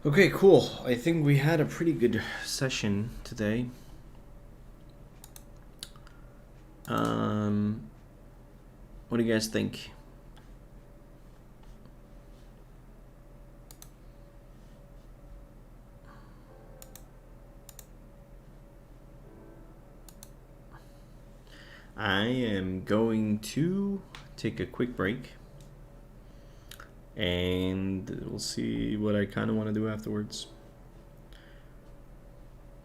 Okay, cool. I think we had a pretty good session today. Um, what do you guys think? I am going to take a quick break and we'll see what I kind of want to do afterwards.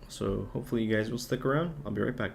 So hopefully you guys will stick around. I'll be right back.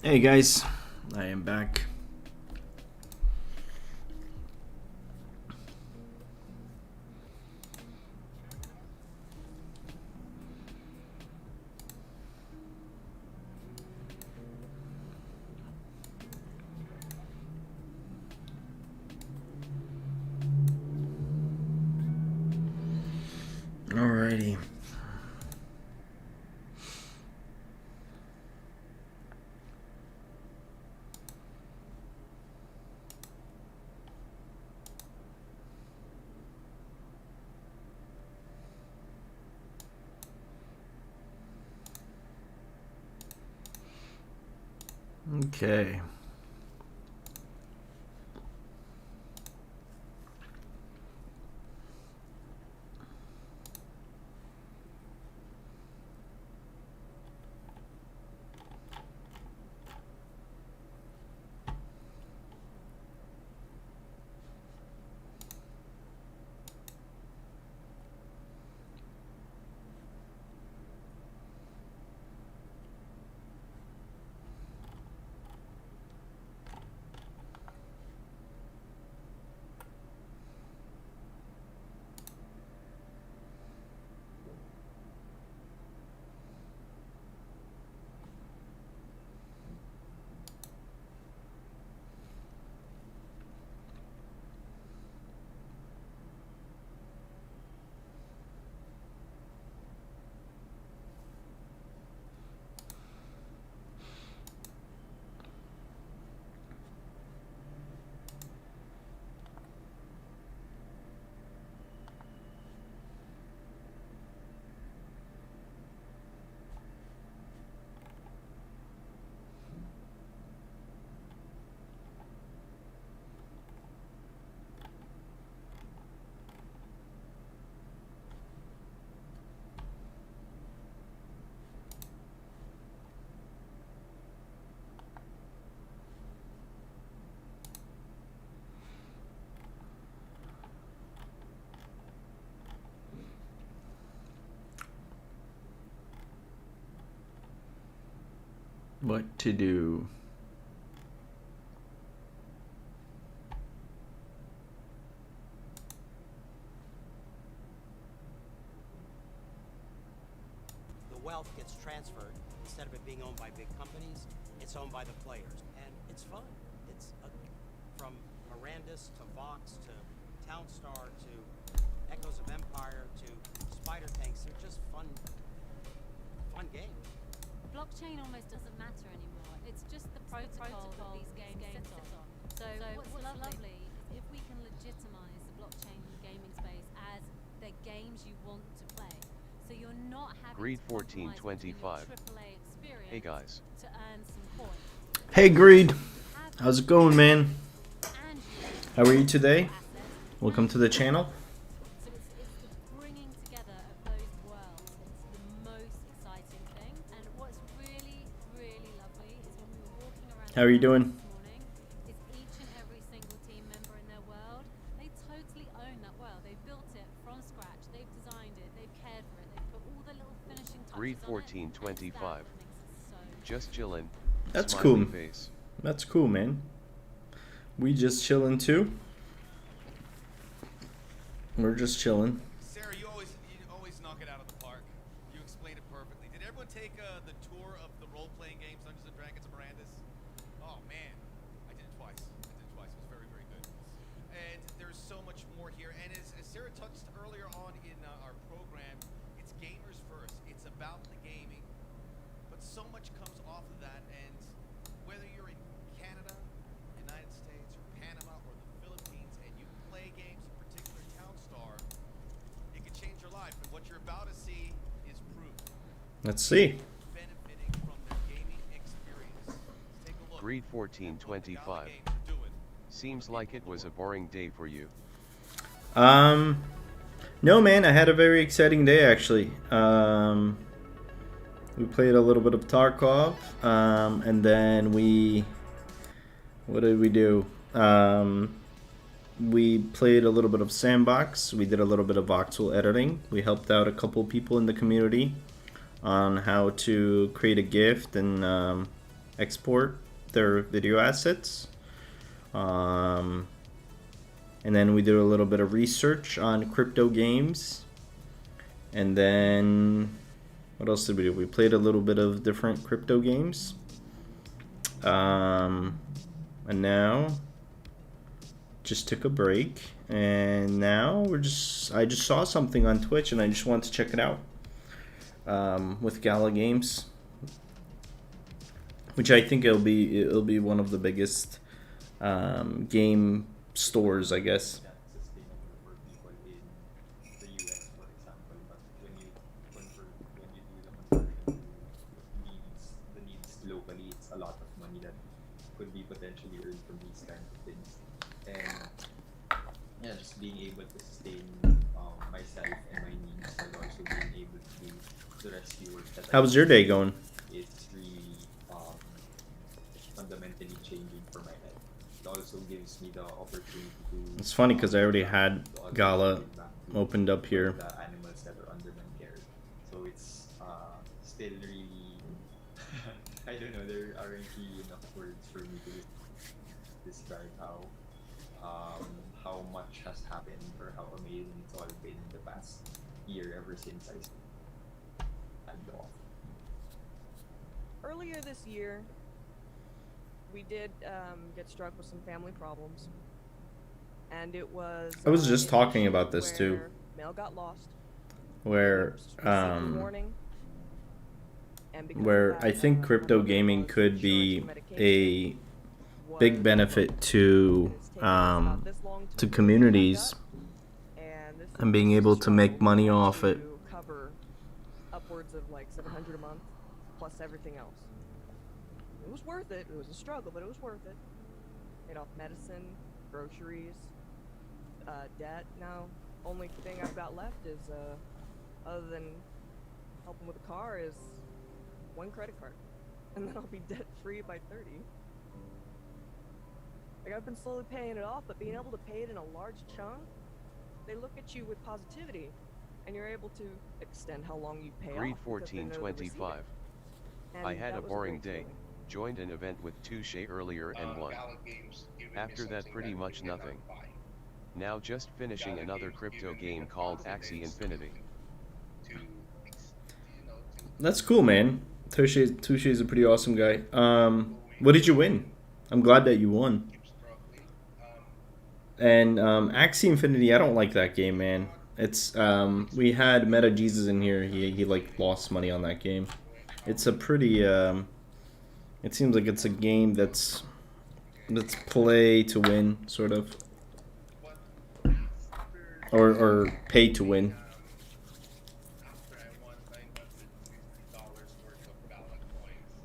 Hey guys, I am back. Alrighty. Okay. What to do? The wealth gets transferred. Instead of it being owned by big companies, it's owned by the players. And it's fun. From Mirandus to Vox to Townstar to Echoes of Empire to Spider Tanks. They're just fun games. Blockchain almost doesn't matter anymore. It's just the protocol that these games sit on. So what's lovely is if we can legitimize the blockchain gaming space as the games you want to play. So you're not having Greed to compromise between 1425. your AAA experience Hey guys. to earn some coins. Hey Greed, how's it going, man? And you How are you today? assets. Welcome to the channel. So it's the bringing together of those worlds. It's the most exciting thing. And what's really, really lovely is when we were walking around. How are you doing? This morning, is each and every single team member in their world. They totally own that world. They built it from scratch. They've designed it. They've cared for it. They've put all the little finishing touches Greed on it. And 1425. it's that that makes it so Just chillin'. That's Smiley cool. Face. That's cool, man. We just chilling too. We're just chilling. Sarah, you always knock it out of the park. You explained it perfectly. Did everyone take the tour of the role-playing games Dungeons and Dragons of Mirandus? Oh man, I did it twice. It was very, very good. And there's so much more here. And as Sarah touched earlier on in our program, it's gamers first. It's about the gaming. But so much comes off of that. And whether you're in Canada, United States, or Panama, or the Philippines, and you play games, in particular Townstar, it can change your life. And what you're about to see is proof. Let's see. Benefiting from their gaming experience. Let's take a look. Greed at what the 1425. Gala games are doing. Seems like it was a boring day for you. No, man, I had a very exciting day actually. We played a little bit of Tarkov, and then what did we do? We played a little bit of Sandbox. We did a little bit of voxel editing. We helped out a couple people in the community on how to create a gift and export their video assets. And then we did a little bit of research on crypto games. And then what else did we do? We played a little bit of different crypto games. And now just took a break, and now I just saw something on Twitch and I just want to check it out. With Gala Games, which I think it'll be one of the biggest game stores, I guess. Sustainable for people in the US, for example. But when you do the conversion to the needs locally, it's a lot of money that could be potentially earned from these kind of things. And yeah, just being able to sustain myself and my needs, and also being able to do the rescue work that How was your day going? It's really fundamentally changing for my life. It also gives me the opportunity to. It's funny because I already had to also Gala give back to opened up here. the animals that are under my care. So it's still really. I don't know. There aren't really enough words for me to describe how much has happened or how amazing it's all been in the past year ever since I had off. Earlier this year, we did get struck with some family problems, and it was. I was just an talking issue about this too, where mail got lost. where received a warning, and because of where that, I think crypto my mother gaming was could insurance be for medication, a was big benefit to it's taken us about this long to get communities back up, and this and being is a able to make struggle money off it. to cover upwards of like $700 a month plus everything else. It was worth it. It was a struggle, but it was worth it. Paid off medicine, groceries, debt. Now, only thing I've got left is, other than helping with the car, is one credit card, and then I'll be debt free by 30. Like, I've been slowly paying it off, but being able to pay it in a large chunk, they look at you with positivity, and you're able to extend how long you pay Greed off. because they know they'll receive it. 1425. And I had that a was boring great day. feeling. Joined an event with Touche earlier and won. After that, pretty much nothing. Now just finishing another crypto game called Axie Infinity. That's cool, man. Touche is a pretty awesome guy. What did you win? I'm glad that you won. And Axie Infinity, I don't like that game, man. It's we had Meta Jesus in here. He like lost money on that game. It's a pretty it seems like it's a game that's play to win, sort of, or pay to win. After I won $960 worth of Gala coins,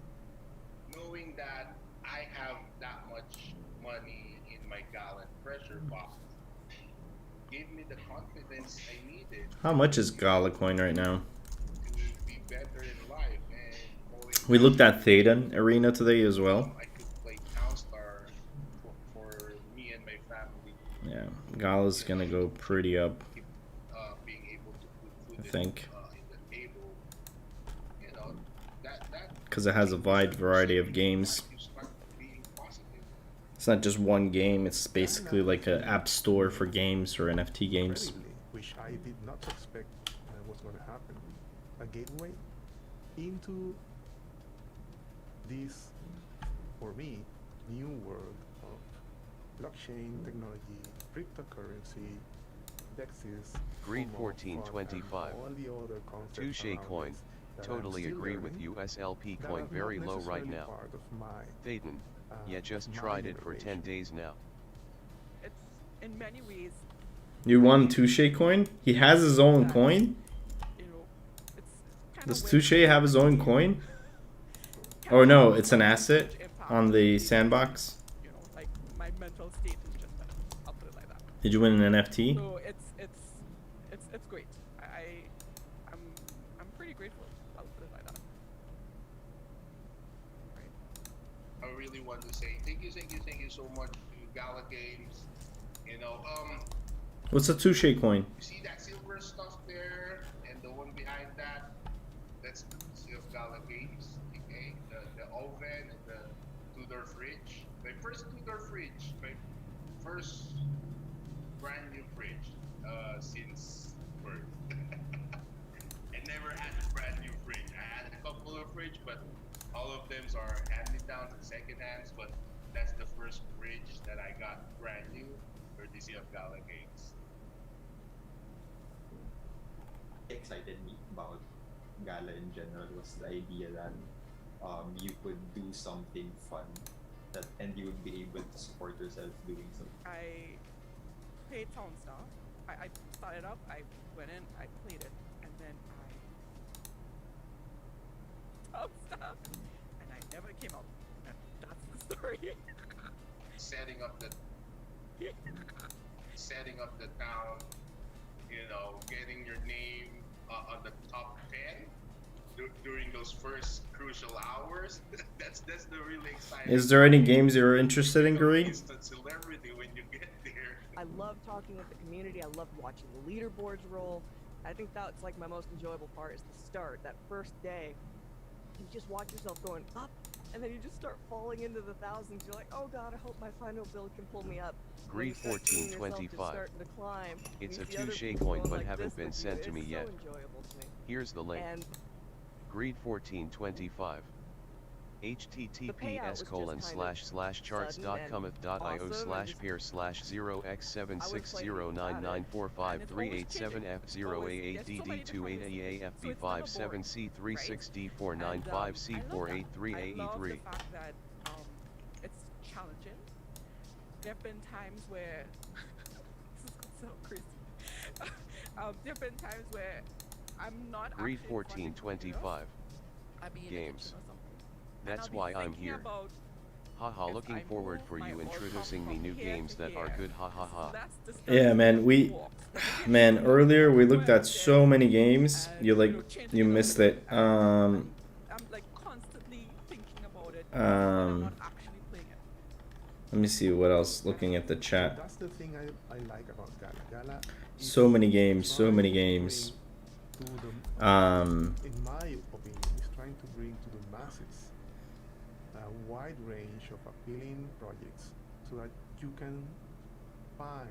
knowing that I have that much money in my Gala treasure box, gave me the confidence I needed How much is Gala coin right now? to be better in life. And knowing We that, looked at Theta Arena today as well. I could play Townstar for me and my family. Yeah, Gala's gonna go pretty up, Keep, being able to put I food think, in the table. You know, that because it has a wide variety of games. you start being positive. It's not just one game. It's basically like an app store for games or NFT games. Incredibly, which I did not expect was going to happen. A gateway into this, for me, new world of blockchain technology, cryptocurrency, DEXs, Greed FOMO, 1425. and all the other concepts Touche around coin. this that I'm Totally still agree with learning, USLP that coin are very not low right necessarily now. part of my, Thetan. Yeah, just my tried it for 10 generation. days now. It's in many ways, You won Touche coin? He has his own coin? you know, it's kind Does of Touche have his own coin? Or no, it's an asset on the Sandbox. You know, like my mental state is just better. I'll put it like that. Did you win an NFT? So it's great. I'm pretty grateful. I'll put it like that. Right. I really want to say thank you so much to Gala Games. You know, What's a Touche coin? you see that silver stuff there, and the one behind that, that's the courtesy of Gala Games. Okay, the oven and the since birth. I never had a brand new fridge. I had a couple of fridge, but all of them are hand-me-downs and second hands. But that's the first fridge that I got brand new, courtesy of Gala Games. Excited me about Gala in general was the idea that you could do something fun that and you would be able to support yourself doing so. I played Town Star. I started up, I went in, I played it, and then Town Star, and I never came out. And that's the story. Setting up the town, getting your name on the top 10 during those first crucial hours. that's the really exciting. Is there any games you're interested in, Green? Instant celebrity when you get there. I love talking with the community. I love watching the leaderboards roll. I think that's like my most enjoyable part is the start, that first day. You just watch yourself going up, and then you just start falling into the thousands. You're like, oh god, I hope my final build can pull me up. Greed 1425. It's a touche coin but haven't been sent to me yet. Here's the link. Greed 1425. I https://charts.com//0x7609945387F0A8DD288AF B57C36495C483AE3. love the fact that it's challenging. There have been times where this is so crazy. There have been times where I'm not Greed actually running, 1425. I mean, Games. or something. And That's I'll be why I'm thinking here. about Haha, if looking I forward move for my you orb introducing from me new here games to that are here. good. Hahaha. That's the Yeah, stuff man, that we- walks. Man, earlier we looked at so many games. And, You changing you it up missed a bit, it. I'm like constantly thinking about it. And I'm not actually playing it. Let me see what else. Looking at the chat. That's the thing I like about Gala. Gala is So many games, so trying many to games. bring to the, in my opinion, is trying to bring to the masses a wide range of appealing projects so that you can find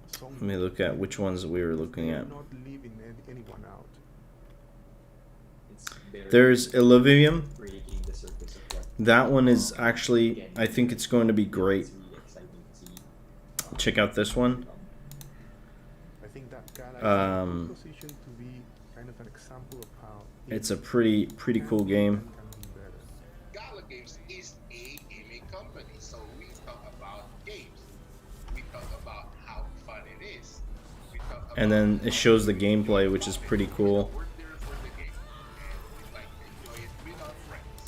something. Let me look at which ones we were looking They're at. not leaving anyone out. It's barely There's Illuvium. breaking the surface of what That one is actually, I think it's going to be great. it's really exciting to see. Check out this one. I think that Gala is in a good position to be kind of an example of how It's a pretty cool game. Can be better. Gala Games is a gaming company, so we talk about games. We talk about how fun it is. We talk about And then it how shows the we gameplay, enjoy which is it. pretty cool. We're there for the game, and we like to enjoy it with our friends.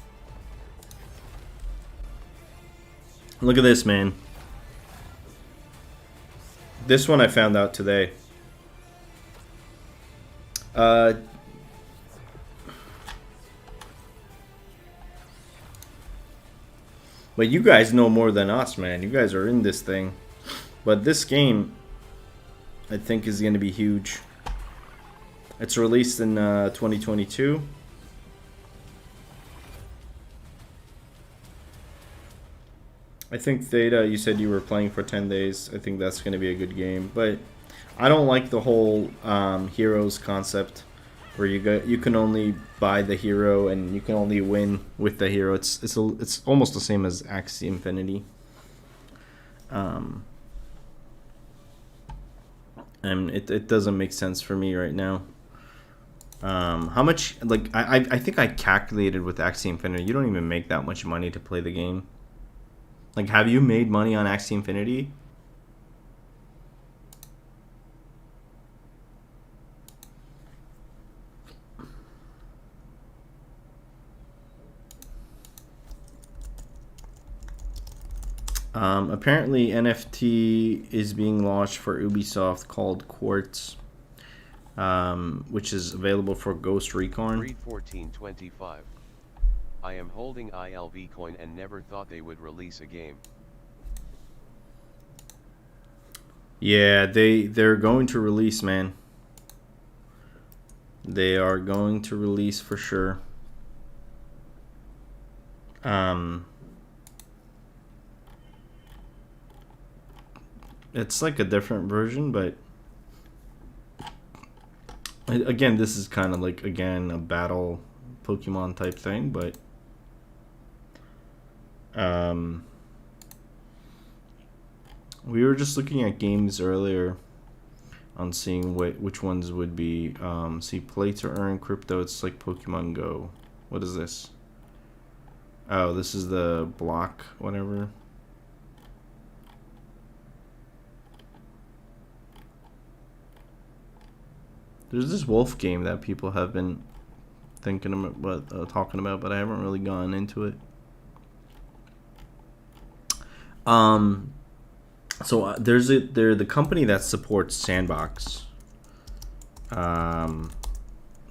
Look at this, man. This one I found out today. But you guys know more than us, man. You guys are in this thing. But this game, I think, is going to be huge. It's released in 2022. I think Theta, you said you were playing for 10 days. I think that's going to be a good game. But I don't like the whole heroes concept where you can only buy the hero and you can only win with the hero. It's almost the same as Axie Infinity. And it doesn't make sense for me right now. How much, like, I think I calculated with Axie Infinity, you don't even make that much money to play the game. Like, have you made money on Axie Infinity? Apparently NFT is being launched for Ubisoft called Quartz, which is available for Ghost Recon. Greed 1425. I am holding ILV coin and never thought they would release a game. Yeah, they're going to release, man. They are going to release for sure. It's like a different version, but Again, this is kind of like, again, a battle Pokemon type thing, but we were just looking at games earlier on seeing which ones would be see, play to earn crypto. It's like Pokemon Go. What is this? Oh, this is the block whatever. There's this wolf game that people have been thinking about, talking about, but I haven't really gone into it. So they're the company that supports Sandbox,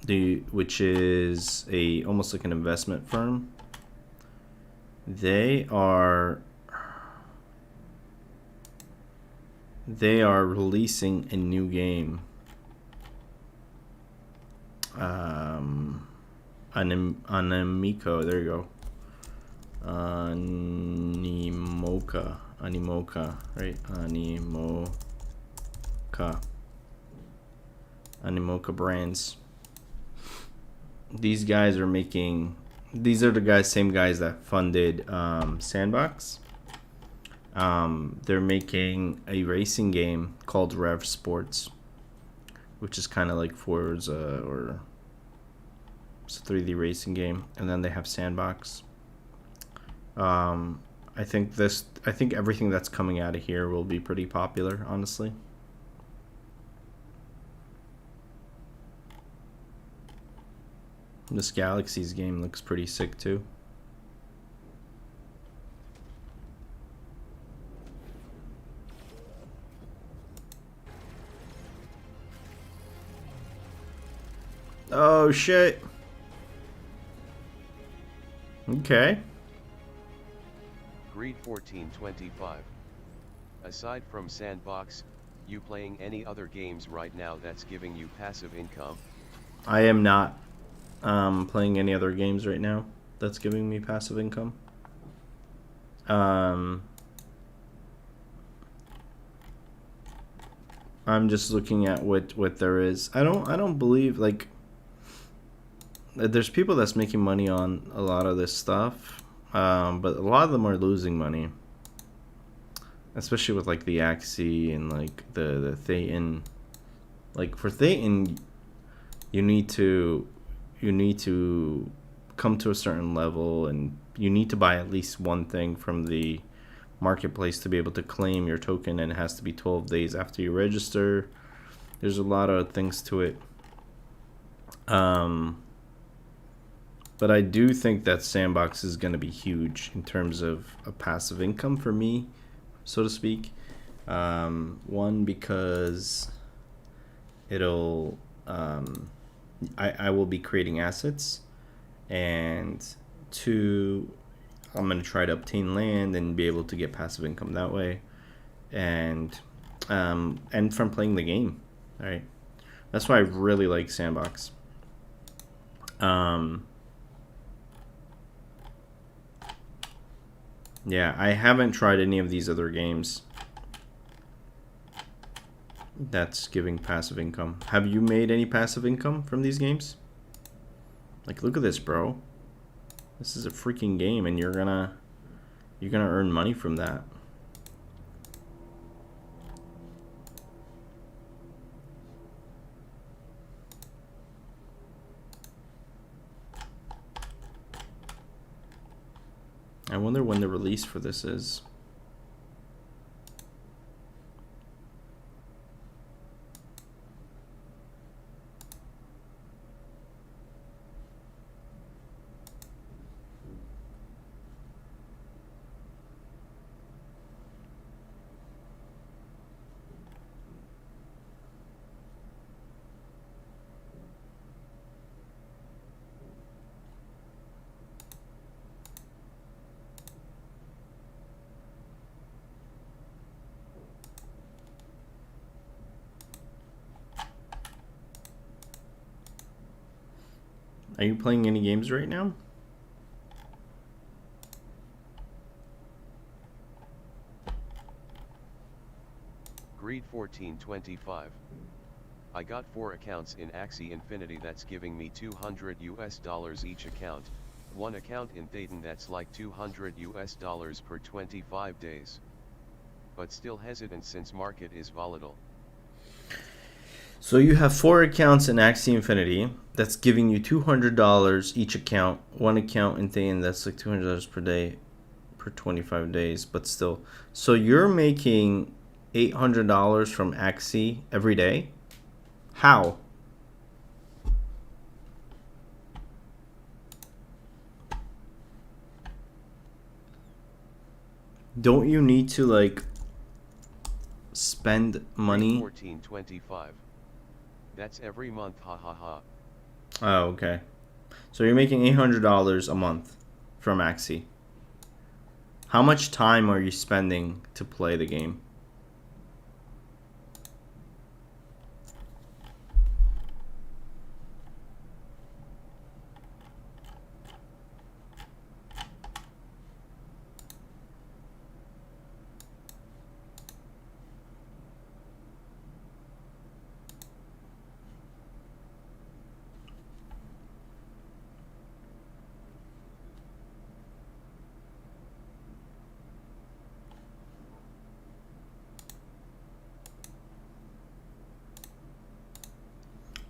which is almost like an investment firm. They are releasing a new game. Animoca, there you go. Animoca, right? Animoca Brands. These guys are making. These are the same guys that funded Sandbox. They're making a racing game called Rev Sports, which is kind of like Forza, or it's a 3D racing game. And then they have Sandbox. I think everything that's coming out of here will be pretty popular, honestly. This Galaxies game looks pretty sick too. Oh shit. Okay. Greed 1425. Aside from Sandbox, you playing any other games right now that's giving you passive income? I am not playing any other games right now that's giving me passive income. I'm just looking at what there is. I don't believe, like, there's people that's making money on a lot of this stuff, but a lot of them are losing money, especially with like the Axie and like the Thetan. Like for Thetan, you need to come to a certain level, and you need to buy at least one thing from the marketplace to be able to claim your token, and it has to be 12 days after you register. There's a lot of things to it. But I do think that Sandbox is going to be huge in terms of a passive income for me, so to speak. One, because it'll I will be creating assets, and two, I'm going to try to obtain land and be able to get passive income that way, and from playing the game. All right, that's why I really like Sandbox. Yeah, I haven't tried any of these other games that's giving passive income. Have you made any passive income from these games? Like, look at this, bro. This is a freaking game, and you're gonna earn money from that. I wonder when the release for this is. Are you playing any games right now? Greed 1425. I got 4 accounts in Axie Infinity that's giving me $200 each account, 1 account in Thetan that's like $200 per 25 days. But still hesitant since market is volatile. So you have 4 accounts in Axie Infinity that's giving you $200 each account. 1 account in Thetan that's like $200 per day per 25 days, but still. So you're making $800 from Axie every day? How? Don't you need to like spend money? 1425. That's every month, ha ha ha. Oh, okay. So you're making $800 a month from Axie. How much time are you spending to play the game?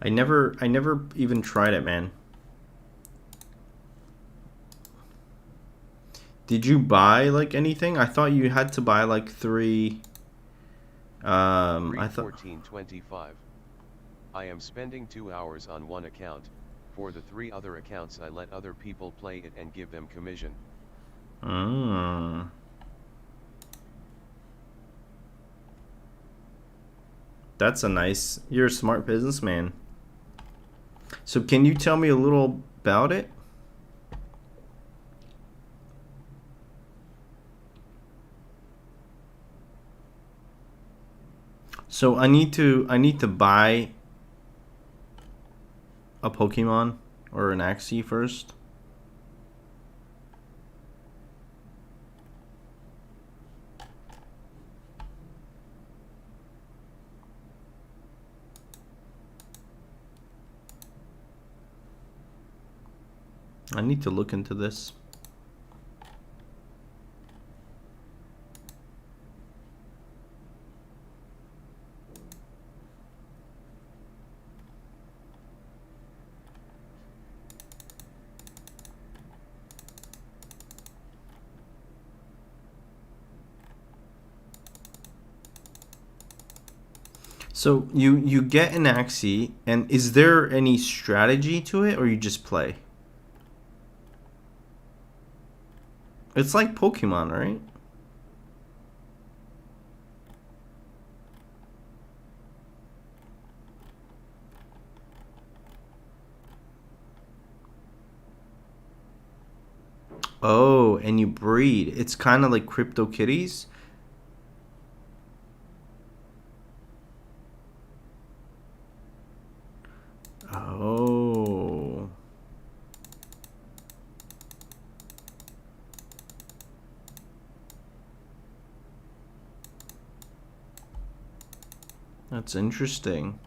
I never even tried it, man. Did you buy like anything? I thought you had to buy like 3 I thought 1425. I am spending 2 hours on one account. For the 3 other accounts I let other people play it and give them commission. That's a nice. You're a smart businessman. So can you tell me a little about it? So I need to buy a Pokemon or an Axie first. I need to look into this. So you get an Axie, and is there any strategy to it, or you just play? It's like Pokemon, right? Oh, and you breed. It's kind of like Crypto Kitties. Oh. That's interesting.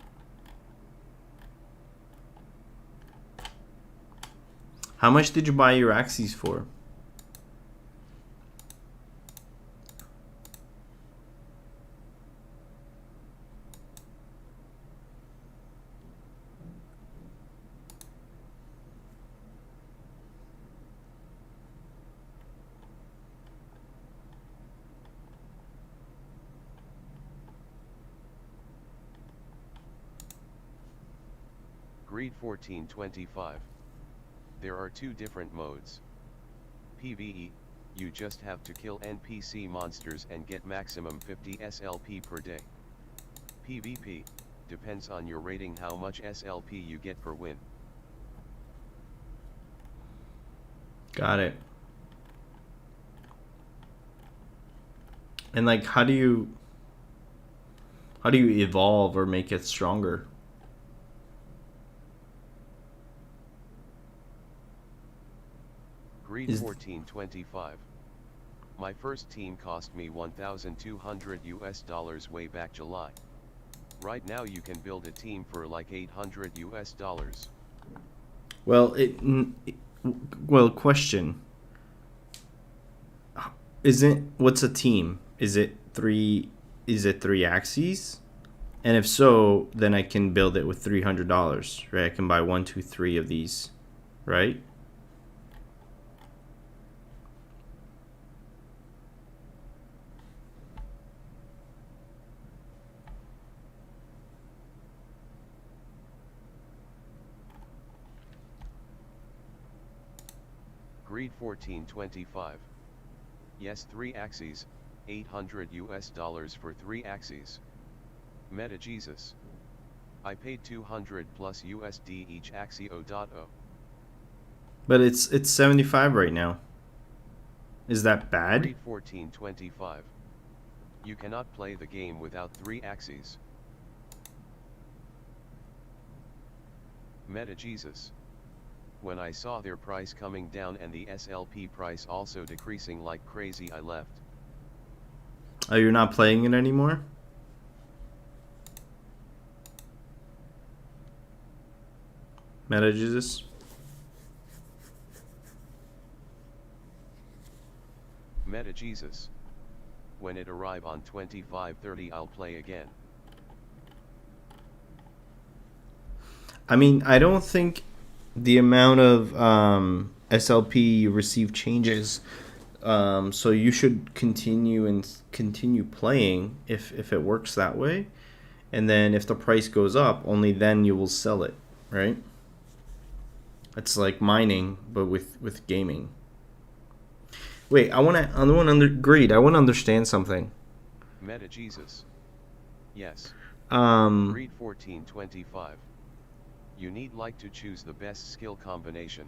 How much did you buy your Axies for? Greed 1425. There are 2 different modes. PvE, you just have to kill NPC monsters and get maximum 50 SLP per day. PvP, depends on your rating how much SLP you get per win. Got it. And like, how do you evolve or make it stronger? Greed 1425. My first team cost me $1,200 way back July. Right now you can build a team for like 800 US dollars. Well, well, question. Isn't what's a team? Is it three? Is it three axes? And if so, then I can build it with $300, right? I can buy 1, 2, 3 of these, right? Greed 1425. Yes, 3 axes, 800 US dollars for 3 axes. Meta Jesus. I paid 200 plus USD each axio.o. But it's 75 right now. Is that bad? Greed 1425. You cannot play the game without 3 axes. Meta Jesus. When I saw their price coming down and the SLP price also decreasing like crazy, I left. Oh, you're not playing it anymore? Meta Jesus? Meta Jesus. When it arrive on 2530 I'll play again. I mean, I don't think the amount of SLP you receive changes. So you should continue playing if it works that way. And then if the price goes up, only then you will sell it, right? It's like mining, but with gaming. Wait, I want to understand something. Meta Jesus. Yes. Um, Greed 1425. You need like to choose the best skill combination.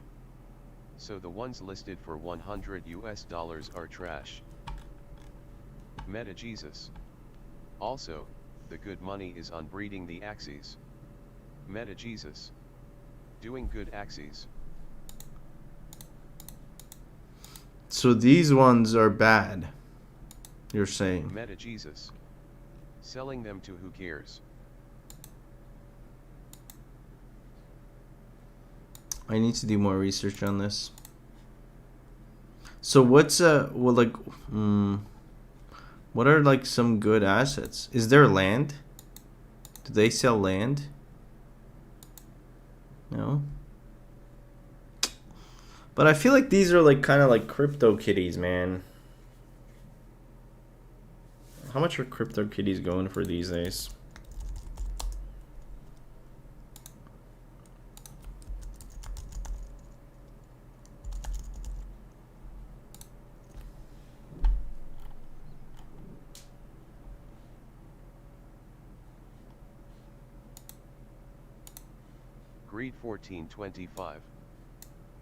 So the ones listed for 100 US dollars are trash. Meta Jesus. Also, the good money is on breeding the axes. Meta Jesus. Doing good axes. so these ones are bad, you're saying? Meta Jesus. Selling them to who cares? I need to do more research on this. So what's what are like some good assets? Is there land? Do they sell land? No. But I feel like these are like kind of like crypto kitties, man. How much are crypto kitties going for these days? Greed 1425.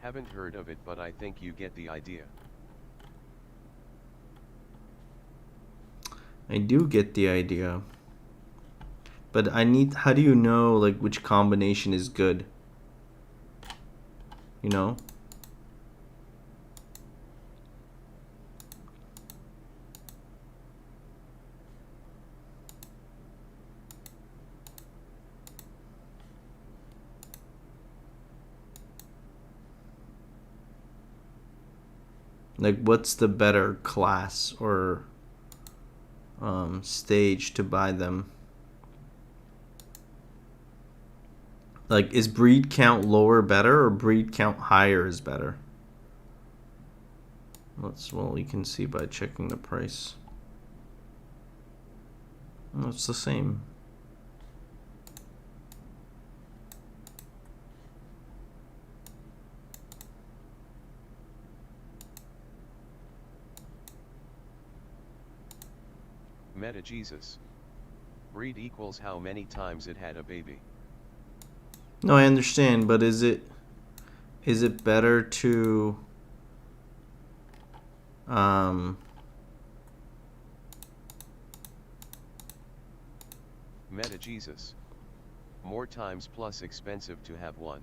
Haven't heard of it, but I think you get the idea. I do get the idea. But how do you know like which combination is good? You know? Like what's the better class or stage to buy them? Like, is breed count lower better or breed count higher is better? Well, you can see by checking the price. Well, it's the same. Meta Jesus. Breed equals how many times it had a baby. No, I understand, but is it better to Meta Jesus. More times plus expensive to have one.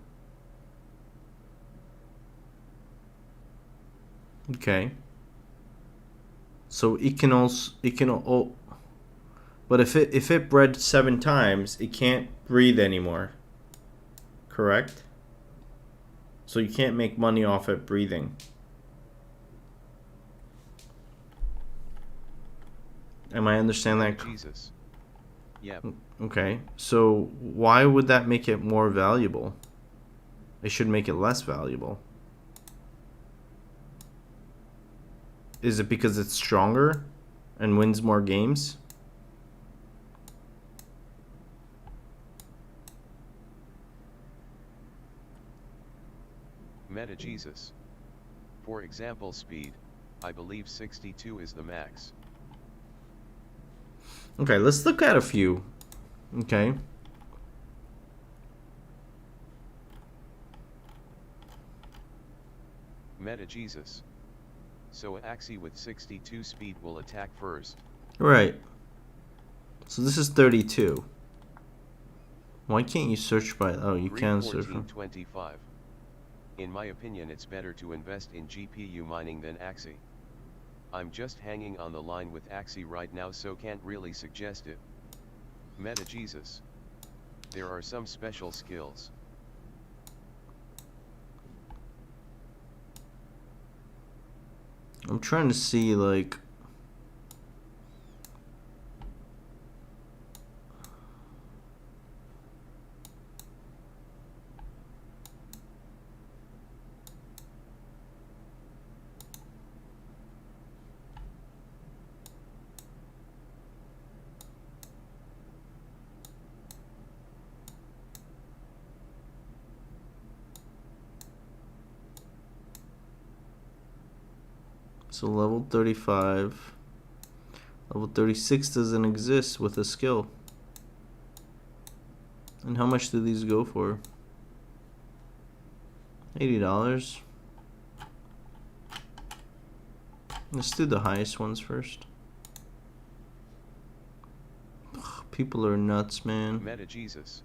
okay. So it can But if it bred 7 times, it can't breathe anymore. Correct? So you can't make money off it breathing. Am I understand that? Jesus. Yep. Okay. So why would that make it more valuable? It should make it less valuable. Is it because it's stronger and wins more games? Meta Jesus. For example, speed, I believe 62 is the max. Okay, let's look at a few. Okay. Meta Jesus. So Axie with 62 speed will attack first. Right. So this is 32. Why can't you search by... Oh, you can search. 1425. In my opinion, it's better to invest in GPU mining than Axie. I'm just hanging on the line with Axie right now, so can't really suggest it. Meta Jesus. There are some special skills. I'm trying to see, like... So level 35. Level 36 doesn't exist with a skill. And how much do these go for? $80. Let's do the highest ones first. Ugh, people are nuts, man. Meta Jesus.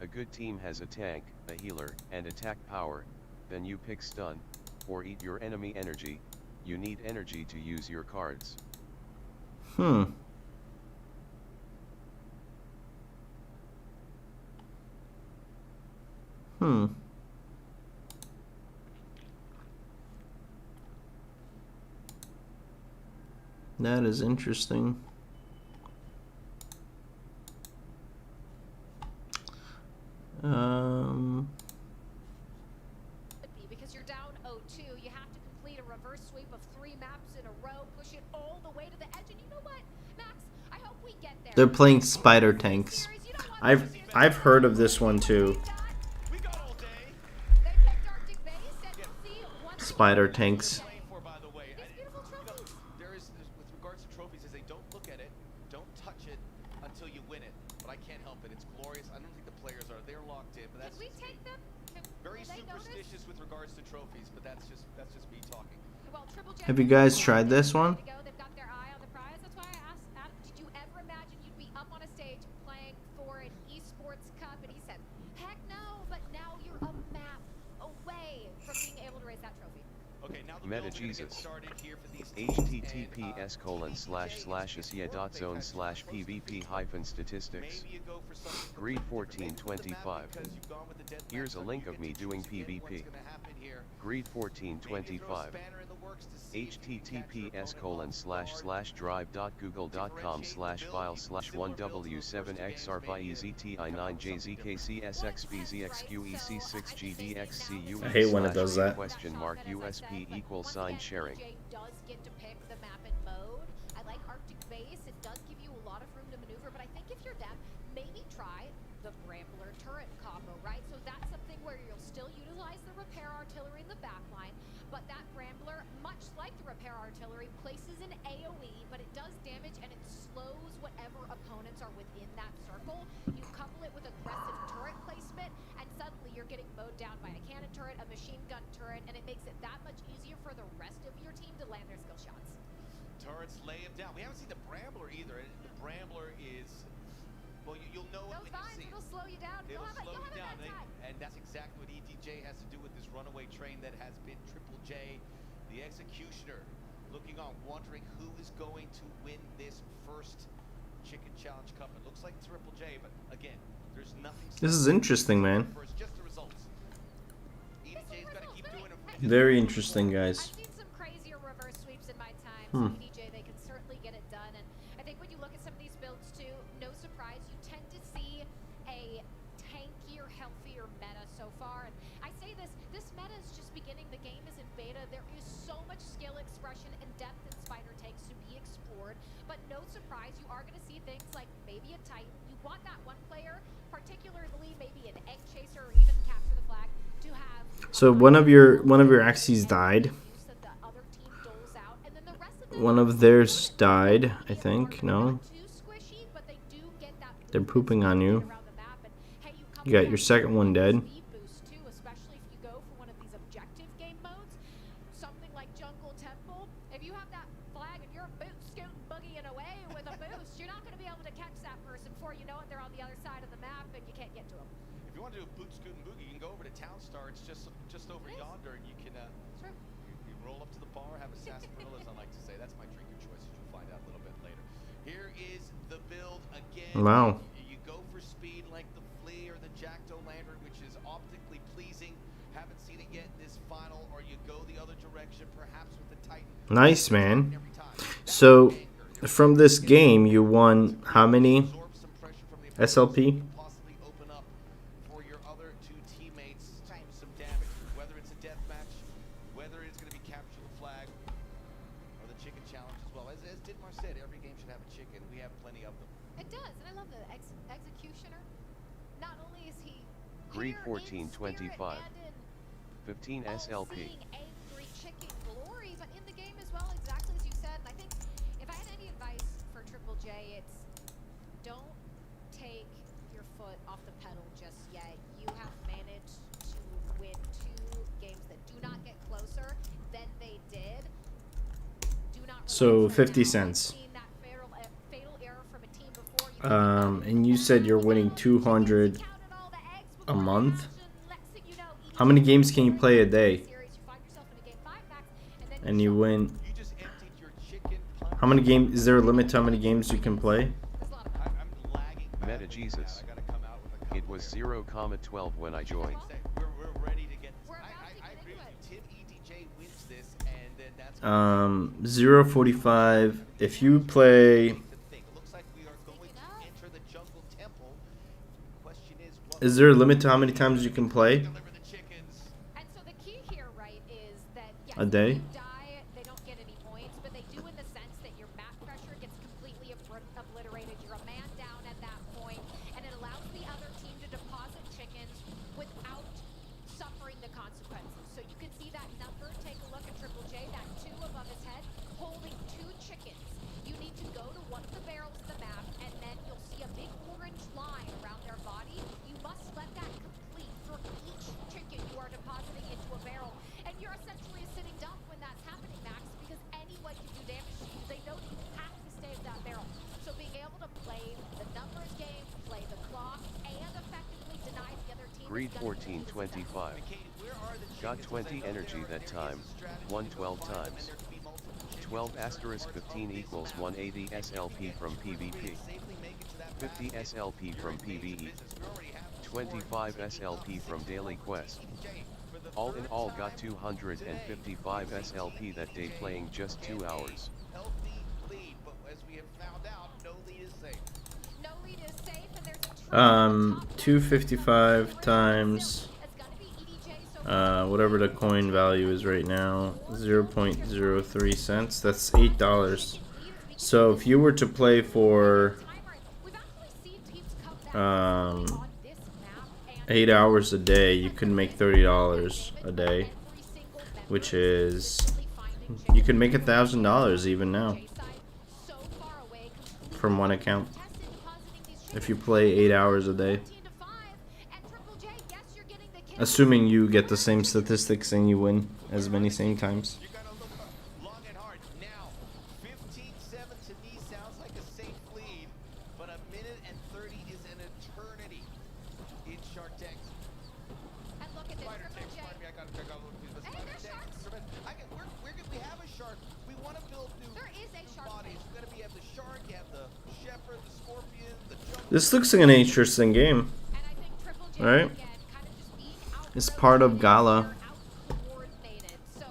A good team has a tank, a healer, and attack power. Then you pick stun, or eat your enemy energy. You need energy to use your cards. Hmm. Hmm. That is interesting. Because you're down 0-2, you have to complete a reverse sweep of 3 maps in a row, push it all the way to the edge, and you know what, Max? I hope we get there. They're playing spider tanks. I've heard of this one too. We got all day. They picked Arctic Base, and we'll see once Spider again. tanks. Playing for, by the way. These beautiful trophies. There's with regards to trophies, is they don't look at it, don't touch it until you win it. But I can't help it. It's glorious. I don't think the players are. They're locked in, but that's Can we just take me. them? Very Will they notice? superstitious with regards to trophies, but that's just me talking. Well, Triple J Have you guys tried this one? They've got their eye on the prize. That's why I asked Adam, did you ever imagine you'd be up on a stage playing for an esports cup? And he said, heck no, but now you're a map away from being able to raise that trophy. Okay, now the Meta build's gonna get Jesus. started here for these teams, and, https://asia.zone/pvp-statistics. maybe you go for something Greed completely different. Maybe the map 1425. because you've gone with the death Here's match, a link you of get me to doing choose again PvP. what's gonna happen here. Greed Maybe you throw a 1425. spanner in the works to see if you can catch your opponent off guard. https://drive.google.com/file/1w7xrpzxqec6gdxcu. I hate when it does that. $USP =sharing. Jay does get to pick the map and mode. I like Arctic Base. It does give you a lot of room to maneuver, but I think if you're them, maybe try the Brambler turret combo, right? So that's something where you'll still utilize the repair artillery in the backline, but that Brambler, much like the repair artillery, places an AoE, but it does damage and it slows whatever opponents are within that circle. You couple it with aggressive turret placement, and suddenly you're getting mowed down by a cannon turret, a machine gun turret, and it makes it that much easier for the rest of your team to land their skill shots. Turrets lay him down. We haven't seen the Brambler either. The Brambler is, well, you'll know it Those when you vines, see it. it'll slow you down. It'll slow You'll you have down, a bad time. and that's exactly what ETJ has to do with this runaway train that has been Triple J, the executioner, looking on, wondering who is going to win this first Chicken Challenge Cup. It looks like Triple J, but again, there's nothing. This is interesting, man. First, just the results. EDJ's got to keep doing them. Very interesting, guys. I've seen some crazier reverse sweeps in my time. Hmm. So EDJ, they can certainly get it done. And I think when you look at some of these builds too, no surprise, you tend to see a tankier, healthier meta so far. And I say this meta is just beginning. The game is in beta. There is so much skill expression and depth in Spider takes to be explored. But no surprise, you are going to see things like maybe a Titan. You want that one player, particularly maybe an Egg Chaser or even Capture the Flag, to have. So one of your Axies died. One of theirs died, I think. No, they're pooping on you. You got your second one dead. Especially if you go for one of these objective game modes, something like Jungle Temple. If you have that flag and you're boot scooting boogieing away with a boost, you're not going to be able to catch that person before you know it. They're on the other side of the map and you can't get to them. If you want to do a boot scoot and boogie, you can go over to Town Star. It's just over yonder, and you can you roll up to the bar, have a sarsaparilla, as I like to say. That's my drink of choice, as you'll find out a little bit later. Here is the build again. Wow. You go for speed like the Flea or the Jackdaw Lantern, which is optically pleasing. Haven't seen it yet in this final, or you go the other direction, perhaps with the Titan. Nice, man. So from this game, you won how many SLP? Possibly open up for your other two teammates some damage, whether it's a death match, whether it's going to be capture the flag, or the chicken challenge as well. As Didmar said, every game should have a chicken. We have plenty of them. It does, and I love the executioner. Not only is he Greed here in 1425. spirit and in 15 SLP. all-seeing angry chicken glory, but in the game as well, exactly as you said. And I think if I had any advice for Triple J, it's don't take your foot off the pedal just yet. You have managed to win 2 games that do not get closer than they did. Do not So relax 50 right now. cents. We've seen that fatal error from a team before. And you said you're winning 200 a month. How many games can you play a day? And you win. You just emptied your chicken punch. How many games? Is there a limit to how many games you can play? I'm lagging back. Meta Jesus. I gotta come out with a couple It was 0,12 when I joined. We're ready to get this. We're about to I get agree into with you. Tim EDJ wins this, and then that's 0.45. If you play, the thing. It looks like we are going to enter the jungle temple. Question is, what is there a limit to how many times you can play deliver the chickens? And so the key here, right, is that yes, a day? if you die, they don't get any points, but they do in the sense that your map pressure gets completely obliterated. You're a man down at that point, and it allows the other team to deposit chickens without suffering the consequences. So you can see that number. Take a look at Triple J, that 2 above his head, holding 2 chickens. You need to go to one of the barrels of the map, and then you'll see a big orange line around their body. You must let that complete for each chicken you are depositing into a barrel. And you're essentially a sitting duck when that's happening, Max, because anyone can do damage to you. They know that you have to stay at that barrel. So being able to play the numbers game, play the clock, and effectively deny the other team. Greed is gonna be the 1425. Katie, where are the Got chickens? 20 energy that time. Won 12 times. 12 asterisk 15 equals 180 SLP from PvP. 50 SLP from PvE. 25 SLP from Daily Quest. All in all got 255 SLP that day playing just 2 hours. Healthy lead, but as we have found out, no lead is safe. No lead is safe, and there's a 255 times whatever the coin value is right now, 0.03 cents. That's $8. So if you were to play for 8 hours a day, you could make $30 a day, which is, you could make $1,000 even now from one account if you play 8 hours a day, assuming you get the same statistics and you win as many same times. You gotta look long and hard. Now, 15-7 to me sounds like a safe lead, but a minute and 30 is an eternity in Shark Tank. And look at Spider Triple tanks. J. Pardon me, I gotta check out a little bit. The Hey, spider there's tanks. sharks. Tremendous. We have a shark. We want to build new. There is a new shark bodies. tank. We're gonna be have the shark, you have the shepherd, the scorpion, the jungle. This looks like an interesting game. And I think Triple J All right. again, kind of just being It's part of out-rotated, Gala. they're out-coordinated. So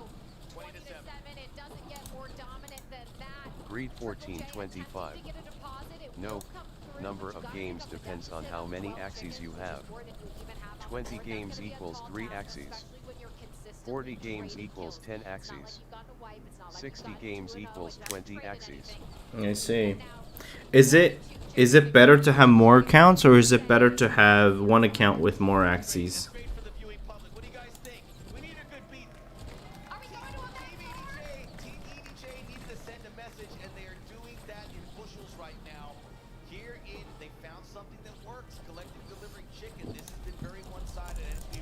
20 to 7, it doesn't get more dominant than that. Greed Triple J 1425. attempting to get a deposit, it No, will come through, number but you of gotta games pick up the depends on deficit how of many 12 axes you chickens, have. which is more than you even have on 20 board. That's games gonna be a equals tall 3 task, axes. especially when you're consistently 40 games trading equals kills. 10 It's not like axes. you've gotten a wipe, it's not like 60 you've gotten games 2-0, equals and you haven't 20 traded axes. anything. I see. Now, Is it better to have more accounts, or is it better to have one account with more axes? Great for the viewing public. What do you guys think? We need a good beat. are we going to a Team match? EDJ needed to send a message, and they are doing that in bushels right now. Here in, they found something that works. Collective delivering chicken. This has been very one-sided, and we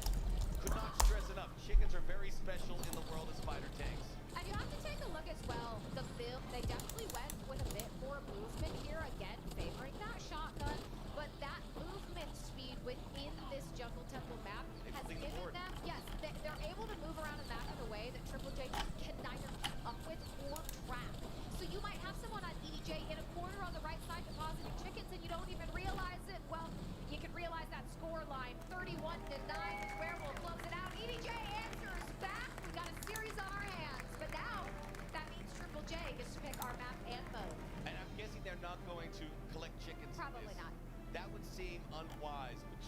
could not stress enough. Chickens are very special in the world of spider tanks. And you have to take a look as well. The build, they definitely went with a bit more movement here, again, favoring that shotgun. But that movement speed within this Jungle Temple map has leaned given forward. them, yes, they're able to move around a map in a way that Triple J can neither keep up with or trap. So you might have someone on EDJ in a corner on the right side depositing chickens and you don't even realize it. Well, you can realize that score line, 31 to 9. The Square will close it out. EDJ answers back. We got a series on our hands. But now, that means Triple J gets to pick our map and mode. And I'm guessing they're not going to collect chickens. in Probably this. not. That would seem unwise, which,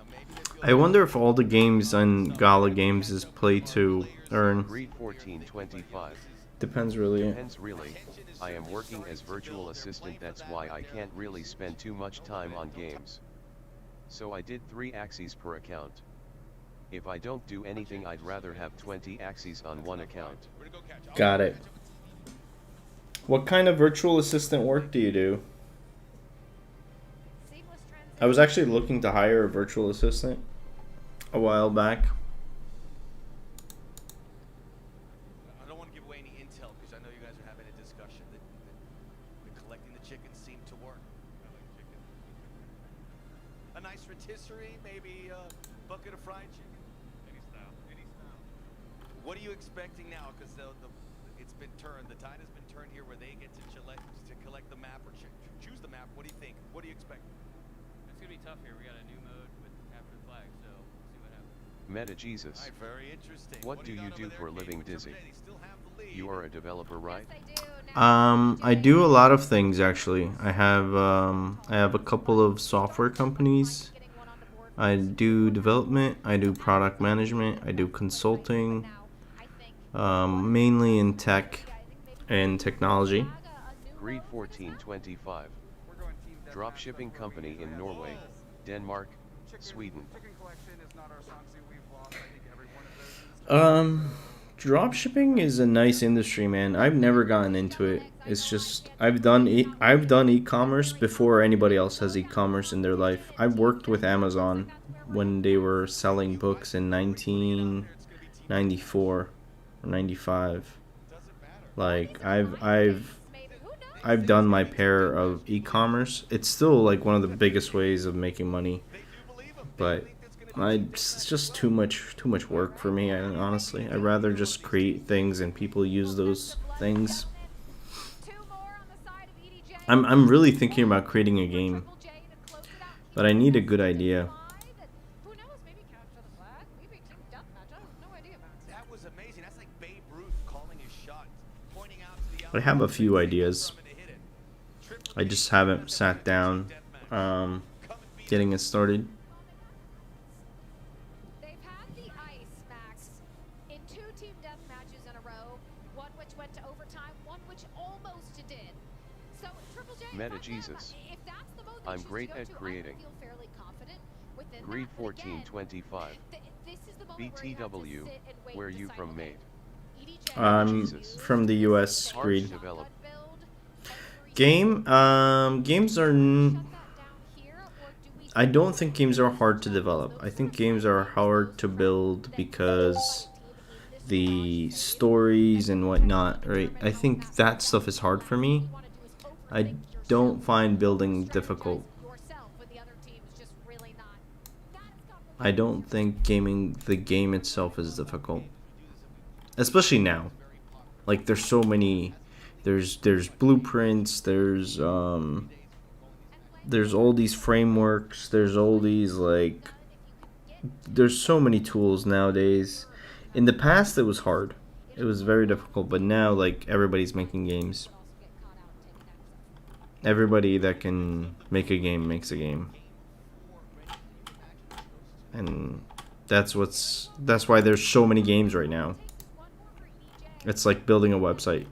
maybe they feel I wonder if all the games on Gala Games is play to earn. Greed 1425. Depends really. Depends really. I am working as virtual assistant, that's why I can't really spend too much time on games. So I did 3 axes per account. If I don't do anything, I'd rather have 20 axes on one account. Got it. What kind of virtual assistant work do you do? Seamless transition. I was actually looking to hire a virtual assistant a while back. I don't want to give away any intel because I know you guys are having a discussion that collecting the chickens seemed to work. I like chicken. A nice rotisserie, maybe a bucket of fried chicken. Any style, any style. What are you expecting now? Because it's been turned. The tide has been turned here, where they get to collect the map or choose the map. What do you think? What do you expect? It's gonna be tough here. We got a new mode with capture the flag, so we'll see what happens. Meta Jesus. All right, very interesting. What do you got do over for a there, living, Katie? Dizzy? They still have the lead. You are a developer, right? Yes, they do. Now, I do a lot of things actually. I have a couple of software companies. getting one on the board I do development, I do product management, I do consulting, now. I think mainly in tech and technology. Greed 1425. Drop shipping company in Norway, Denmark, Sweden. Dropshipping is a nice industry, man. I've never gotten into it. It's just I've done e-commerce before anybody else has e-commerce in their life. I've worked with Amazon when they were selling books in 1994 or 95. Like I've done my pair of e-commerce. It's still like one of the biggest ways of making money, but it's just too much work for me. Honestly, I'd rather just create things and people use those things. I'm really thinking about creating a game, but I need a good idea. Who knows? Maybe capture the flag. Maybe team deathmatch. I have no idea about it. That was amazing. That's like Babe Ruth calling his shot, pointing out to the I have a few ideas. I just haven't sat down, getting it started. They've had the ice, Max, in 2 team death matches in a row. One which went to overtime, one which almost did. So Triple J, Meta if Jesus. if that's the mode that I'm you choose great to go at to, creating. I feel fairly confident within Greed that. But again, 1425. this is the moment where you have to BTW. sit and wait Where and you decide, from, okay, mate? EDJ, I'm Jesus. from the US, Hard Greed. to develop. Games are I don't think games are hard to develop. I think games are hard to build because the stories and whatnot, right? I think that stuff is hard for me. I don't find building difficult. yourself when the other team is just really not. That is I don't think the game itself is difficult, especially now. Like there's so many, there's blueprints, there's all these frameworks, there's all these like, there's so many tools nowadays. In the past, it was hard. It was very difficult, but now like everybody's making games. Everybody that can make a game makes a game. And that's why there's so many games right now. It's like building a website.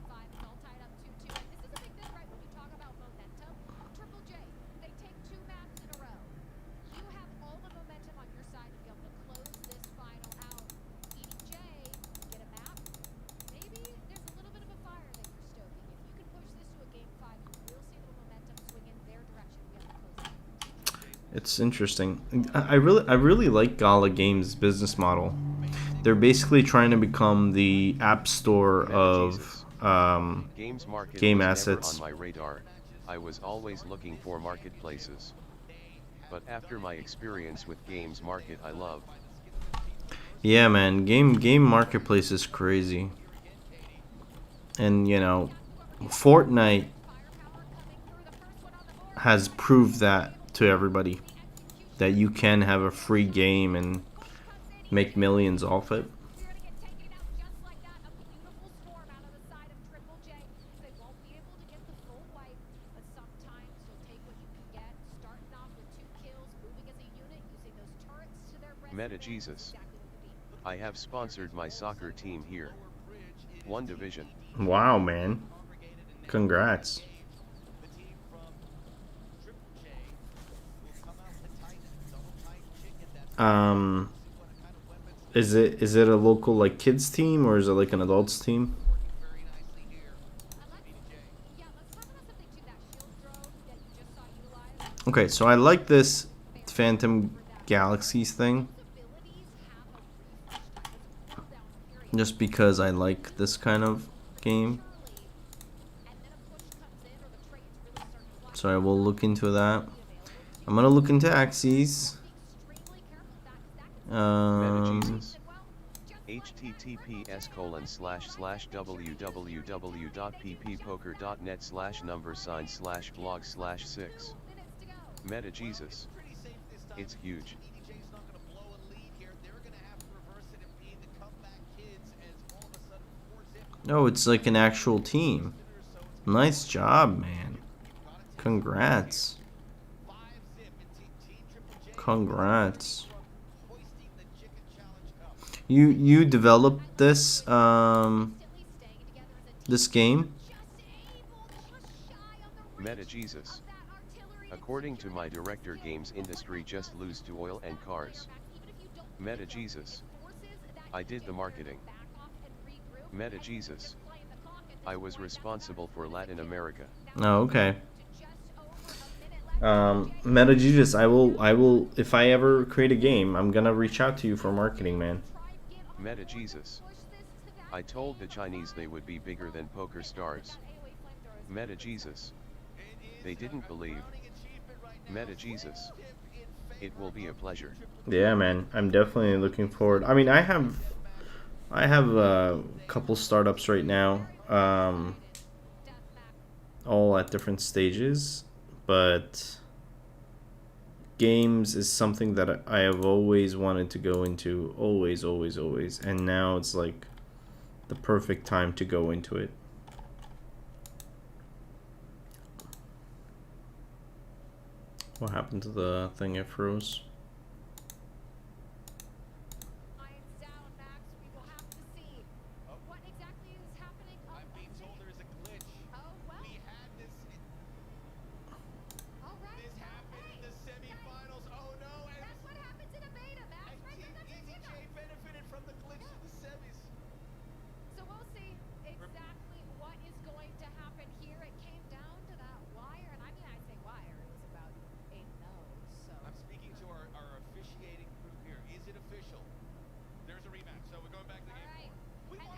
It's interesting. I really like Gala Games' business model. They're basically trying to become the app store of Games market game was assets. never on my radar. I was always looking for marketplaces. But after my experience with Games Market, I love. Yeah, man, game marketplace is crazy. And you know, Fortnite has proved that to everybody, that you can have a free game and make millions off it. Meta Jesus. I have sponsored my soccer team here. One division. Wow, man. Congrats. Is it a local like kids team or is it like an adults team? Okay, so I like this Phantom Galaxies thing. Just because I like this kind of game. So I will look into that. I'm gonna look into Axes. https://www.pppoker.net/number/blog/6. Meta Jesus. It's huge. No, it's like an actual team. Nice job, man. Congrats. Congrats. You developed this this game? Meta Jesus. According to my director, games industry just lose to oil and cars. Meta Jesus. I did the marketing. Meta Jesus. I was responsible for Latin America. Oh, okay. Meta Jesus, I will if I ever create a game, I'm gonna reach out to you for marketing, man. Meta Jesus. I told the Chinese they would be bigger than poker stars. Meta Jesus. They didn't believe. Meta Jesus. It will be a pleasure. Yeah, man. I'm definitely looking forward. I mean, I have a couple startups right now, all at different stages, but games is something that I have always wanted to go into, always, and now it's like the perfect time to go into it. What happened to the thing? It froze.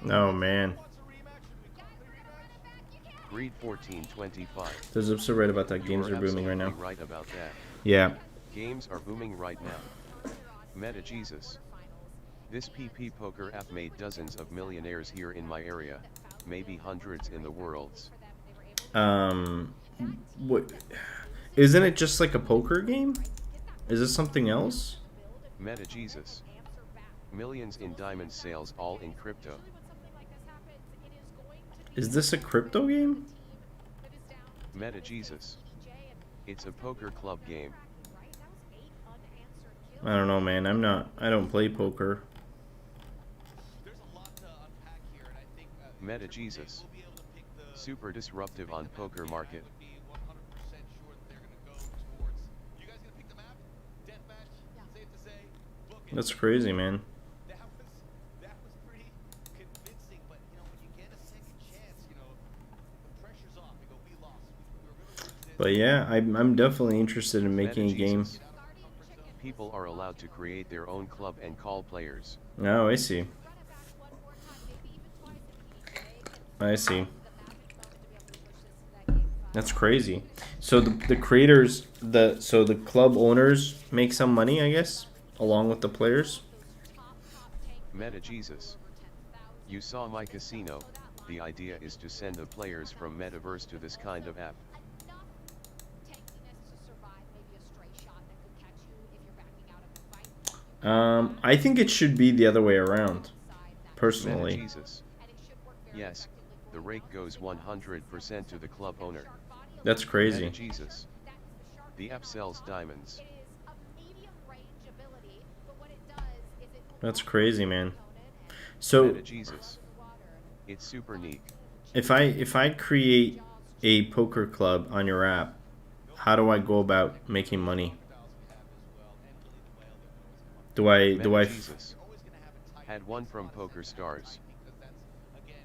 Oh man. Greed 1425. There's a right about that. You Games are booming right now. Right about that. Yeah. Games are booming right now. Meta Jesus. This PP poker app made dozens of millionaires here in my area, maybe hundreds in the worlds. What? Isn't it just like a poker game? Is this something else? Meta Jesus. Millions in diamond sales all in crypto. Is this a crypto game? Meta Jesus. It's a poker club game. I don't know, man. I don't play poker. There's a lot to unpack here, and I think Meta Jesus. we'll be able to pick the Super disruptive on poker market. I would be 100% sure that they're going to go towards. You guys going to pick the map? Deathmatch? Safe to say. Book it. That's crazy, man. That was pretty convincing, but you know when you get a second chance, you know the pressure's off. You go, we lost. We were going to lose this. But yeah, I'm definitely interested in making a Meta game. Jesus. People are allowed to create their own club and call players. Oh, I see. I see. That's crazy. So the creators, so the club owners make some money, I guess, along with the players. Meta Jesus. You saw my casino. The idea is to send the players from Metaverse to this kind of app. I think it should be the other way around, Meta personally. Jesus. Yes, the rake goes 100% to the club owner. That's Meta crazy. Jesus. The app sells diamonds. That's crazy, man. So Meta Jesus. It's super neat. if I create a poker club on your app, how do I go about making money? Do I Meta Jesus. Had one from Poker Stars. Because that's again,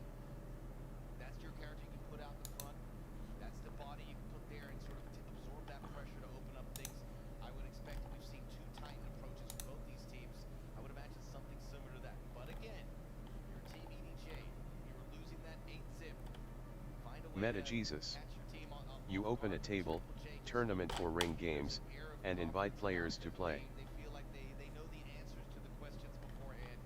that's your character you can put out in front. That's the body you can put there and sort of absorb that pressure to open up things. I would expect we've seen two Titan approaches from both these teams. I would imagine something similar to that. But again, your team EDJ, you were losing that 8-zip. Find a way Meta to Jesus. catch your team on You open a table, tournament or ring games, and invite players to play. They feel like they know the answers to the questions beforehand.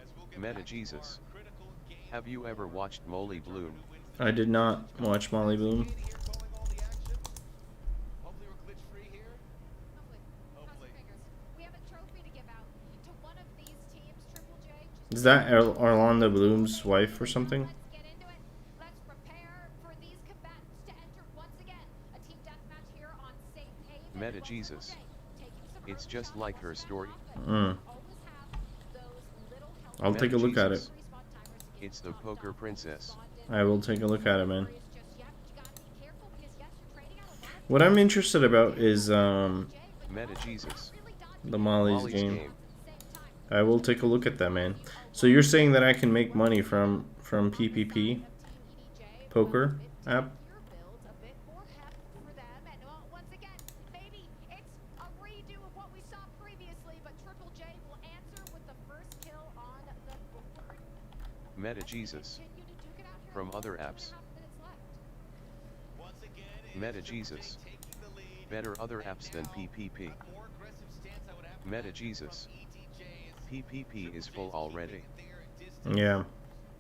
As we'll get Meta back to Jesus. our critical game Have you ever watched Molly Bloom? I did not watch Molly Bloom. here calling all the action. Hopefully we're glitch free here. Hopefully. We have a trophy to give out to one of these teams, Triple J. Is that Orlando Bloom's wife or something? Let's get into it. Let's prepare for these combatants to enter once again. A team deathmatch here on Safe Haven. Meta Jesus. It's just like her story. I'll take a look at it. It's the Poker Princess. I will take a look at it, man. What I'm interested about is Meta Jesus. the Molly's Molly's game. I will take a look at that, man. So you're saying that I can make money from PPP poker app? Meta Jesus. From other apps. Once again, Meta Jesus. taking the lead. Better other apps than PPP. More aggressive stance I would have to Meta imagine Jesus. from EDJ is PPP is full already. there at distance. Yeah.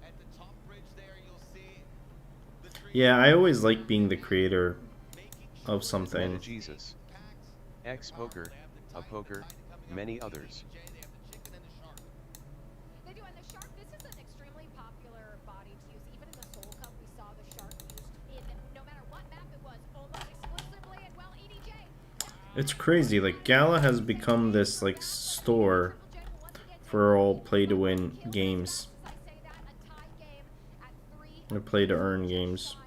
At the top bridge there, you'll see the tree Yeah, I always like being the creator making of Meta something. Jesus. X Poker. A Poker. Many others. EDJ, they have the chicken and the shark. They do, and the shark, this is an extremely popular body to use. Even in the Soul Cup, we saw the shark used in no matter what map it was, almost exclusively, and well, EDJ. It's crazy. Like Gala has become this like store for all play-to-win games or play-to-earn games.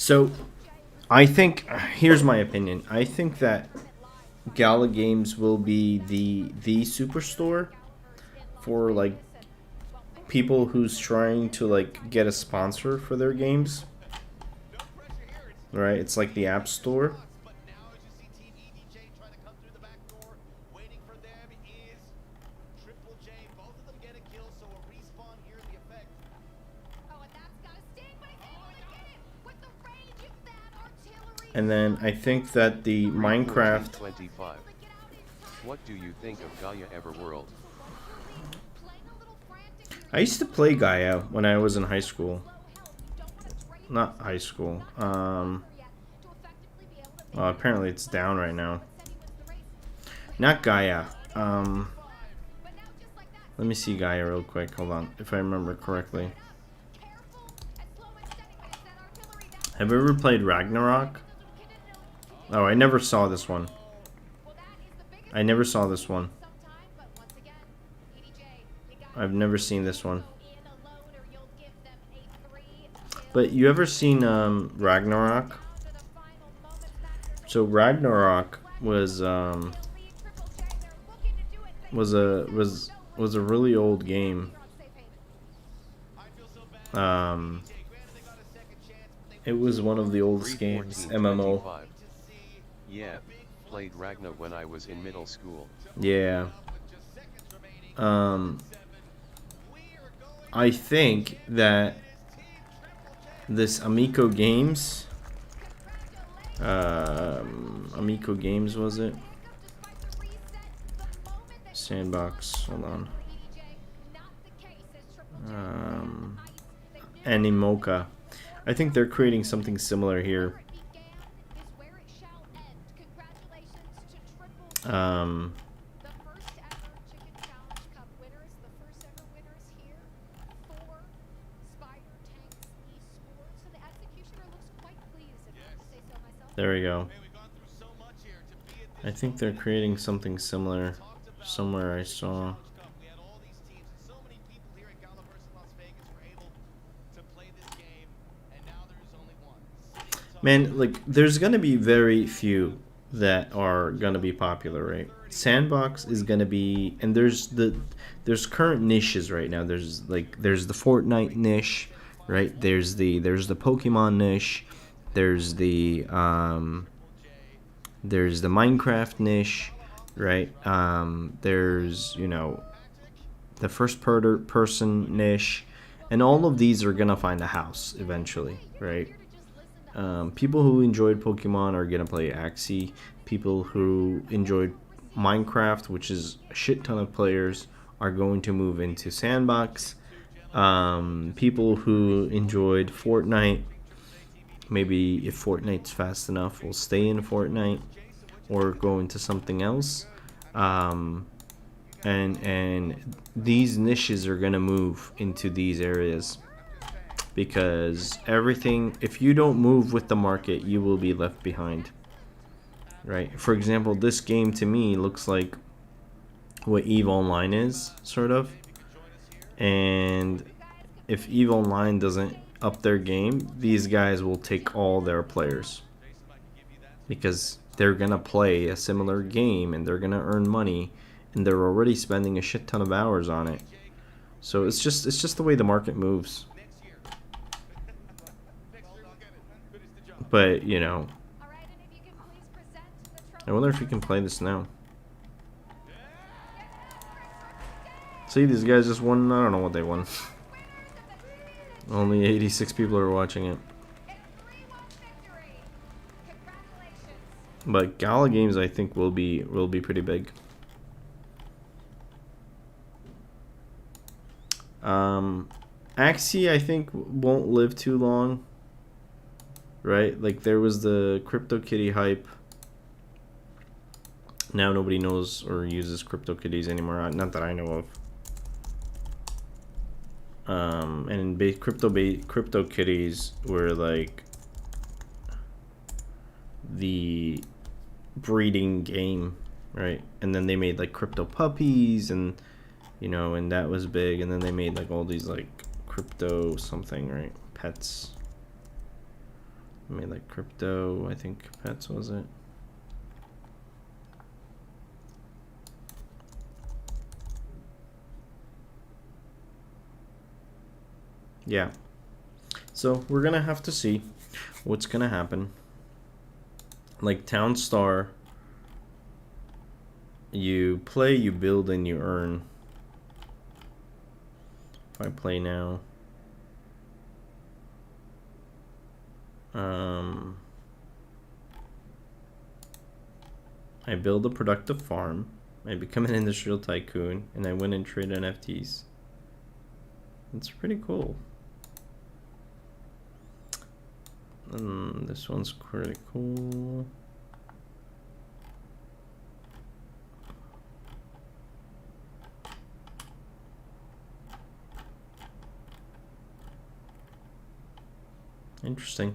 So, I think here's my opinion. I think that Gala Games will be the superstore for like people who's trying to like get a sponsor for their games. Right? It's like the App Store. But now as you see Team EDJ try to come And then I think that the Minecraft. 25. What do you think of Gaia Everworld? I used to play Gaia when I was in high school. Not high school. Well, apparently it's down right now. Not Gaia. Let me see Gaia real quick. Hold on, if I remember correctly. Have you ever played Ragnarok? Oh, I never saw this one. I never saw this one. I've never seen this one. But you ever seen Ragnarok? So Ragnarok was a really old game. It was one of the oldest games, MMO. Yeah, played Ragna when I was in middle school. Yeah. I think that this Amico Games, Amico Games was it? Sandbox, hold on. Animoca. I think they're creating something similar here. There we go. I think they're creating something similar. Somewhere I saw. Man, like, there's gonna be very few that are gonna be popular, right? Sandbox is gonna be, and there's current niches right now. There's the Fortnite niche, right? There's the Pokemon niche. There's the Minecraft niche, right? There's, you know, the first person niche, and all of these are gonna find a house eventually, right? People who enjoyed Pokemon are gonna play Axie. People who enjoyed Minecraft, which is a shit ton of players, are going to move into Sandbox. People who enjoyed Fortnite, maybe if Fortnite's fast enough, will stay in Fortnite or go into something else. And these niches are gonna move into these areas, because everything, if you don't move with the market, you will be left behind, right? For example, this game to me looks like what EVE Online is, sort of. And if EVE Online doesn't up their game, these guys will take all their players, because they're gonna play a similar game and they're gonna earn money, and they're already spending a shit ton of hours on it. So it's just the way the market moves. But, you know, I wonder if you can play this now. See, these guys just won. I don't know what they won. Only 86 people are watching it. But Gala Games, I think, will be pretty big. Axie, I think, won't live too long. Right? Like, there was the CryptoKitty hype. Now nobody knows or uses CryptoKitties anymore. Not that I know of. And CryptoKitties were like the breeding game, right? And then they made like crypto puppies, and you know, and that was big. And then they made like all these like crypto something, right? Pets. They made like crypto, I think, pets, was it? Yeah. So we're gonna have to see what's gonna happen. Like Townstar, you play, you build, and you earn. If I play now, I build a productive farm, I become an industrial tycoon, and I win and trade NFTs. It's pretty cool. This one's pretty cool. Interesting.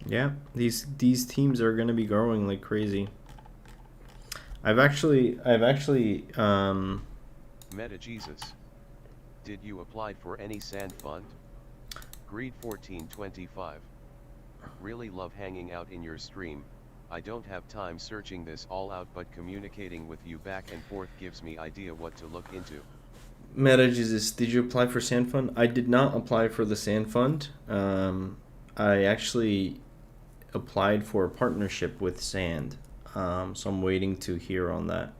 Yeah, these teams are gonna be growing like crazy. I've actually Meta Jesus. Did you apply for any sand fund? Greed 1425. Really love hanging out in your stream. I don't have time searching this all out, but communicating with you back and forth gives me idea what to look into. Meta Jesus, did you apply for Sand Fund? I did not apply for the Sand Fund. I actually applied for a partnership with Sand, so I'm waiting to hear on that.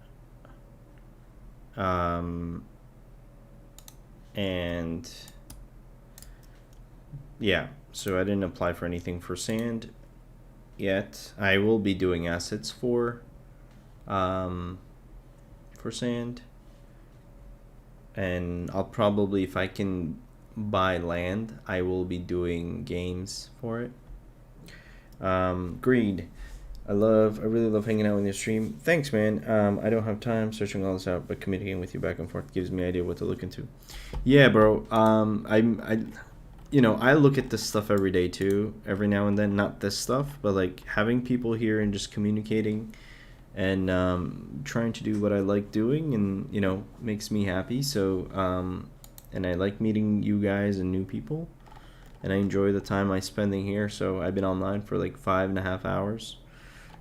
And yeah, so I didn't apply for anything for Sand yet. I will be doing assets for Sand, and I'll probably, if I can buy land, I will be doing games for it. Greed. I really love hanging out in your stream. Thanks, man. I don't have time searching all this out, but communicating with you back and forth gives me an idea what to look into. Yeah, bro. I look at this stuff every day too, every now and then. Not this stuff, but like having people here and just communicating and trying to do what I like doing, and makes me happy. So and I like meeting you guys and new people, and I enjoy the time I spending here. So I've been online for like 5.5 hours.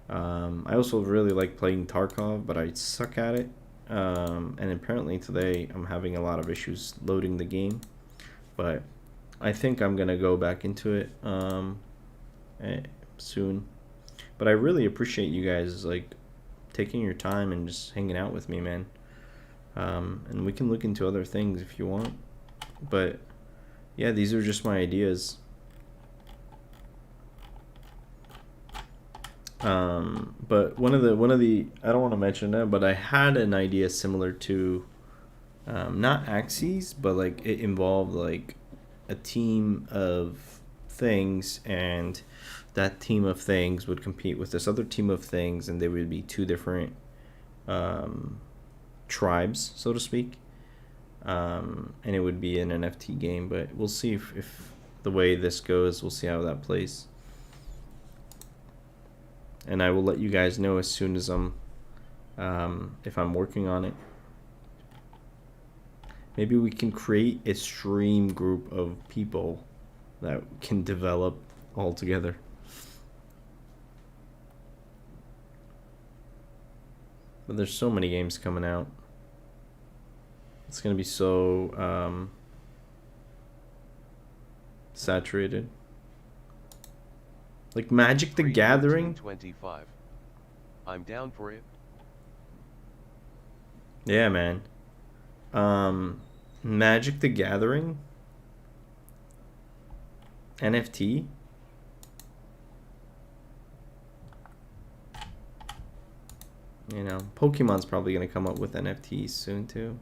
I also really like playing Tarkov, but I suck at it. And apparently today I'm having a lot of issues loading the game, but I think I'm gonna go back into it soon. But I really appreciate you guys like taking your time and just hanging out with me, man. And we can look into other things if you want, but yeah, these are just my ideas. But one of the I don't want to mention that, but I had an idea similar to not Axes, but like it involved like a team of things, and that team of things would compete with this other team of things, and they would be two different tribes, so to speak. And it would be an NFT game, but we'll see if the way this goes, we'll see how that plays. And I will let you guys know as soon as if I'm working on it. Maybe we can create a stream group of people that can develop all together. But there's so many games coming out. It's gonna be so saturated. Like Magic the Gathering. 25. I'm down for it. Yeah, man. Magic the Gathering. NFT. Pokemon's probably gonna come up with NFTs soon too.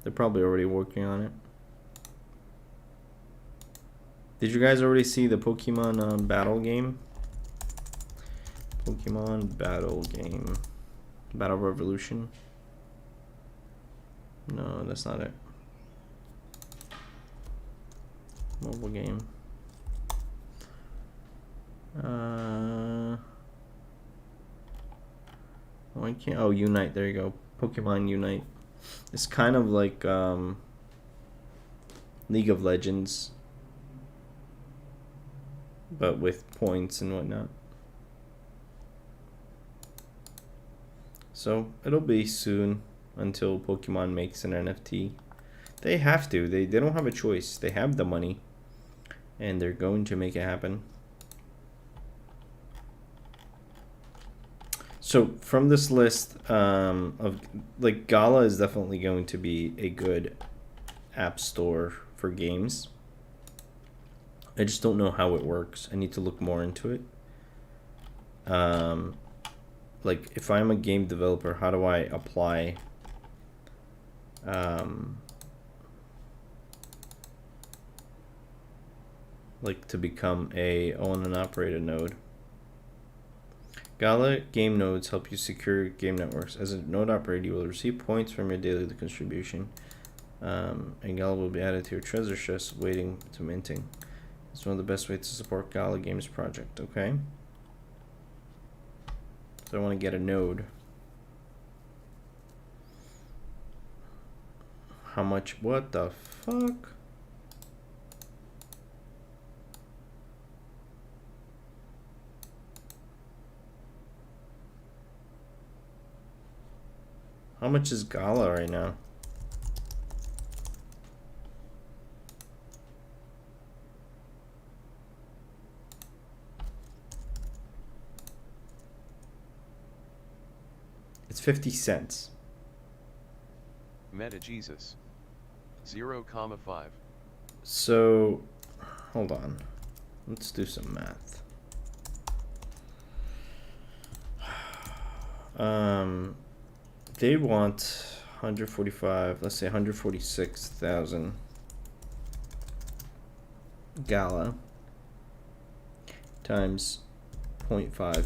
They're probably already working on it. Did you guys already see the Pokemon battle game? Pokemon battle game. Battle Revolution? No, that's not it. Mobile game. Why can't? Oh, Unite. There you go. Pokemon Unite. It's kind of like League of Legends, but with points and whatnot. So it'll be soon until Pokemon makes an NFT. They have to. They don't have a choice. They have the money, and they're going to make it happen. So from this list of like Gala is definitely going to be a good app store for games. I just don't know how it works. I need to look more into it. Like if I'm a game developer, how do I apply like to become a own and operated node? Gala game nodes help you secure game networks. As a node operator, you will receive points from your daily contribution, and Gala will be added to your treasure chest waiting to minting. It's one of the best ways to support Gala Games project. Okay, so I want to get a node. How much? What the fuck? How much is Gala right now? It's 50 cents. Meta Jesus. 0,5. So, hold on. Let's do some math. They want 145, let's say 146,000 Gala times 0.5.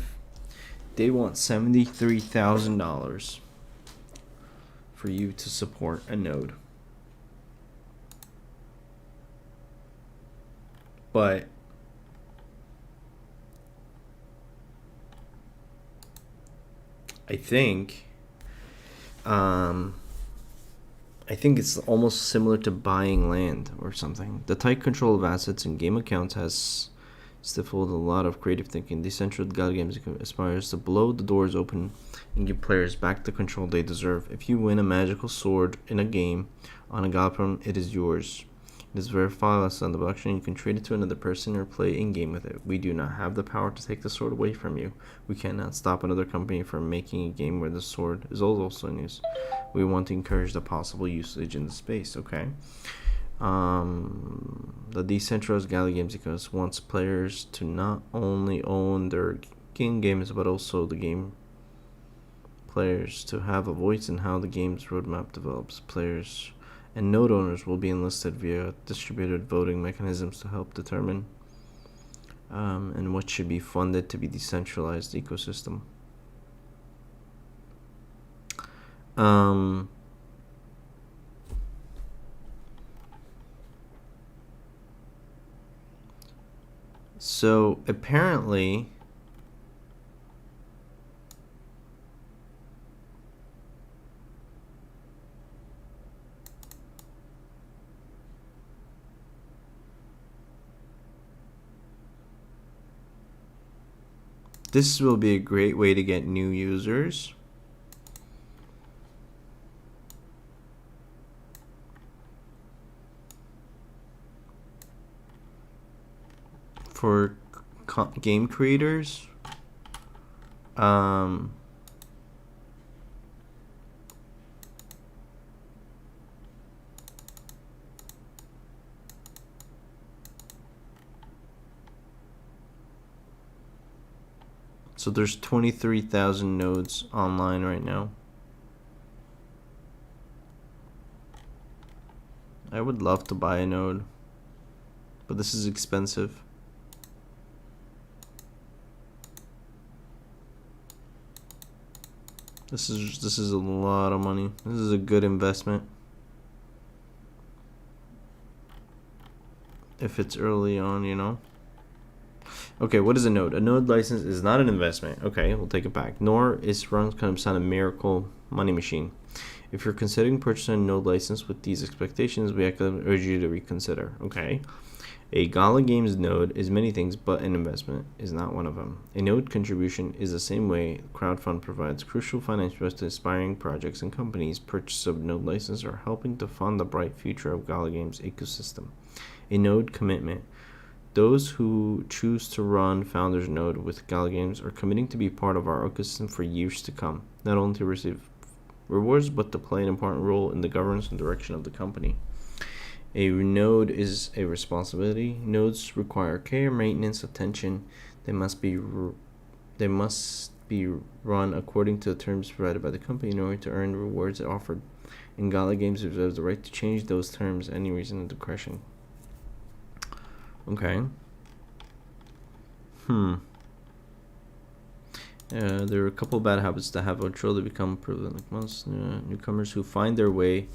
They want $73,000 for you to support a node. But I think it's almost similar to buying land or something. The tight control of assets and game accounts has stifled a lot of creative thinking. Decentralized Gala Games aspires to blow the doors open and give players back the control they deserve. If you win a magical sword in a game on a Gala platform, it is yours. It is verified on the blockchain. You can trade it to another person or play in-game with it. We do not have the power to take the sword away from you. We cannot stop another company from making a game where the sword is also in use. We want to encourage the possible usage in the space, okay? The decentralized Gala Games ecosystem wants players to not only own their games, but also the game players to have a voice in how the game's roadmap develops. Players and node owners will be enlisted via distributed voting mechanisms to help determine and what should be funded to be decentralized ecosystem. So apparently this will be a great way to get new users. For game creators. So there's 23,000 nodes online right now. I would love to buy a node, but this is expensive. This is a lot of money. This is a good investment. If it's early on, you know. Okay, what is a node? A node license is not an investment. Okay, we'll take it back. Nor is run kind of sound a miracle money machine. If you're considering purchasing a node license with these expectations, we urge you to reconsider. Okay. A Gala Games node is many things, but an investment is not one of them. A node contribution is the same way crowdfund provides crucial financial to aspiring projects and companies. Purchase of node license are helping to fund the bright future of Gala Games ecosystem. A node commitment. Those who choose to run Founders Node with Gala Games are committing to be part of our ecosystem for years to come, not only to receive rewards, but to play an important role in the governance and direction of the company. A node is a responsibility. Nodes require care, maintenance, attention. They must be run according to the terms provided by the company in order to earn the rewards offered. And Gala Games reserves the right to change those terms any reason of discretion. Okay. There are a couple of bad habits that have naturally become prevalent. Like most newcomers who find their way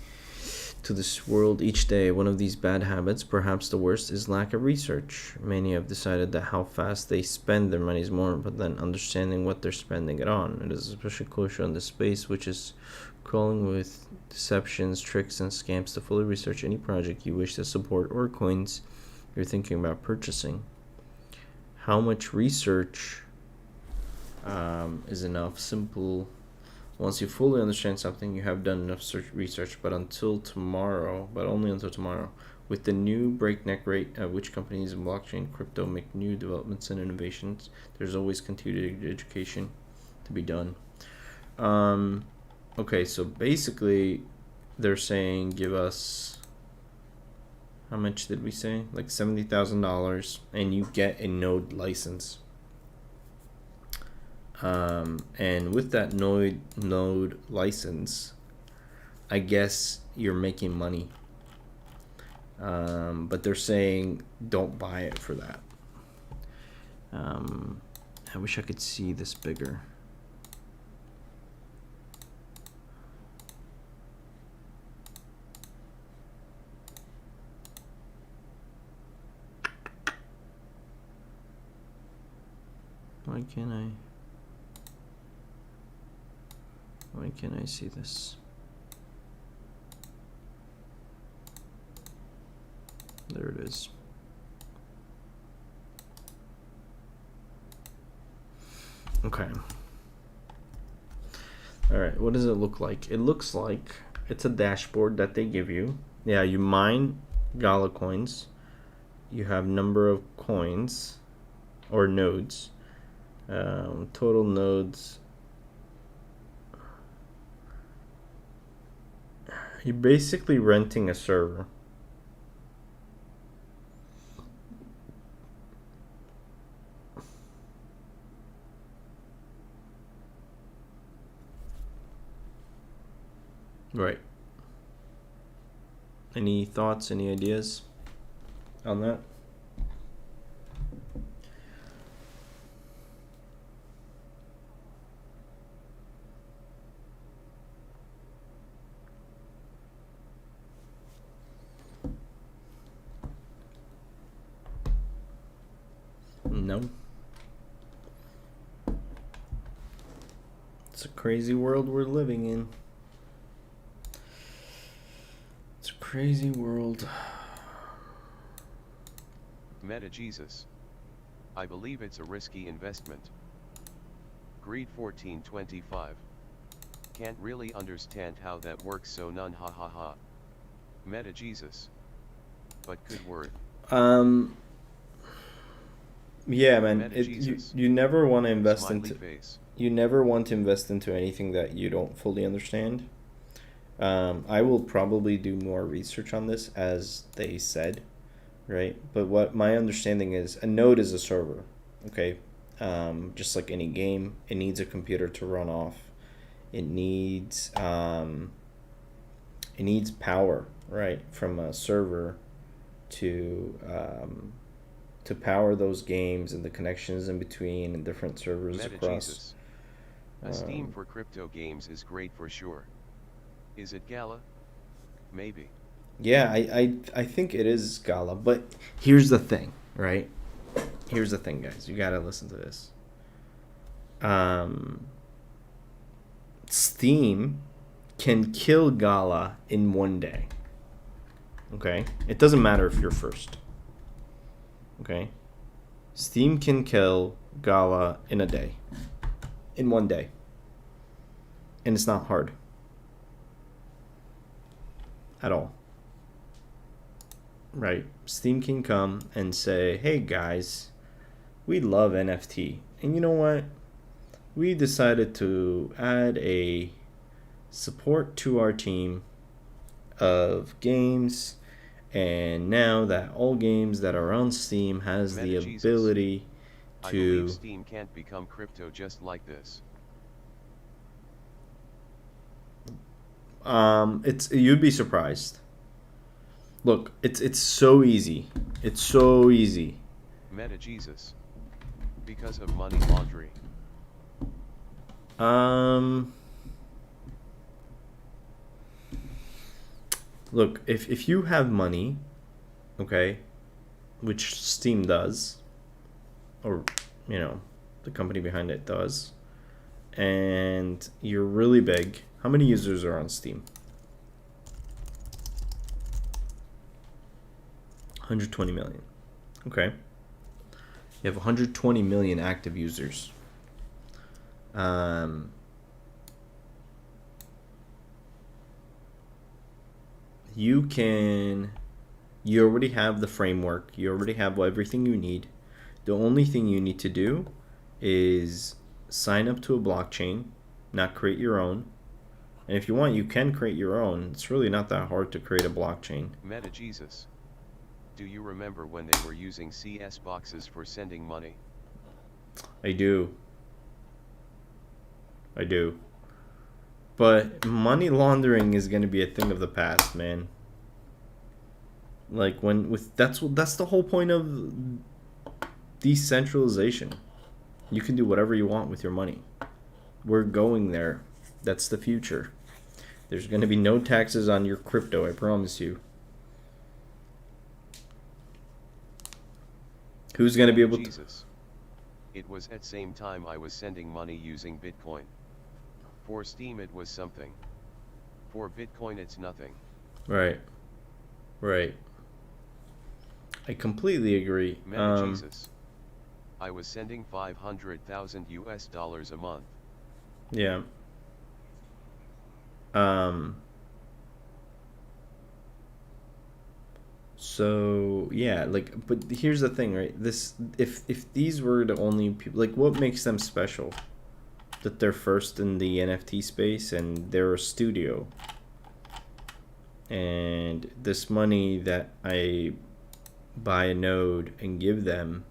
to this world each day. One of these bad habits, perhaps the worst, is lack of research. Many have decided that how fast they spend their money is more important than understanding what they're spending it on. It is especially crucial in this space, which is crawling with deceptions, tricks, and scams. To fully research any project you wish to support or coins you're thinking about purchasing. How much research is enough? Simple. Once you fully understand something, you have done enough research, but only until tomorrow. With the new breakneck rate at which companies in blockchain crypto make new developments and innovations, there's always continued education to be done. Okay, so basically, they're saying give us, how much did we say? Like $70,000, and you get a node license. And with that node license, I guess you're making money. But they're saying don't buy it for that. I wish I could see this bigger. Why can't I see this? There it is. Okay. Alright, what does it look like? It looks like it's a dashboard that they give you. Yeah, you mine Gala coins. You have number of coins or nodes. Total nodes. You're basically renting a server. Right. Any thoughts, any ideas on that? No. It's a crazy world we're living in. It's a crazy world. Meta Jesus. I believe it's a risky investment. Greed 1425. Can't really understand how that works, so none, ha ha ha. Meta Jesus. But good word. Yeah, man. You never want to invest into. Face. You never want to invest into anything that you don't fully understand. I will probably do more research on this, as they said, right? But what my understanding is, a node is a server, okay? Just like any game, it needs a computer to run off. It needs power, right, from a server to power those games and the connections in between and different servers Meta across. Jesus. A Steam for crypto games is great for sure. Is it Gala? Maybe. Yeah, I think it is Gala, but here's the thing, right? here's the thing, guys. You gotta listen to this. Steam can kill Gala in one day. Okay? It doesn't matter if you're first. Okay? Steam can kill Gala in a day. In one day. And it's not hard. At all. Right? Steam can come and say, hey guys, we love NFT. And you know what? We decided to add a support to our team of games, and now that all games that are on Steam has the ability I to believe Steam can't become crypto just like this. it's you'd be surprised. Look, it's so easy. It's so easy. Meta Jesus. Because of money laundering. Look, if you have money, okay, which Steam does, or you know, the company behind it does, and you're really big, how many users are on Steam? 120 million. Okay. You have 120 million active users. You already have the framework, you already have everything you need. The only thing you need to do is sign up to a blockchain, not create your own. And if you want, you can create your own. It's really not that hard to create a blockchain. Meta Jesus. Do you remember when they were using CS boxes for sending money? I do. But money laundering is going to be a thing of the past, man. Like that's the whole point of decentralization. You can do whatever you want with your money. We're going there. That's the future. There's going to be no taxes on your crypto, I promise you. Who's going to be able to... Jesus. It was at same time I was sending money using Bitcoin. For Steam it was something. For Bitcoin it's nothing. Right. I completely agree. Meta Jesus. I was sending 500,000 US dollars a month. Yeah. So yeah, like, but here's the thing, right? This, if these were the only people, like, what makes them special? That they're first in the NFT space and they're a studio. And this money that I buy a node and give them,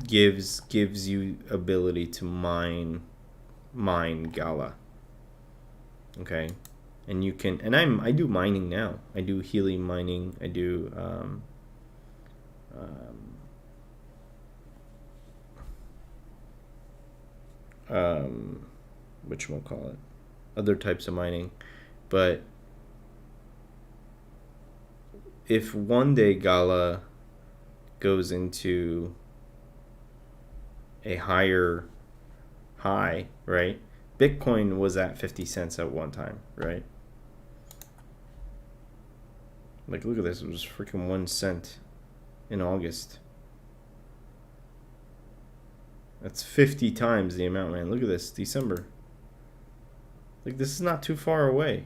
gives you ability to mine Gala. Okay, and you can, and I do mining now. I do helium mining. I do whatchamacallit, other types of mining. But if one day Gala goes into a higher high, right? Bitcoin was at 50 cents at one time, right? Like, look at this. It was freaking 1 cent in August. That's 50 times the amount, man. Look at this. December. Like, this is not too far away.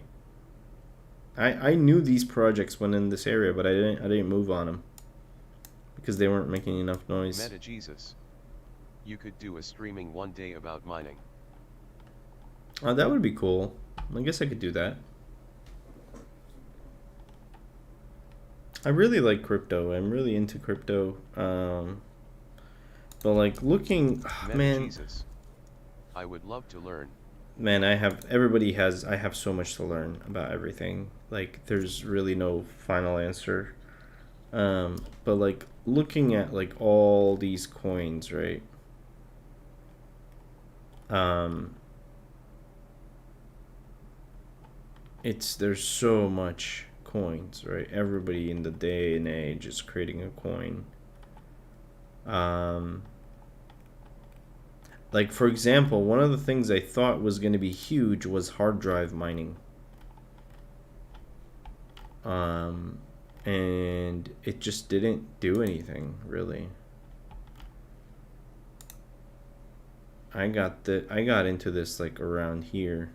I knew these projects went in this area, but I didn't move on them because they weren't making enough noise. Meta Jesus. You could do a streaming one day about mining. Oh, that would be cool. I guess I could do that. I really like crypto. I'm really into crypto. But like looking, man. Jesus. I would love to learn. Man, I have so much to learn about everything. Like, there's really no final answer. But like looking at like all these coins, right? There's so much coins, right? Everybody in the day and age is creating a coin. Like, for example, one of the things I thought was going to be huge was hard drive mining. And it just didn't do anything, really. I got into this like around here.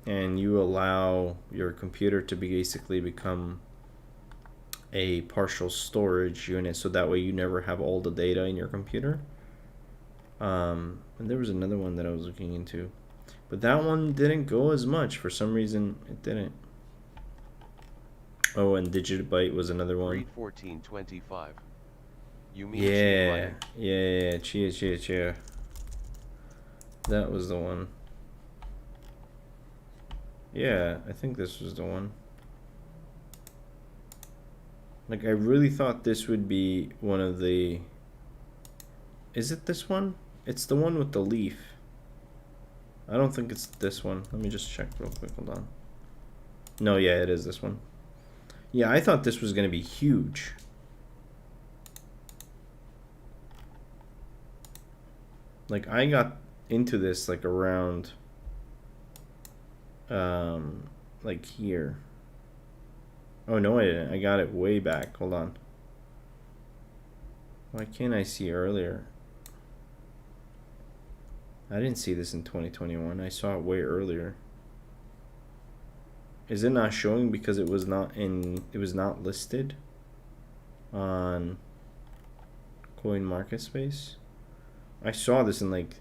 And you allow your computer to basically become a partial storage unit, so that way you never have all the data in your computer. And there was another one that I was looking into, but that one didn't go as much. For some reason, it didn't. Oh, and Digibyte was another one. Read 1425. You mean yeah, Chia. That was the one. Yeah, I think this was the one. Like, I really thought this would be one of the... Is it this one? It's the one with the leaf. I don't think it's this one. Let me just check real quick. Hold on. No, yeah, it is this one. Yeah, I thought this was going to be huge. Like, I got into this like around like here. Oh no, I didn't. I got it way back. Hold on. Why can't I see earlier? I didn't see this in 2021. I saw it way earlier. Is it not showing because it was not listed on Coin Market Space? I saw this in like,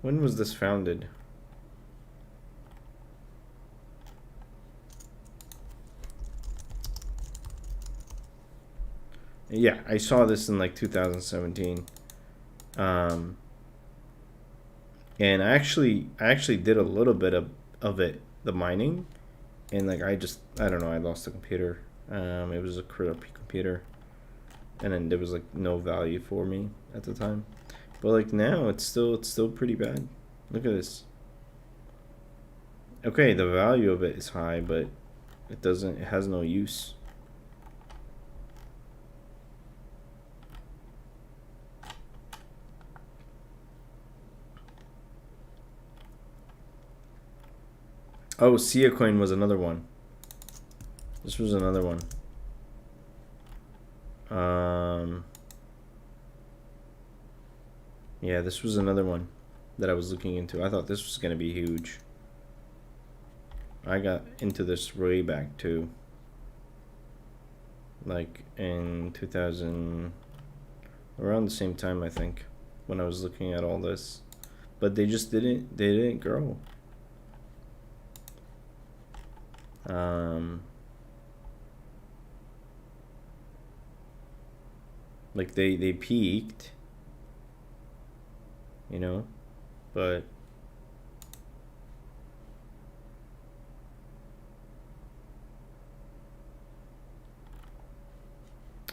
when was this founded? Yeah, I saw this in like 2017. And I actually did a little bit of it, the mining, and like I don't know, I lost the computer. It was a crappy computer, and then there was like no value for me at the time. But like now, it's still pretty bad. Look at this. Okay, the value of it is high, but it has no use. Oh, Sia coin was another one. This was another one. Yeah, this was another one that I was looking into. I thought this was gonna be huge. I got into this way back too. Like in 2000, around the same time, I think, when I was looking at all this. But they didn't grow. Like they peaked, you know, but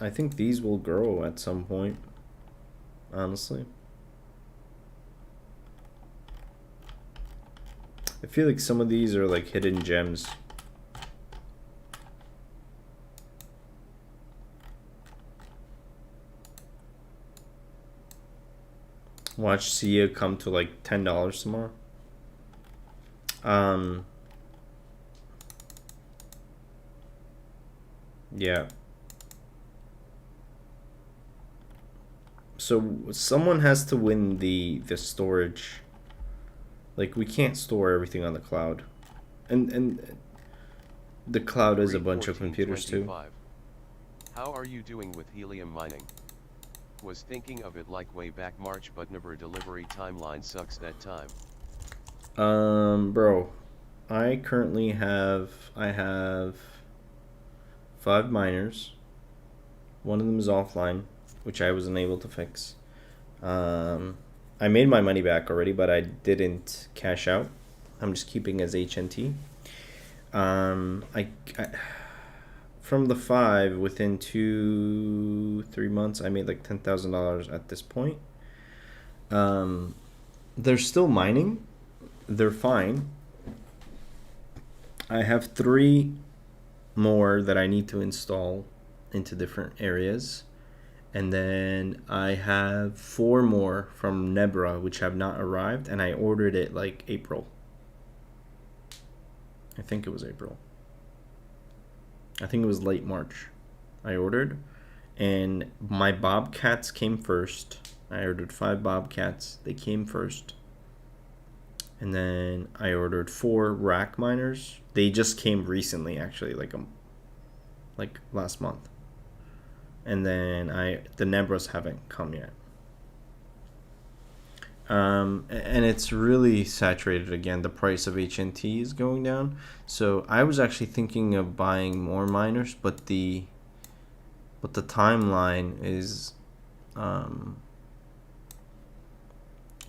I think these will grow at some point, honestly. I feel like some of these are like hidden gems. Watch Sia come to like $10 tomorrow. Yeah. So someone has to win the storage. Like, we can't store everything on the cloud, and the cloud is a bunch of computers too. How are you doing with helium mining? Was thinking of it like way back March, but never delivery timeline sucks that time. Bro, I currently have 5 miners. One of them is offline, which I wasn't able to fix. I made my money back already, but I didn't cash out. I'm just keeping as HNT. I from the 5, within 2-3 months, I made like $10,000 at this point. They're still mining, they're fine. I have 3 more that I need to install into different areas. And then I have 4 more from Nebra, which have not arrived, and I ordered it like April. I think it was April. I think it was late March I ordered. And my Bobcats came first. I ordered 5 Bobcats. They came first. And then I ordered 4 rack miners. They just came recently, actually, like last month. And then the Nebras haven't come yet. And it's really saturated again. The price of HNT is going down. So I was actually thinking of buying more miners, but the timeline is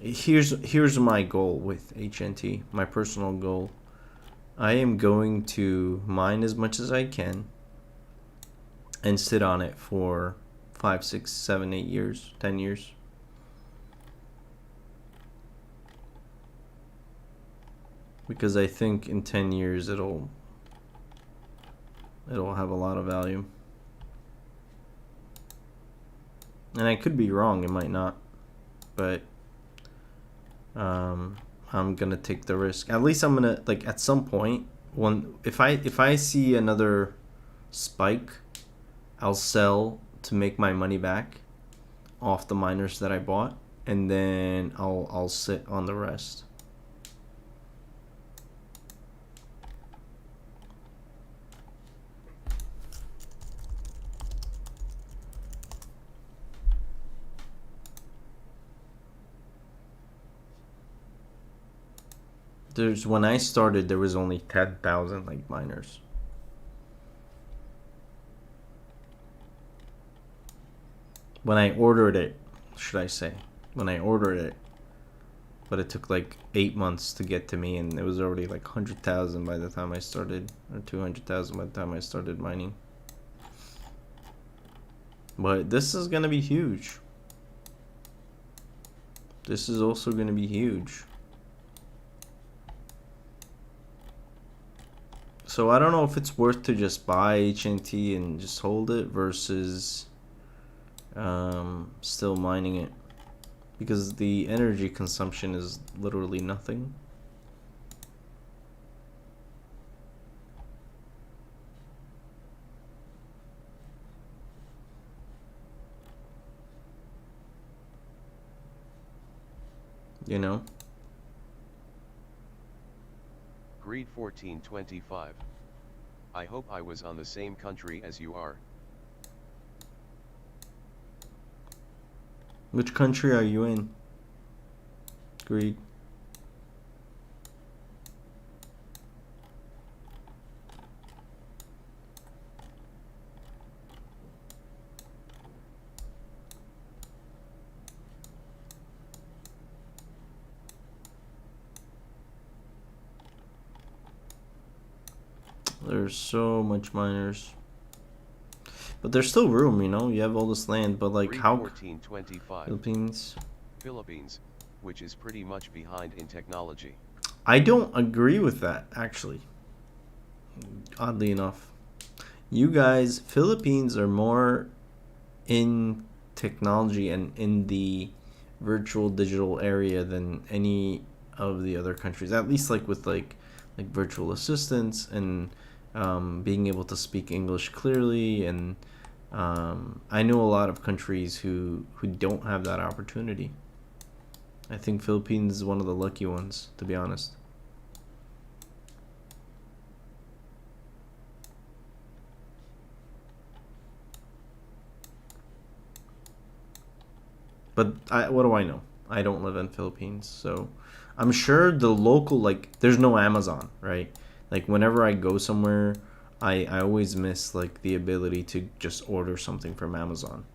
here's my goal with HNT, my personal goal. I am going to mine as much as I can and sit on it for 5, 6, 7, 8 years, 10 years. Because I think in 10 years it'll have a lot of value. And I could be wrong, it might not. But I'm gonna take the risk. At least I'm gonna, like, at some point, if I see another spike, I'll sell to make my money back off the miners that I bought, and then I'll sit on the rest. When I started, there was only 10,000 like miners. When I ordered it, should I say? When I ordered it, but it took like 8 months to get to me, and it was already like 100,000 by the time I started, or 200,000 by the time I started mining. But this is gonna be huge. This is also gonna be huge. So I don't know if it's worth to just buy HNT and just hold it versus still mining it, because the energy consumption is literally nothing. You know? Greed 1425. I hope I was on the same country as you are. Which country are you in? Greed. There's so much miners. But there's still room, you know? You have all this land, but like how... 1425. Philippines, which is pretty much behind in technology. I don't agree with that, actually. Oddly enough. You guys, Philippines are more in technology and in the virtual digital area than any of the other countries. At least like with like virtual assistants and being able to speak English clearly, and I know a lot of countries who don't have that opportunity. I think Philippines is one of the lucky ones, to be honest. But what do I know? I don't live in Philippines, so I'm sure the local, like, there's no Amazon, right? Like, whenever I go somewhere, I always miss, like, the ability to just order something from Amazon.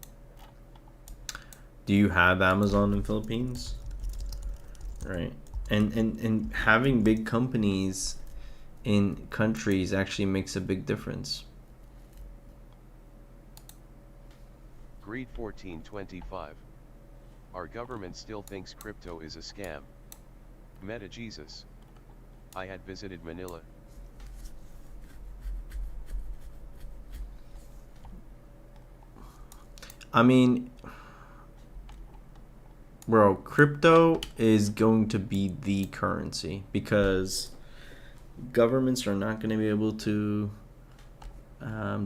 Do you have Amazon in Philippines? Right. And having big companies in countries actually makes a big difference. Greed 1425. Our government still thinks crypto is a scam. Meta Jesus. I had visited Manila. I mean, bro, crypto is going to be the currency because governments are not going to be able to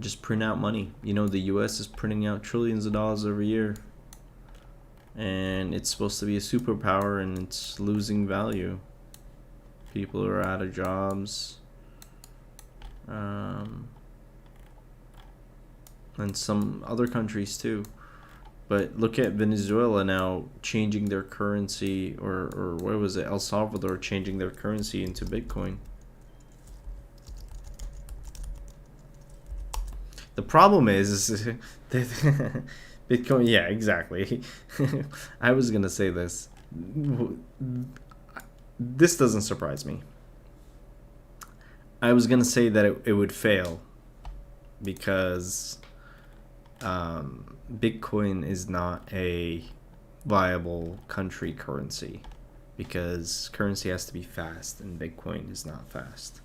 just print out money. You know, the U.S. is printing out trillions of dollars every year, and it's supposed to be a superpower, and it's losing value. People are out of jobs, and some other countries too. But look at Venezuela now changing their currency, or where was it? El Salvador changing their currency into Bitcoin. The problem is Bitcoin. Yeah, exactly. I was gonna say this. This doesn't surprise me. I was gonna say that it would fail because Bitcoin is not a viable country currency because currency has to be fast and Bitcoin is not fast.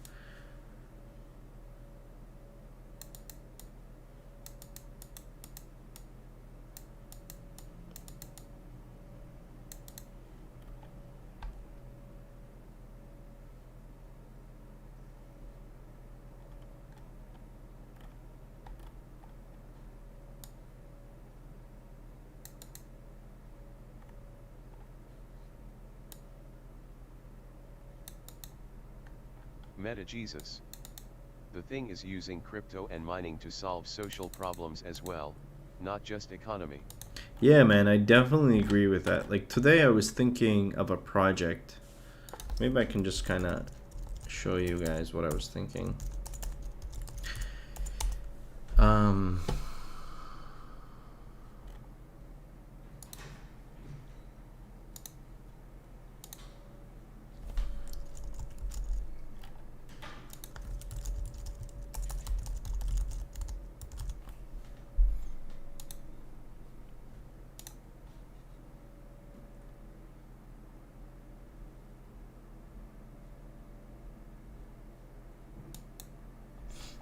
Meta Jesus. The thing is using crypto and mining to solve social problems as well, not just economy. Yeah, man, I definitely agree with that. Like today I was thinking of a project. Maybe I can just kind of show you guys what I was thinking.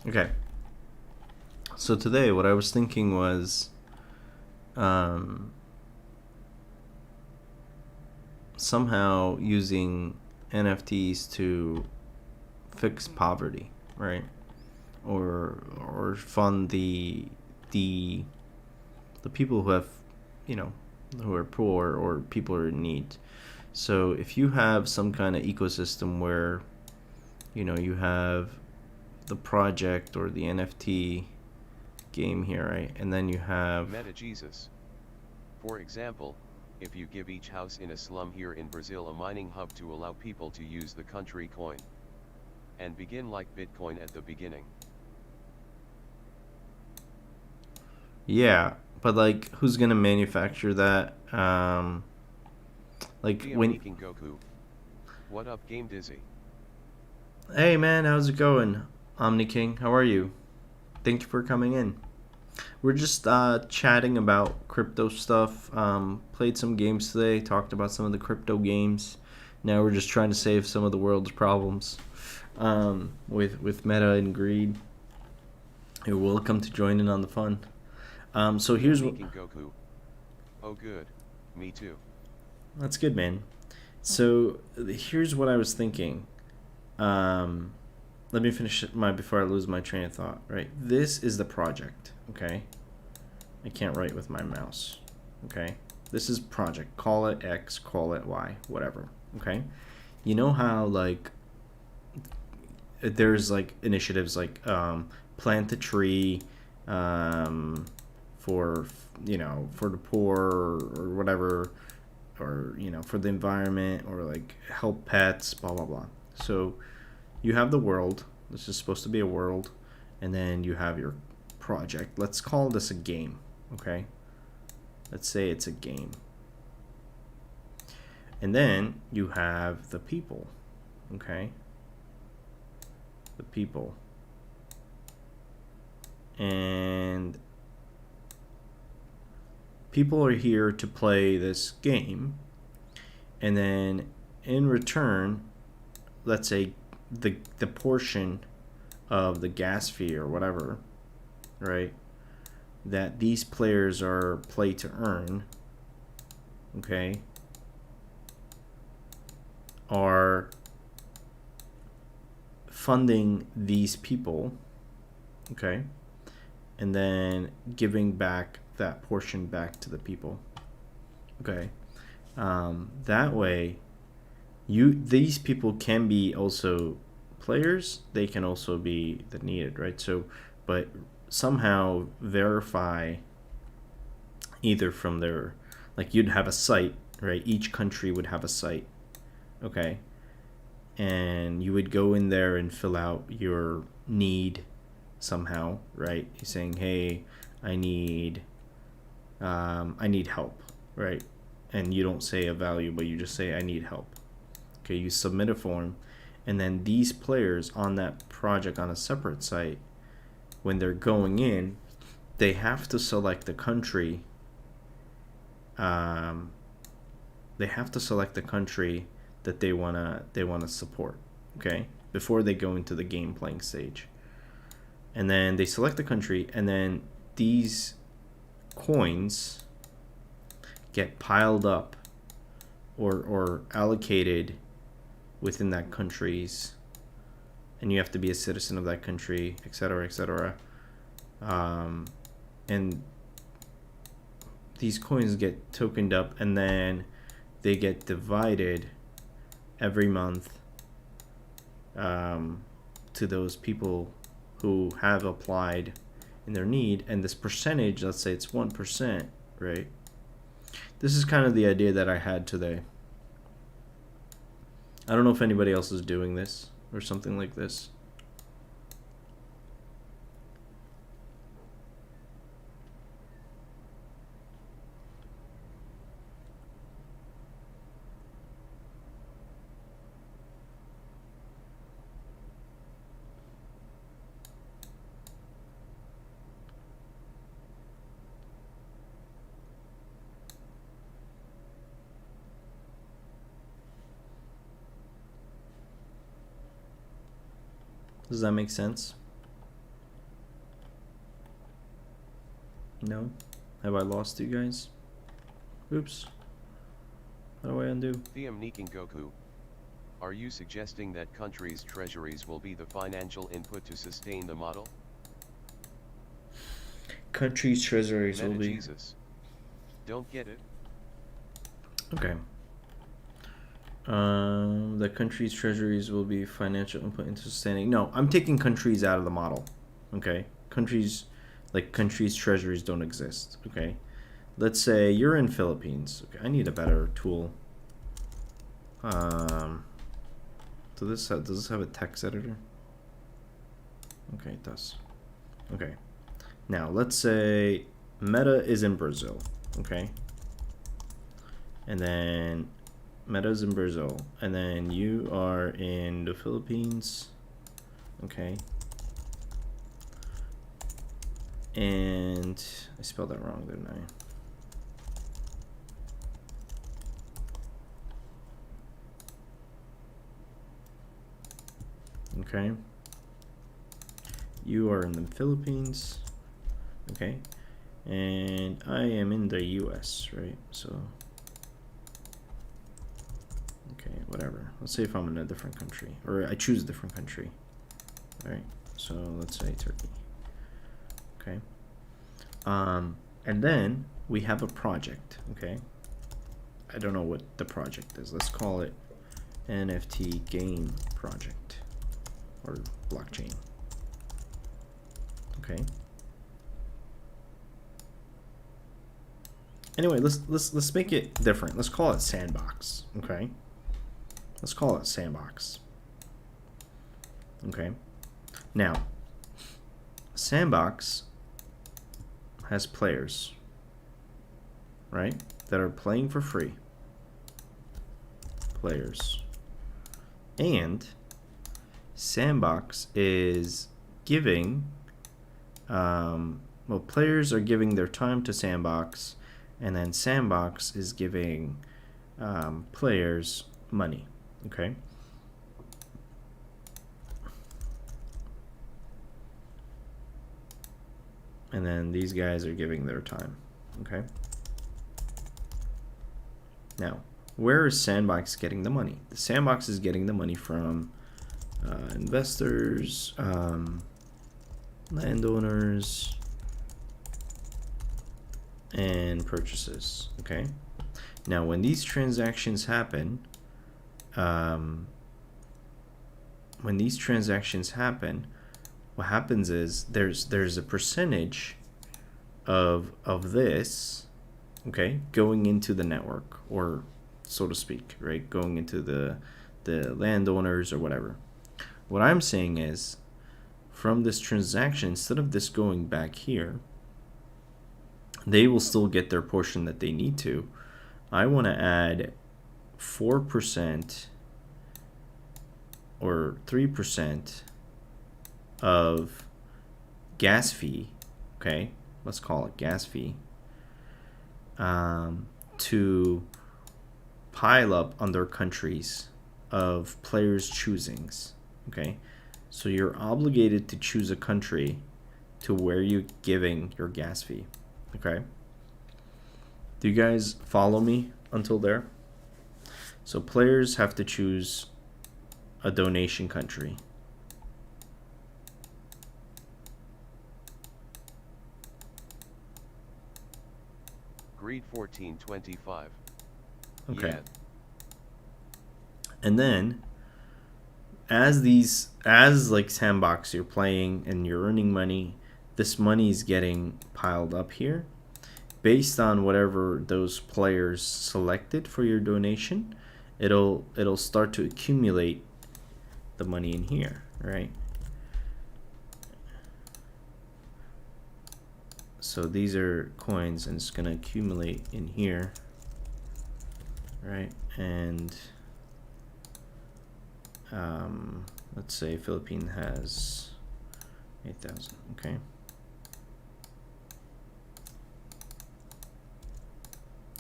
Okay. So today, what I was thinking was, somehow using NFTs to fix poverty, right? Or fund the people who have, you know, who are poor or people who are in need. So if you have some kind of ecosystem where, you know, you have the project or the NFT game here, right? And then you have Meta Jesus. For example, if you give each house in a slum here in Brazil a mining hub to allow people to use the country coin and begin like Bitcoin at the beginning. Yeah, but like who's gonna manufacture that? Like when Goku. What up, Game Dizzy? Hey man, how's it going? Omni King, how are you? Thank you for coming in. We're just chatting about crypto stuff. Played some games today, talked about some of the crypto games. Now we're just trying to save some of the world's problems with meta and greed. You're welcome to join in on the fun. So here's what. Goku. Oh, good. Me too. That's good, man. So here's what I was thinking. Let me finish before I lose my train of thought. Right, this is the project. Okay, I can't write with my mouse. Okay, this is project. Call it X, call it Y, whatever. Okay, you know how like there's like initiatives like plant a tree for, you know, for the poor or whatever, or, you know, for the environment, or like help pets, blah blah blah. So you have the world. This is supposed to be a world, and then you have your project. Let's call this a game. Okay, let's say it's a game. And then you have the people. Okay, the people. And people are here to play this game, and then in return, let's say the portion of the gas fee or whatever, right, that these players are play to earn, okay, are funding these people, okay, and then giving back that portion back to the people, okay. That way, these people can be also players. They can also be the needed, right? So, but somehow verify either from their, like, you'd have a site, right? Each country would have a site, okay, and you would go in there and fill out your need somehow, right? You're saying, hey, I need help, right? And you don't say a value, but you just say I need help. Okay, you submit a form, and then these players on that project on a separate site, when they're going in, they have to select the country. They have to select the country that they wanna support. Okay, before they go into the game playing stage, and then they select the country, and then these coins get piled up or allocated within that country's, and you have to be a citizen of that country, etc., etc. And these coins get tokened up, and then they get divided every month to those people who have applied in their need. And this percentage, let's say it's 1%, right? This is kind of the idea that I had today. I don't know if anybody else is doing this or something like this. Does that make sense? No? Have I lost you guys? Oops. How do I undo? Theam Nikin Goku. Are you suggesting that countries' treasuries will be the financial input to sustain the model? Countries' treasuries will be. Jesus. Don't get it? Okay. The country's treasuries will be financial input into sustaining. No, I'm taking countries out of the model. Okay, countries, like countries' treasuries don't exist. Okay, let's say you're in Philippines. Okay, I need a better tool. Does this have a text editor? Okay, it does. Okay, now let's say Meta is in Brazil. Okay, and then Meta's in Brazil, and then you are in the Philippines, okay, and I spelled that wrong, didn't I? Okay, you are in the Philippines, okay, and I am in the US, right? So okay, whatever. Let's say if I'm in a different country, or I choose a different country. All right, so let's say Turkey. Okay. And then we have a project. Okay. I don't know what the project is. Let's call it NFT game project or blockchain. Okay. Anyway, let's make it different. Let's call it Sandbox. Okay. Let's call it Sandbox. Okay. Now, Sandbox has players, right, that are playing for free. Players. And Sandbox is giving, well, players are giving their time to Sandbox, and then Sandbox is giving players money. Okay. and then these guys are giving their time. Okay. Now, where is Sandbox getting the money? The Sandbox is getting the money from investors, landowners, and purchases. Okay. Now, when these transactions happen, what happens is there's a percentage of this, okay, going into the network, or so to speak, right, going into the landowners or whatever. What I'm saying is, from this transaction, instead of this going back here, they will still get their portion that they need to. I want to add 4% or 3% of gas fee, okay, let's call it gas fee, to pile up on their countries of players' choosings. Okay, so you're obligated to choose a country to where you're giving your gas fee. Okay, do you guys follow me until there? So players have to choose a donation country. Greed 1425. Okay. Yeah. And then as like Sandbox, you're playing and you're earning money, this money is getting piled up here based on whatever those players selected for your donation. It'll start to accumulate the money in here, right? So these are coins, and it's gonna accumulate in here, right? And let's say Philippines has 8,000. Okay.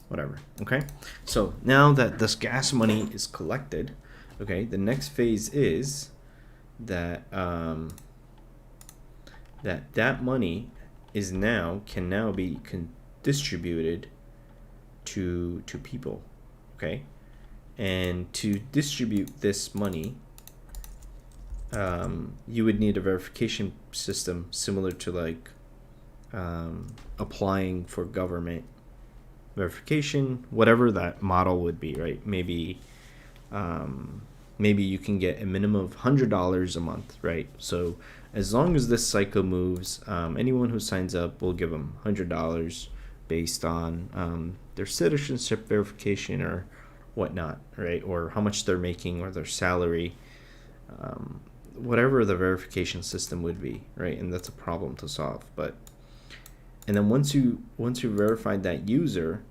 Whatever. Okay. So now that this gas money is collected, okay, the next phase is that that money is can now be distributed to people. Okay. And to distribute this money, you would need a verification system similar to like applying for government verification, whatever that model would be, right? Maybe maybe you can get a minimum of $100 a month, right? So as long as this cycle moves, anyone who signs up will give them $100 based on their citizenship verification or whatnot, right? Or how much they're making or their salary, whatever the verification system would be, right? And that's a problem to solve. But and then once you verified that user,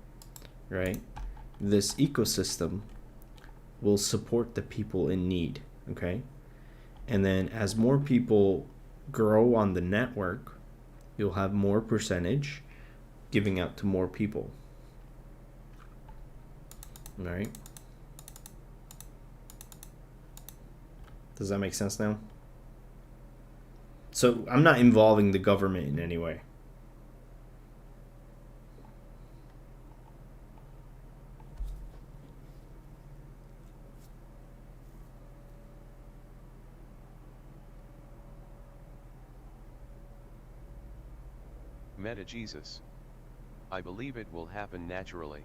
right, this ecosystem will support the people in need. Okay, and then as more people grow on the network, you'll have more percentage giving out to more people. All right. Does that make sense now? So I'm not involving the government in any way. Meta Jesus. I believe it will happen naturally.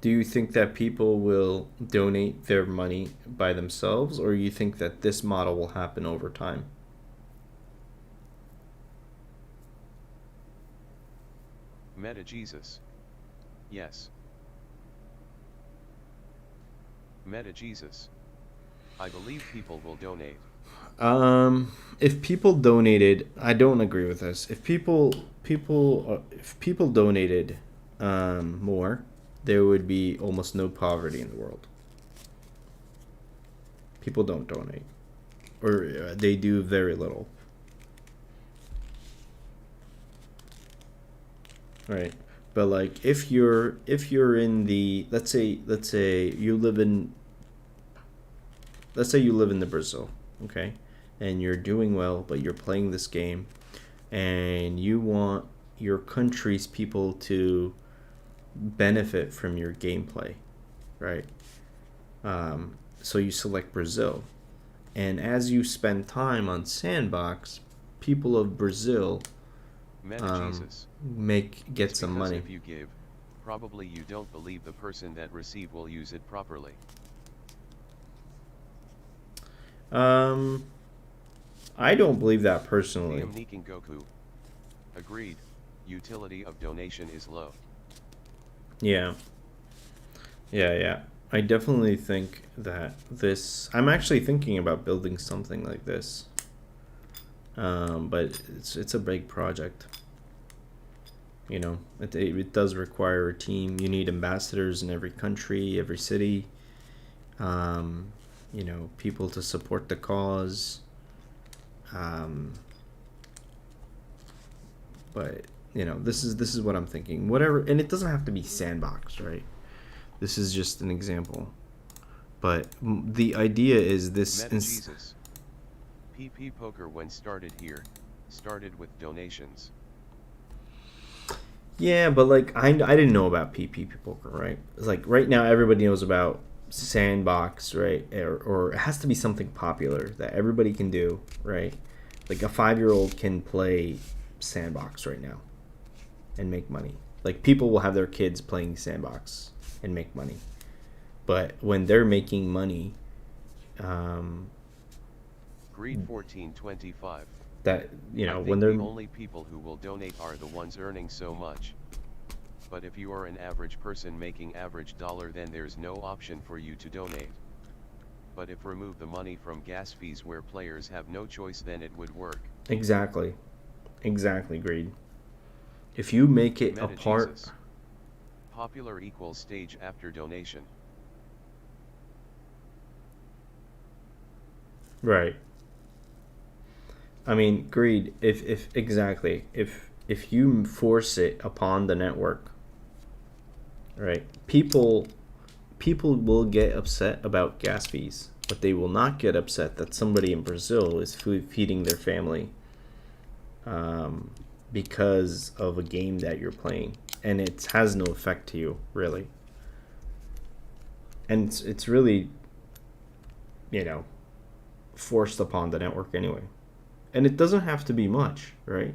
Do you think that people will donate their money by themselves, or you think that this model will happen over time? Meta Jesus. Yes. Meta Jesus. I believe people will donate. If people donated, I don't agree with this. If people donated more, there would be almost no poverty in the world. People don't donate, or they do very little. Right, but like if you're in the let's say you live in the Brazil, okay, and you're doing well, but you're playing this game, and you want your country's people to benefit from your gameplay, right? So you select Brazil, and as you spend time on Sandbox, people of Brazil Meta-Jesus. get It's some because money. if you give, probably you don't believe the person that receive will use it properly. I don't believe that personally. Liam Nikin Goku. Agreed. Utility of donation is low. Yeah. Yeah. I definitely think that this. I'm actually thinking about building something like this. But it's a big project. You know, it does require a team. You need ambassadors in every country, every city. You know, people to support the cause. But you know, this is what I'm thinking. Whatever, and it doesn't have to be Sandbox, right? This is just an example. But the idea is this. Meta-Jesus. PP Poker when started with donations. Yeah, but like I didn't know about PP Poker, right? It's like right now everybody knows about Sandbox, right? Or it has to be something popular that everybody can do, right? Like a 5-year-old can play Sandbox right now and make money. Like people will have their kids playing Sandbox and make money. But when they're making money, Greed 1425. that you know I think when they're the only people who will donate are the ones earning so much. But if you are an average person making average dollar, then there's no option for you to donate. But if remove the money from gas fees where players have no choice, then it would work. exactly Greed. If you make it a part. Meta-Jesus. Popular equals stage after donation. Right. I mean, Greed, if exactly, if you force it upon the network, right? People will get upset about gas fees, but they will not get upset that somebody in Brazil is feeding their family because of a game that you're playing, and it has no effect to you, really. And it's really, you know, forced upon the network anyway. And it doesn't have to be much, right?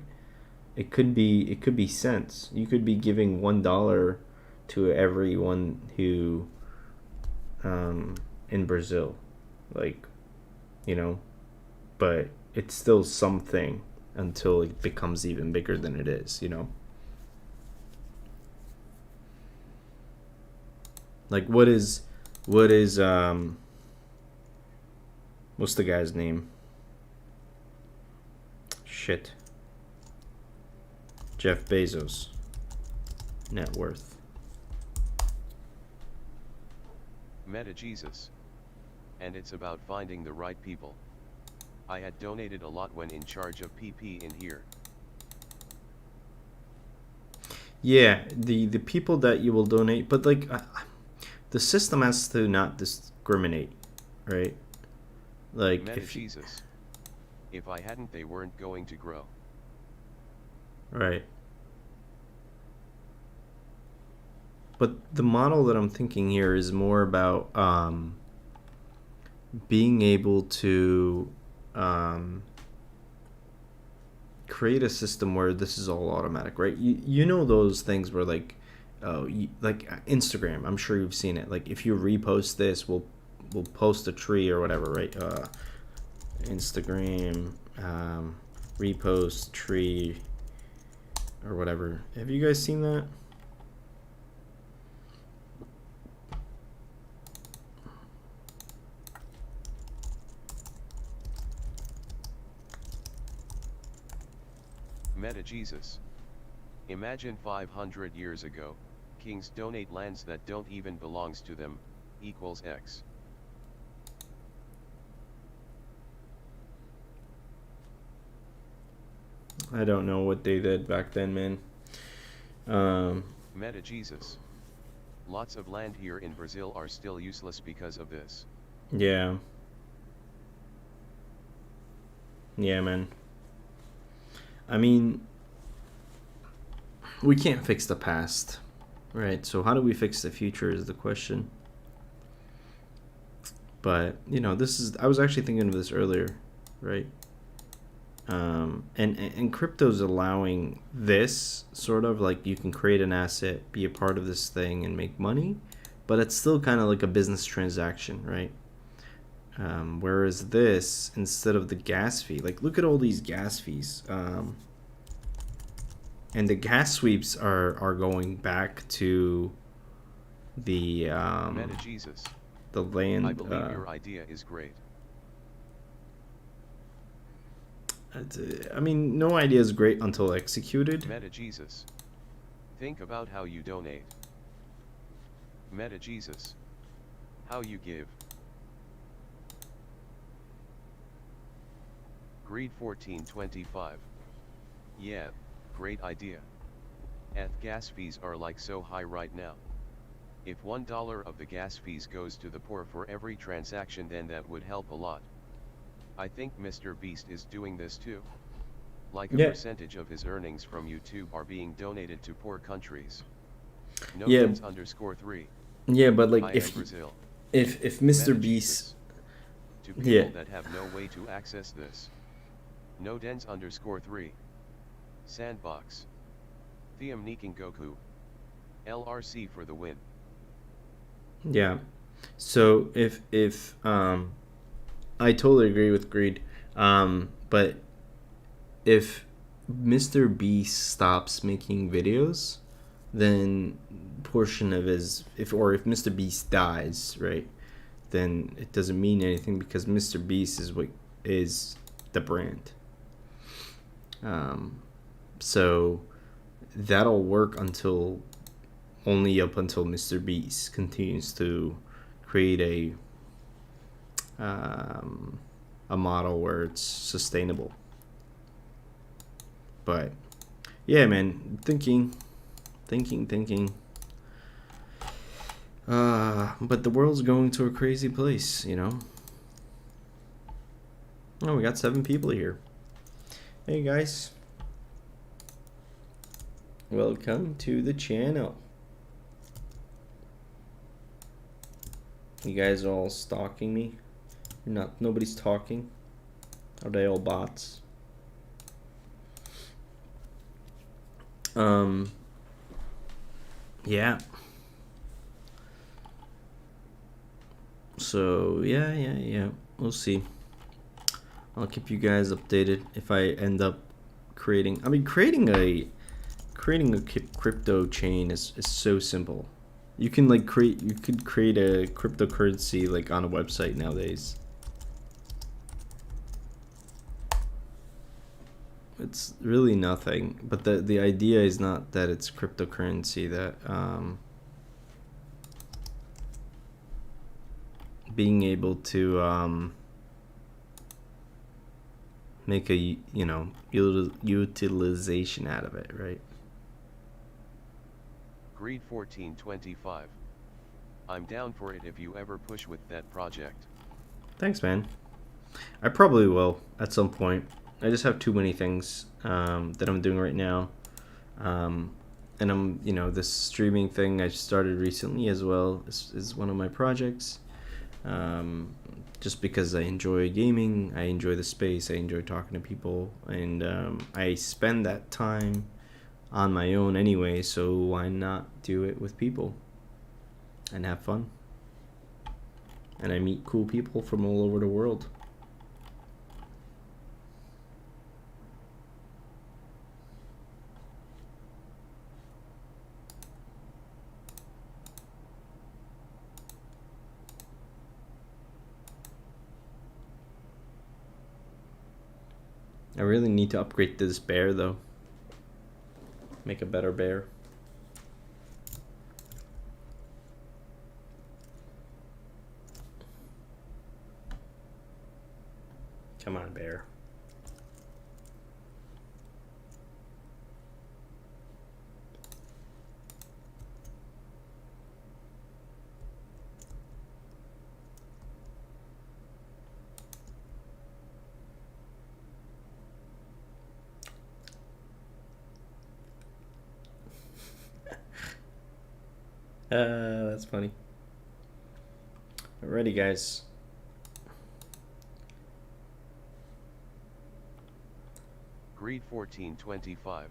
It could be cents. You could be giving $1 to everyone who in Brazil, like, you know, but it's still something until it becomes even bigger than it is, you know. Like what is what's the guy's name? Shit. Jeff Bezos. Net worth. Meta-Jesus. And it's about finding the right people. I had donated a lot when in charge of PP in here. Yeah, the people that you will donate, but like the system has to not discriminate, right? Like Meta-Jesus. If I hadn't, they weren't going to grow. Right. But the model that I'm thinking here is more about being able to create a system where this is all automatic, right? You know those things where like like Instagram, I'm sure you've seen it. Like if you repost this, we'll post a tree or whatever, right? Instagram repost tree or whatever. Have you guys seen that? Meta-Jesus. Imagine 500 years ago, kings donate lands that don't even belongs to them, equals X. I don't know what they did back then, man. Meta-Jesus. Lots of land here in Brazil are still useless because of this. Yeah. Yeah, man. I mean, we can't fix the past, right? So how do we fix the future is the question. But, you know, this is, I was actually thinking of this earlier, right? And crypto's allowing this sort of like, you can create an asset, be a part of this thing, and make money, but it's still kind of like a business transaction, right? Whereas this, instead of the gas fee, like look at all these gas fees, and the gas sweeps are going back to the Meta Jesus. the land. I believe your idea is great. I mean, no idea is great until executed. Meta Jesus. Think about how you donate. Meta Jesus. How you give. Greed 1425. Yeah, great idea. Gas fees are like so high right now. If $1 of the gas fees goes to the poor for every transaction, then that would help a lot. I think Mr. Beast is doing this too. Like a percentage of his earnings from YouTube are being donated to poor countries. No _3. Yeah, but like if Brazil. if Mr. Meta Beast, to people that have no way to access this. No _3. Sandbox. Theum Niking Goku. LRC for the win. Yeah. So if I totally agree with Greed. But if Mr. Beast stops making videos, then portion of his if Mr. Beast dies, right? Then it doesn't mean anything because Mr. Beast is what is the brand. So that'll work until only up until Mr. Beast continues to create a model where it's sustainable. But yeah, man, thinking. But the world's going to a crazy place, you know. Oh, we got 7 people here. Hey guys, welcome to the channel. You guys are all stalking me? You're not. Nobody's talking. Are they all bots? Yeah. So yeah. We'll see. I'll keep you guys updated if I end up creating. I mean, creating a crypto chain is so simple. You can like create. You could create a cryptocurrency like on a website nowadays. It's really nothing, but the idea is not that it's cryptocurrency, that being able to make a utilization out of it, right? Greed 1425. I'm down for it if you ever push with that project. Thanks, man. I probably will at some point. I just have too many things that I'm doing right now. And I'm, this streaming thing I started recently as well is one of my projects. Just because I enjoy gaming, I enjoy the space, I enjoy talking to people, and I spend that time on my own anyway, so why not do it with people and have fun? And I meet cool people from all over the world. I really need to upgrade this bear though. Make a better bear. Come on, bear. That's funny. Alrighty, guys. Greed 1425.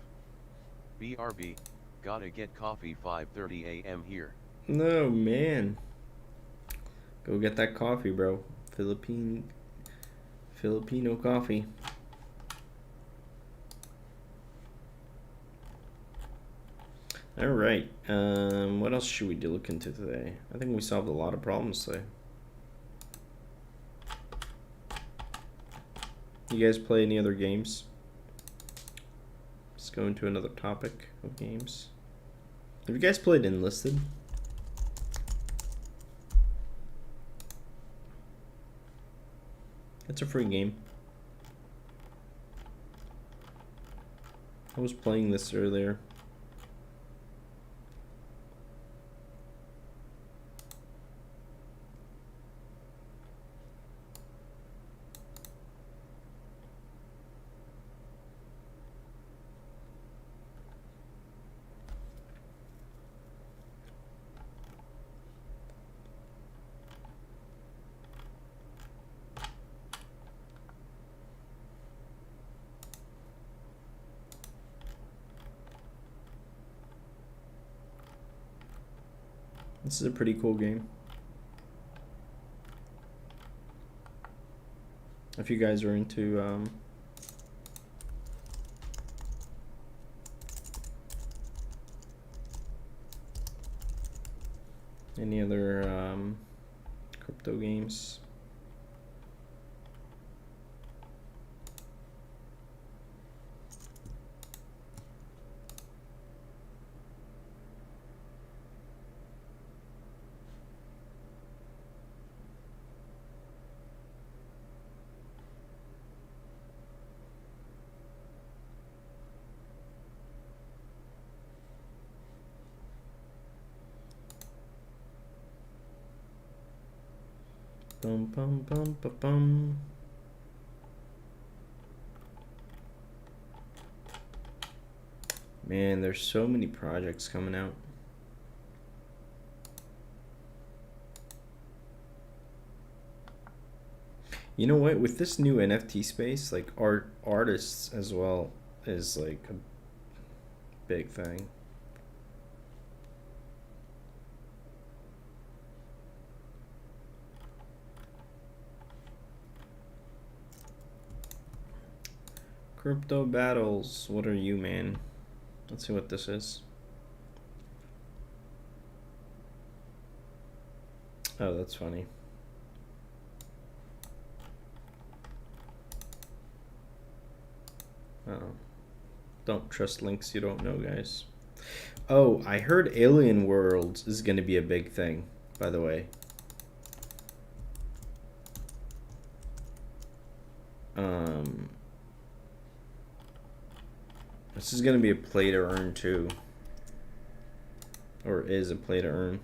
BRB, gotta get coffee 5:30 a.m. here. No, man. Go get that coffee, bro. Filipino coffee. All right. What else should we look into today? I think we solved a lot of problems today. You guys play any other games? Let's go into another topic of games. Have you guys played Enlisted? It's a free game. I was playing this earlier. This is a pretty cool game. If you guys are into any other crypto games. Bum bum bum bum bum. Man, there's so many projects coming out. You know what? With this new NFT space, like artists as well is like a big thing. Crypto battles. What are you, man? Let's see what this is. Oh, that's funny. Oh. Don't trust links you don't know, guys. Oh, I heard Alien Worlds is going to be a big thing, by the way. This is gonna be a play to earn too. Or is a play to earn.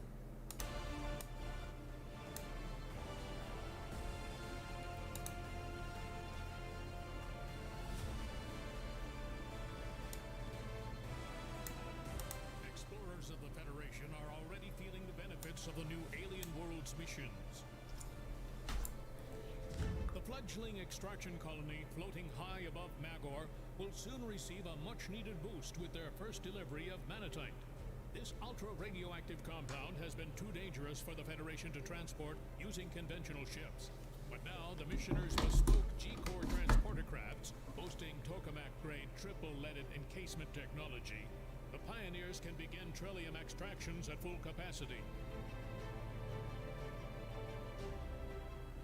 Explorers of the Federation are already feeling the benefits of the new Alien Worlds missions. The fledgling extraction colony floating high above Magor will soon receive a much-needed boost with their first delivery of manatite. This ultra-radioactive compound has been too dangerous for the Federation to transport using conventional ships. But now the missioners' bespoke G-Core transporter crafts, boasting tokamak-grade triple-leaded encasement technology, the pioneers can begin trillium extractions at full capacity.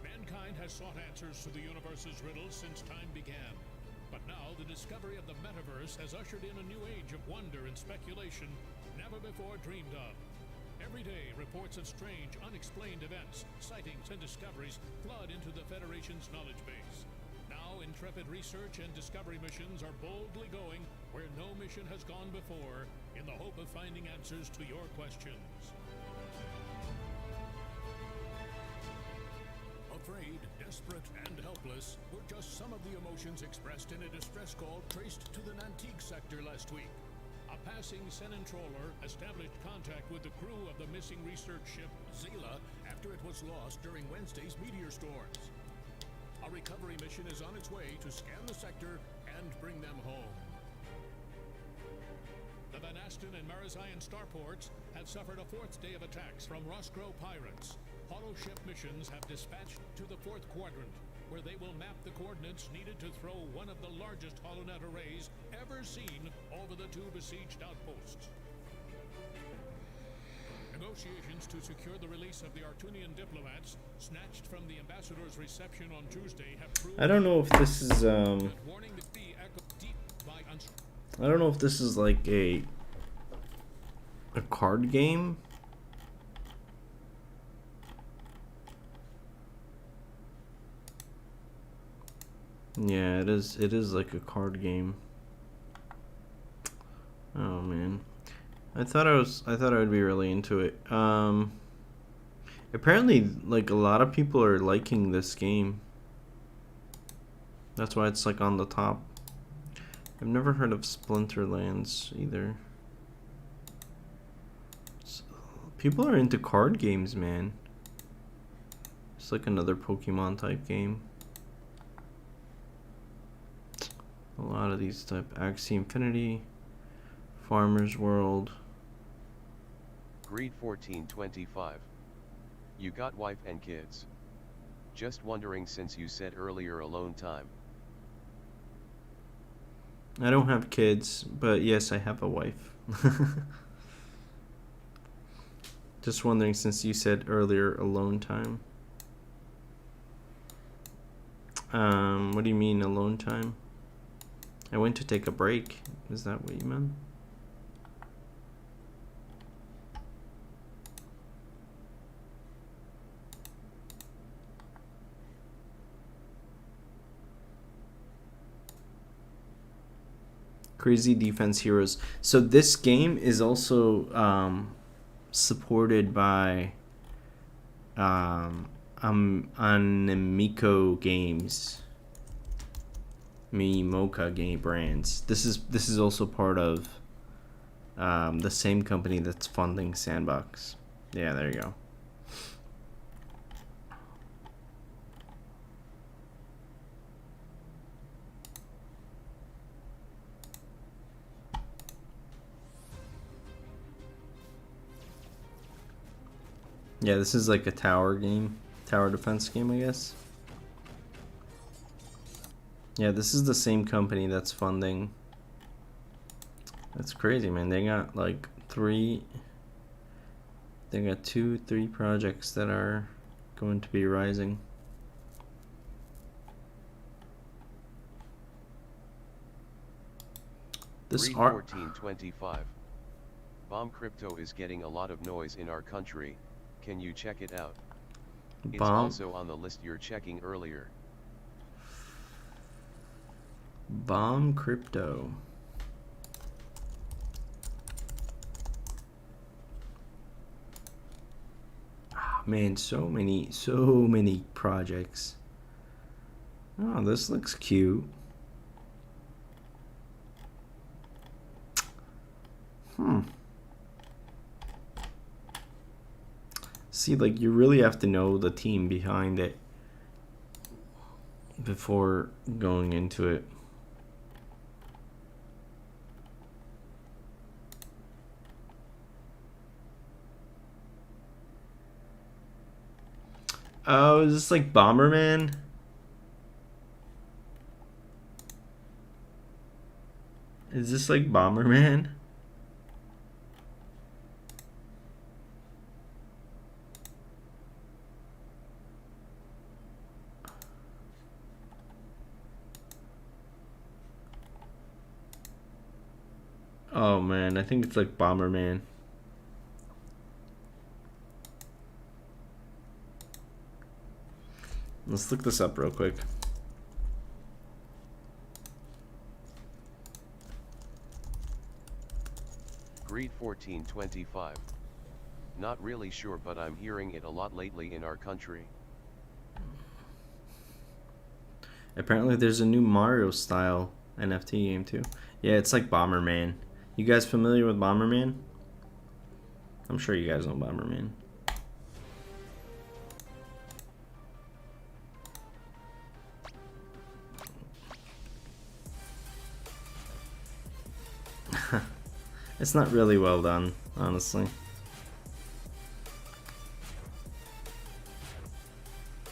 Mankind has sought answers to the universe's riddles since time began. But now the discovery of the metaverse has ushered in a new age of wonder and speculation never before dreamed of. Every day, reports of strange, unexplained events, sightings, and discoveries flood into the Federation's knowledge base. Now, intrepid research and discovery missions are boldly going where no mission has gone before in the hope of finding answers to your questions. Afraid, desperate, and helpless were just some of the emotions expressed in a distress call traced to the Nantique sector last week. A passing Senin trawler established contact with the crew of the missing research ship Zila after it was lost during Wednesday's meteor storms. A recovery mission is on its way to scan the sector and bring them home. The Van Asten and Marizion starports have suffered a fourth day of attacks from Roscrow pirates. Holo ship missions have dispatched to the fourth quadrant, where they will map the coordinates needed to throw one of the largest HoloNet arrays ever seen over the two besieged outposts. Negotiations to secure the release of the Artunian diplomats snatched from the ambassador's reception on Tuesday have proved I don't know if this is warning to be echoed deep by I don't know if this is like a card game. Yeah, it is like a card game. Oh man. I thought I would be really into it. Apparently like a lot of people are liking this game. That's why it's like on the top. I've never heard of Splinterlands either. People are into card games, man. It's like another Pokemon type game. A lot of these type. Axie Infinity, Farmer's World. Greed 1425. You got wife and kids. Just wondering since you said earlier alone time. I don't have kids, but yes, I have a wife. Just wondering since you said earlier alone time. What do you mean alone time? I went to take a break. Is that what you meant? Crazy Defense Heroes. So this game is also supported by Animico Games, Mimoka game brands. This is also part of the same company that's funding Sandbox. Yeah, there you go. Yeah, this is like a tower game, tower defense game, I guess. Yeah, this is the same company that's funding. That's crazy, man. They got like three, they got 2-3 projects that are going to be rising. This Greed art 1425. Bomb crypto is getting a lot of noise in our country. Can you check it out? It's Bomb also on the list you're checking earlier. Bomb crypto. Ah, man, so many projects. Oh, this looks cute. See, like, you really have to know the team behind it before going into it. Oh, is this like Bomberman? Is this like Bomberman? Oh man, I think it's like Bomberman. Let's look this up real quick. Greed 1425. Not really sure, but I'm hearing it a lot lately in our country. Apparently there's a new Mario style NFT game too. Yeah, it's like Bomberman. You guys familiar with Bomberman? I'm sure you guys know Bomberman. It's not really well done, honestly.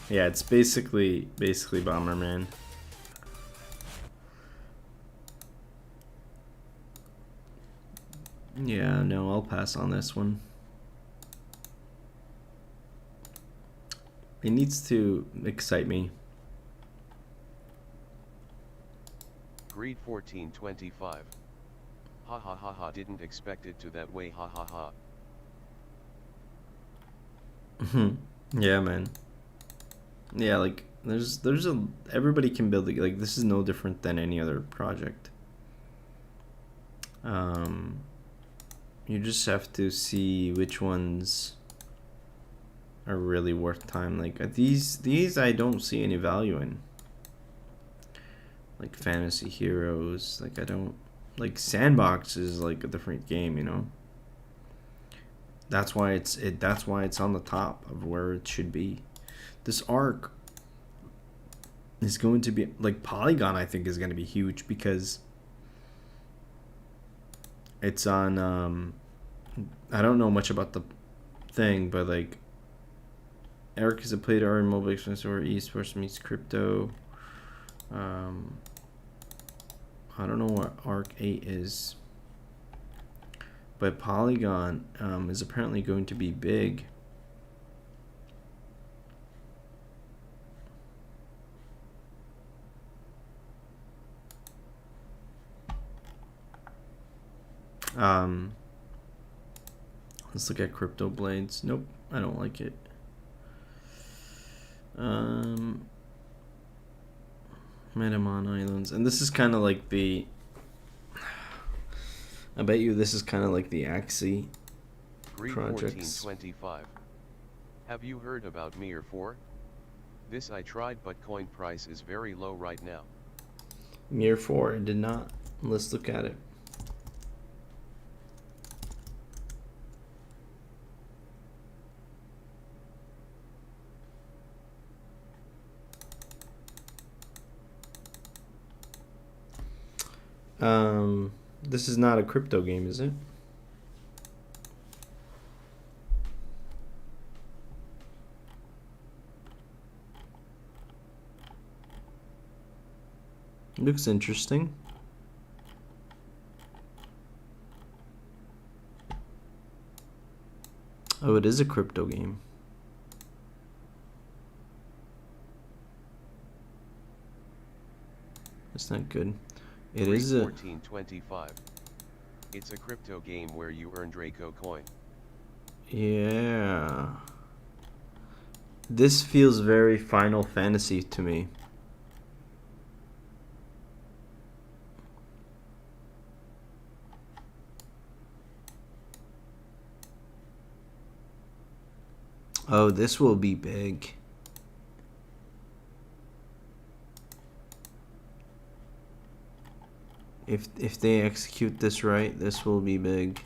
Yeah, it's basically Bomberman. Yeah, no, I'll pass on this one. It needs to excite me. Greed 1425. Ha ha ha ha, didn't expect it to that way, ha ha ha. Yeah, man. Yeah, like there's a everybody can build it. Like this is no different than any other project. You just have to see which ones are really worth time. Like these I don't see any value in. Like Fantasy Heroes, like I don't like Sandbox is like a different game, you know. That's why it's on the top of where it should be. This arc is going to be like Polygon, I think is going to be huge because it's on I don't know much about the thing, but like Eric is a play to earn mobile experience or esports meets crypto. I don't know what Arc 8 is, but Polygon is apparently going to be big. Let's look at Crypto Blades. Nope, I don't like it. Metamon Islands, and this is kind of like the. I bet you this is kind of like the Axie projects. 1425. Have you heard about Mir 4? This I tried, but coin price is very low right now. Mir 4, I did not. Let's look at it. This is not a crypto game, is it? Looks interesting. Oh, it is a crypto game. That's not good. It is a 1425. It's a crypto game where you earn Draco coin. Yeah. This feels very Final Fantasy to me. Oh, this will be big. If they execute this right, this will be big.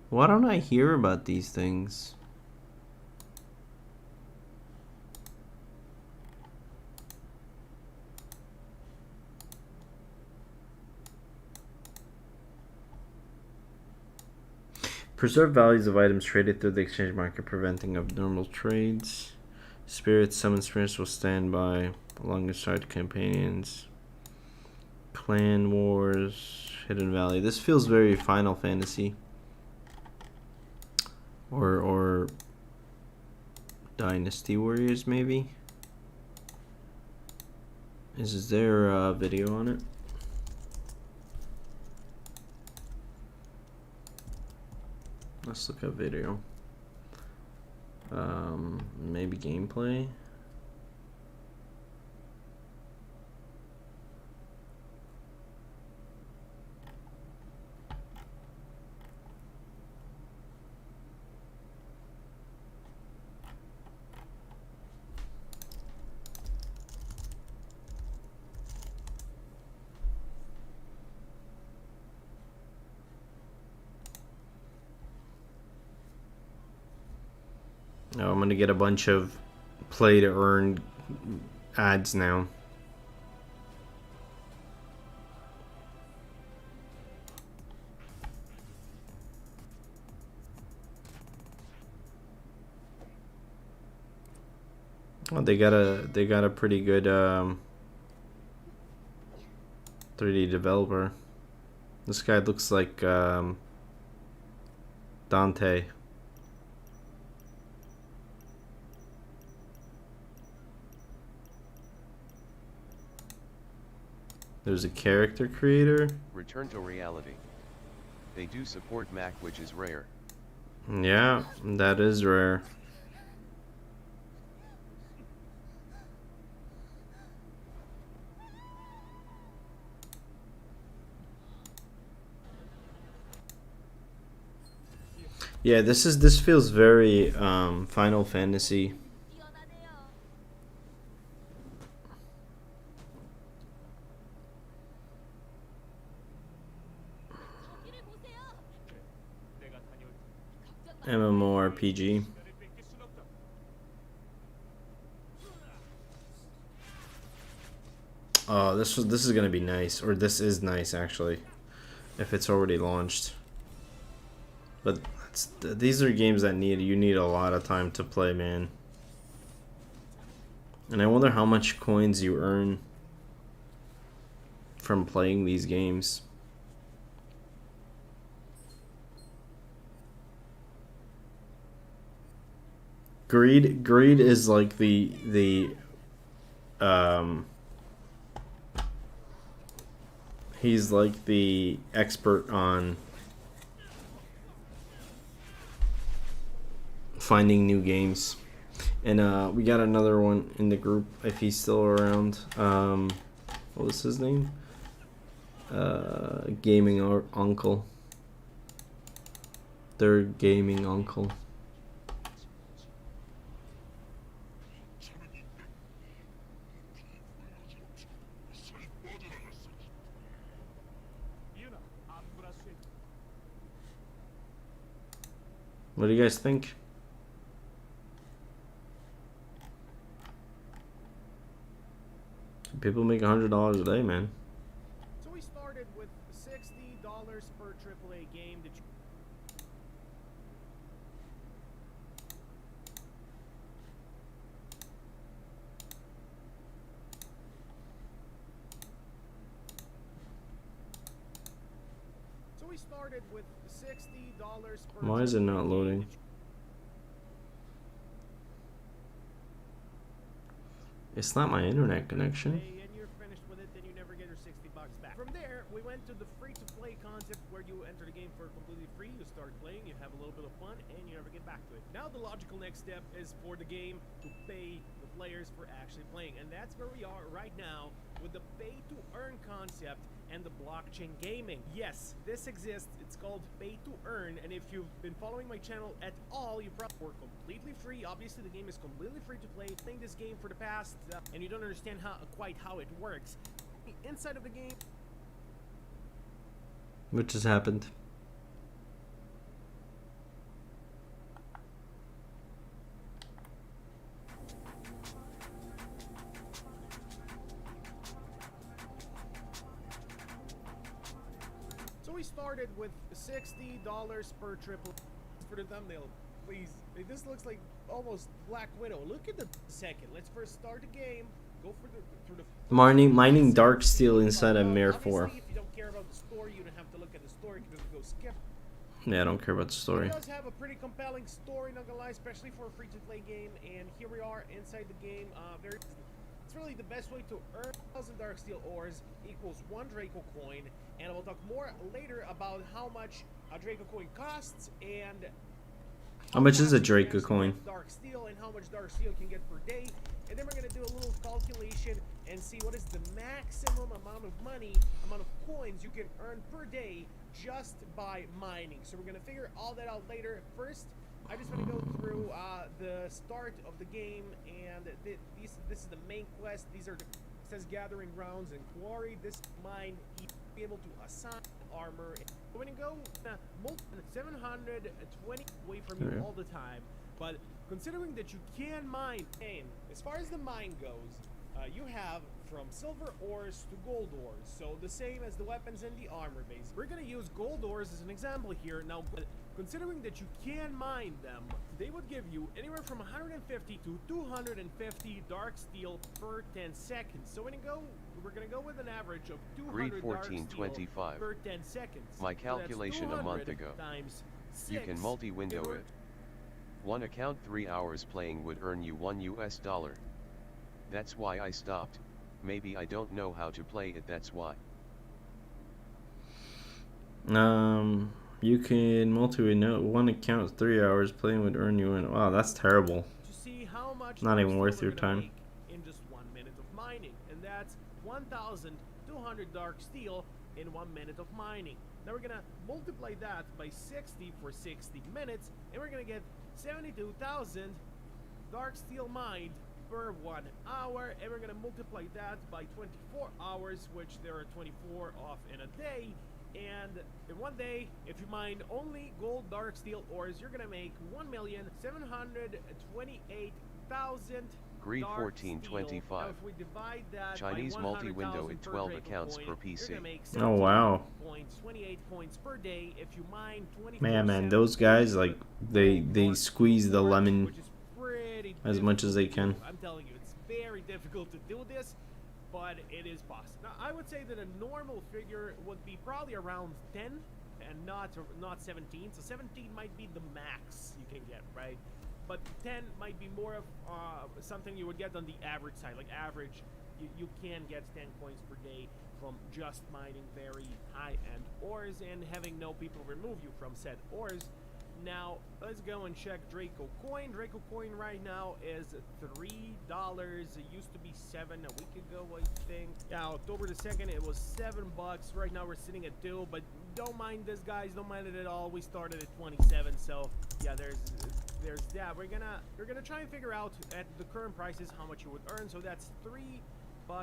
Why don't I hear about these things? Preserve values of items traded through the exchange market, preventing abnormal trades. Spirits, summon spirits will stand by alongside companions. Clan Wars, Hidden Valley. This feels very Final Fantasy. Or Dynasty Warriors, maybe? Is there a video on it? Let's look at video. Maybe gameplay. Oh, I'm gonna get a bunch of play to earn ads now. Well, they got a pretty good 3D developer. This guy looks like Dante. There's a character creator. Return to reality. They do support Mac, which is rare. Yeah, that is rare. Yeah, this feels very Final Fantasy. MMORPG. Oh, this is gonna be nice, or this is nice actually, if it's already launched. But these are games that you need a lot of time to play, man. And I wonder how much coins you earn from playing these games. Greed is like the he's like the expert on finding new games. And we got another one in the group if he's still around. What was his name? Gaming Uncle. Their gaming uncle. What do you guys think? People make $100 a day, man. So we started with $60 per AAA game. So we started with $60 per. Why is it not loading? It's not my internet connection. And you're finished with it, then you never get your $60 back. From there, we went to the free-to-play concept where you enter the game for completely free, you start playing, you have a little bit of fun, and you never get back to it. Now the logical next step is for the game to pay the players for actually playing, and that's where we are right now with the pay-to-earn concept and the blockchain gaming. Yes, this exists. It's called pay to earn, and if you've been following my channel at all, you probably were completely free. Obviously, the game is completely free to play. Playing this game for the past, and you don't understand quite how it works. Inside of the game, Which has happened. so we started with $60 per triple for the thumbnail. Please, this looks like almost Black Widow. Look at the second. Let's first start the game. Go through the Mining dark steel inside a Mare 4. If you don't care about the story, you don't have to look at the story. You can just go skip. Yeah, I don't care about the story. It does have a pretty compelling story, not gonna lie, especially for a free-to-play game. And here we are inside the game. It's really the best way to earn 1,000 dark steel ores equals 1 Draco coin. And I will talk more later about how much a Draco coin costs and How much is a Draco coin? Dark steel and how much dark steel you can get per day. And then we're gonna do a little calculation and see what is the maximum amount of money, amount of coins you can earn per day just by mining. So we're gonna figure all that out later. First, I just want to go through the start of the game, and this is the main quest. These are the it says gathering grounds and quarry. This mine, you be able to assign armor. We're gonna go 720 away from you all the time. But considering that you can mine, and as far as the mine goes, you have from silver ores to gold ores, so the same as the weapons and the armor base. We're gonna use gold ores as an example here. Now, considering that you can mine them, they would give you anywhere from 150 to 250 dark steel per 10 seconds. So we're gonna go with an average of 200 dark steel 1425. per 10 seconds. My So that's calculation a month 200 ago. times You can 6. multi-window it. One account 3 hours playing would earn you $1. That's why I stopped. Maybe I don't know how to play it, that's why. You can multi-window one account 3 hours playing would earn you wow, that's terrible. To see how much Not even dark worth steel your we're gonna time. make in just 1 minute of mining, and that's 1,200 dark steel in 1 minute of mining. Now we're gonna multiply that by 60 for 60 minutes, and we're gonna get 72,000 dark steel mined per 1 hour, and we're gonna multiply that by 24 hours, which there are 24 off in a day. And in 1 day, if you mine only gold dark steel ores, you're gonna make 1,728,000 Greed dark 1425. steel. Now if we divide that Chinese by multi-window 100,000 at per 12 Draco accounts coin, per you're PC. gonna make Oh, wow. 28 points per day if you mine 24/7. Man, those guys, like, they squeeze the lemon Which is pretty as much as they difficult to can. do. I'm telling you, it's very difficult to do this, but it is possible. Now, I would say that a normal figure would be probably around 10 and not 17. So 17 might be the max you can get, right? But 10 might be more of something you would get on the average side. Like average, you can get 10 coins per day from just mining very high-end ores and having no people remove you from said ores. Now, let's go and check Draco Coin. Draco Coin right now is $3. It used to be 7 a week ago, I think. Yeah, October the 2nd, it was $7. Right now we're sitting at 2, but don't mind this, guys. Don't mind it at all. We started at 27, so yeah, there's that. We're gonna try and figure out at the current prices how much you would earn. So that's $3.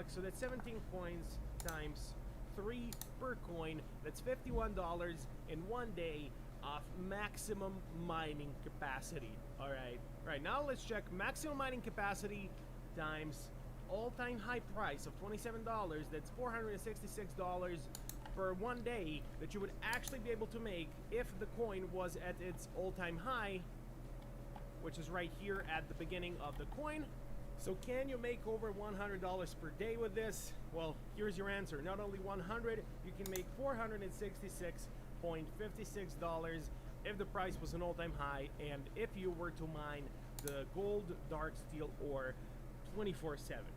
So that's 17 coins times 3 per coin. That's $51 in 1 day of maximum mining capacity. Alright, now let's check maximum mining capacity times all-time high price of $27. That's $466 for 1 day that you would actually be able to make if the coin was at its all-time high, which is right here at the beginning of the coin. So can you make over $100 per day with this? Well, here's your answer. Not only 100, you can make $466.56 if the price was an all-time high, and if you were to mine the gold dark steel ore 24/7.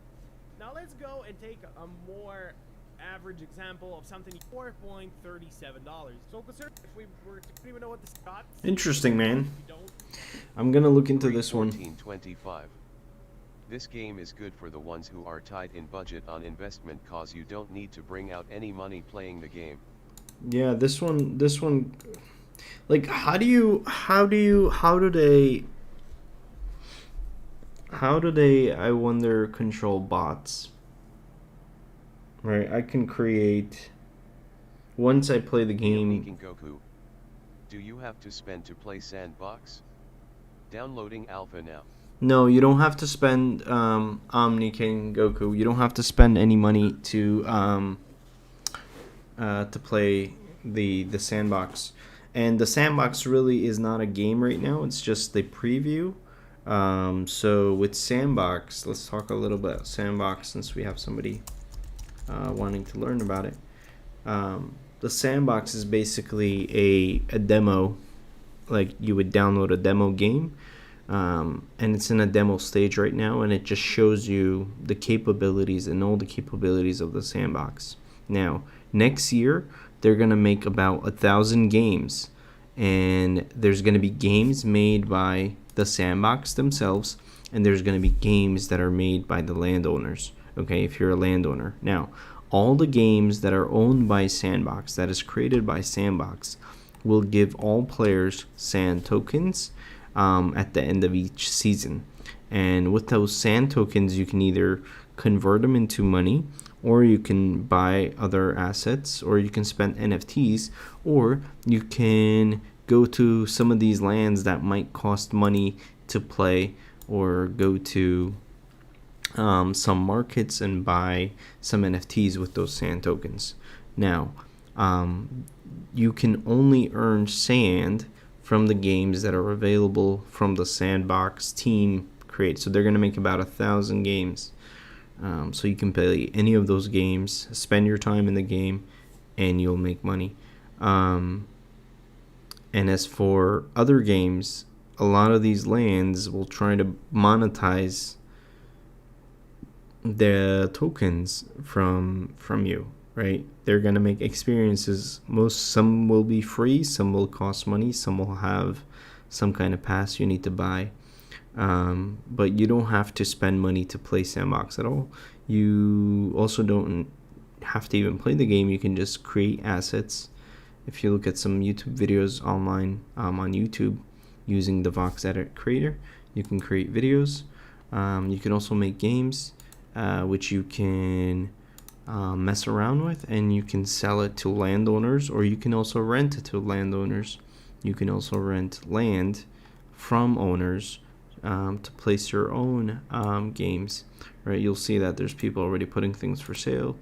Now let's go and take a more average example of something $4.37. So consider if we were to even know what this got. Interesting, man. I'm gonna look into this one. 1425. This game is good for the ones who are tight in budget on investment, cause you don't need to bring out any money playing the game. Yeah, this one, like, how do they, I wonder, control bots? Right, I can create, once I play the game. Goku. Do you have to spend to play Sandbox? Downloading alpha now. No, you don't have to spend, Omni King Goku. You don't have to spend any money to play the Sandbox. And the Sandbox really is not a game right now. It's just the preview. So with Sandbox, let's talk a little bit about Sandbox since we have somebody wanting to learn about it. The Sandbox is basically a demo. Like, you would download a demo game. And it's in a demo stage right now, and it just shows you the capabilities and all the capabilities of the Sandbox. Now, next year, they're going to make about 1,000 games, and there's going to be games made by the Sandbox themselves, and there's going to be games that are made by the landowners, okay, if you're a landowner. Now, all the games that are owned by Sandbox, that is created by Sandbox, will give all players sand tokens at the end of each season. And with those sand tokens, you can either convert them into money, or you can buy other assets, or you can spend NFTs, or you can go to some of these lands that might cost money to play or go to some markets and buy some NFTs with those sand tokens. Now, you can only earn sand from the games that are available from the Sandbox team create. So they're going to make about 1,000 games. So you can play any of those games, spend your time in the game, and you'll make money. And as for other games, a lot of these lands will try to monetize the tokens from you, right? They're gonna make experiences. Some will be free, some will cost money, some will have some kind of pass you need to buy. But you don't have to spend money to play Sandbox at all. You also don't have to even play the game. You can just create assets. If you look at some YouTube videos online on YouTube using the Vox Edit Creator, you can create videos. You can also make games, which you can mess around with, and you can sell it to landowners, or you can also rent it to landowners. You can also rent land from owners to place your own games, right? You'll see that there's people already putting things for sale.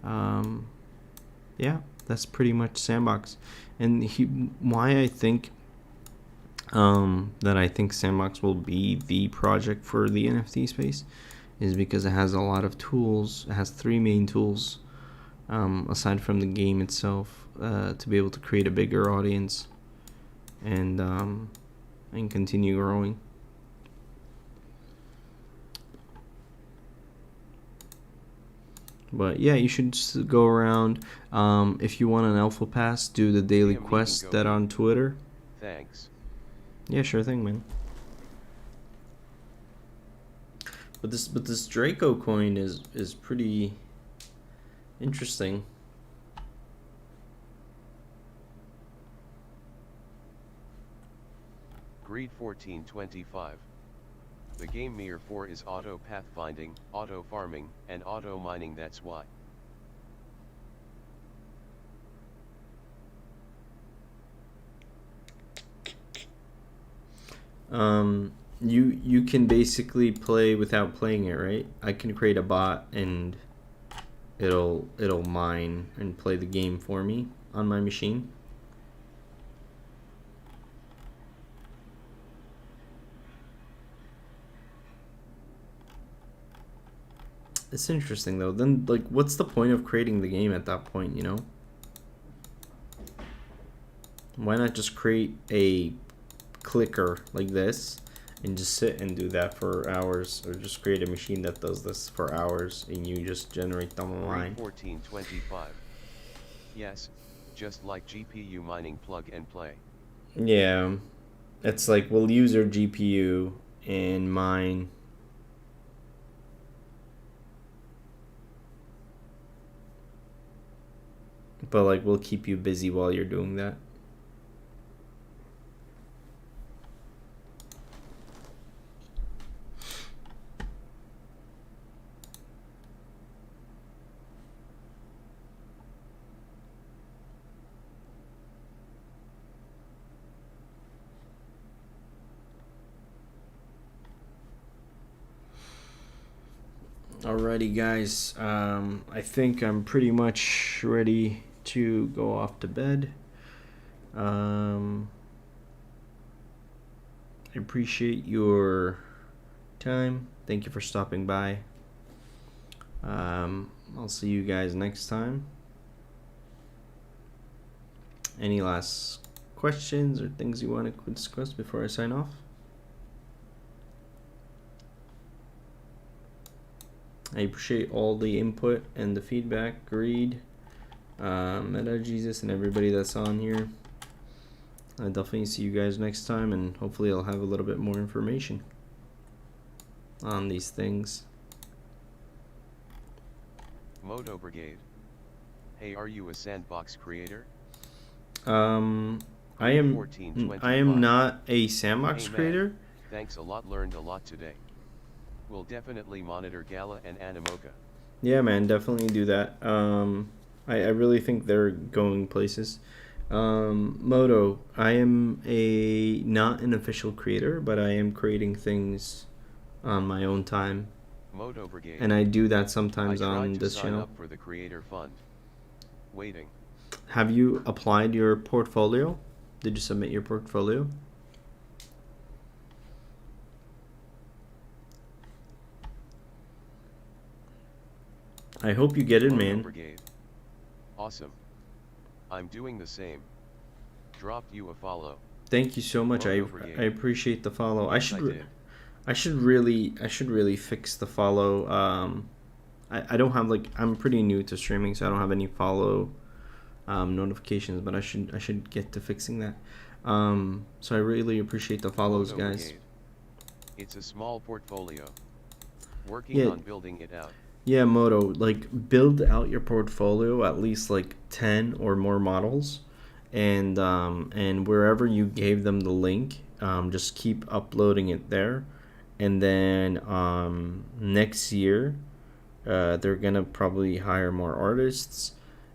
Yeah, that's pretty much Sandbox. And why I think that I think Sandbox will be the project for the NFT space is because it has a lot of tools. It has 3 main tools aside from the game itself to be able to create a bigger audience and continue growing. But yeah, you should just go around. If you want an alpha pass, do the daily quest that on Twitter. Thanks. Yeah, sure thing, man. But this Draco coin is pretty interesting. Greed 1425. The game Mir 4 is auto pathfinding, auto farming, and auto mining. That's why. You can basically play without playing it, right? I can create a bot and it'll mine and play the game for me on my machine. It's interesting though. Then like what's the point of creating the game at that point, you know? Why not just create a clicker like this and just sit and do that for hours, or just create a machine that does this for hours and you just generate them online? 1425. Yes, just like GPU mining plug and play. Yeah. It's like we'll use your GPU and mine. But like we'll keep you busy while you're doing that. Alrighty guys, I think I'm pretty much ready to go off to bed. I appreciate your time. Thank you for stopping by. I'll see you guys next time. Any last questions or things you want to discuss before I sign off? I appreciate all the input and the feedback. Greed, Meta Jesus, and everybody that's on here. I'll definitely see you guys next time, and hopefully I'll have a little bit more information on these things. Moto Brigade. Hey, are you a Sandbox creator? I am not a Sandbox creator. Thanks a lot, learned a lot today. We'll definitely monitor Gala and Animoca. Yeah, man, definitely do that. I really think they're going places. Moto, I am not an official creator, but I am creating things on my own time, Moto Brigade. and I do that I sometimes tried on to this sign channel. up for the Creator Fund. Waiting. Have you applied your portfolio? Did you submit your portfolio? I hope you get it, Moto man. Brigade. Awesome. I'm doing the same. Dropped you a follow. Thank you so much. Moto I Brigade. appreciate the follow. Yes, I did. I should really fix the follow. I don't have, like, I'm pretty new to streaming, so I don't have any follow notifications, but I should get to fixing that. So I really appreciate the follows, Moto guys. Brigade. It's a small portfolio. Working on building it out. Yeah, Moto, like, build out your portfolio, at least like 10 or more models, and wherever you gave them the link, just keep uploading it there, and then next year they're gonna probably hire more artists,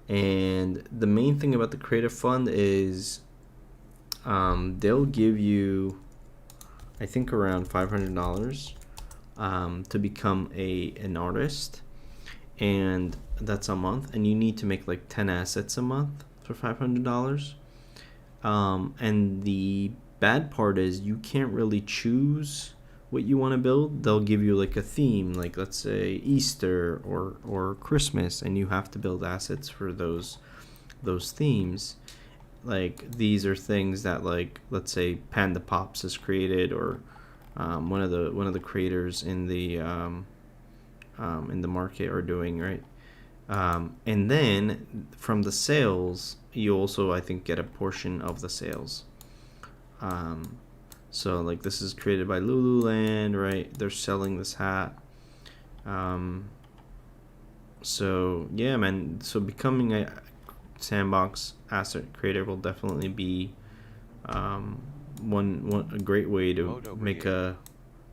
and the main thing about the Creative Fund is they'll give you, I think, around $500 to become an artist, and that's a month, and you need to make like 10 assets a month for $500. And the bad part is you can't really choose what you want to build. They'll give you like a theme, like let's say Easter or Christmas, and you have to build assets for those themes. Like, these are things that, like, let's say Panda Pops has created, or one of the creators in the market are doing, right? And then from the sales, you also, I think, get a portion of the sales. So like, this is created by Lululand, right? They're selling this hat. So yeah, man. So becoming a Sandbox asset creator will definitely be a great way to Moto make Brigade. a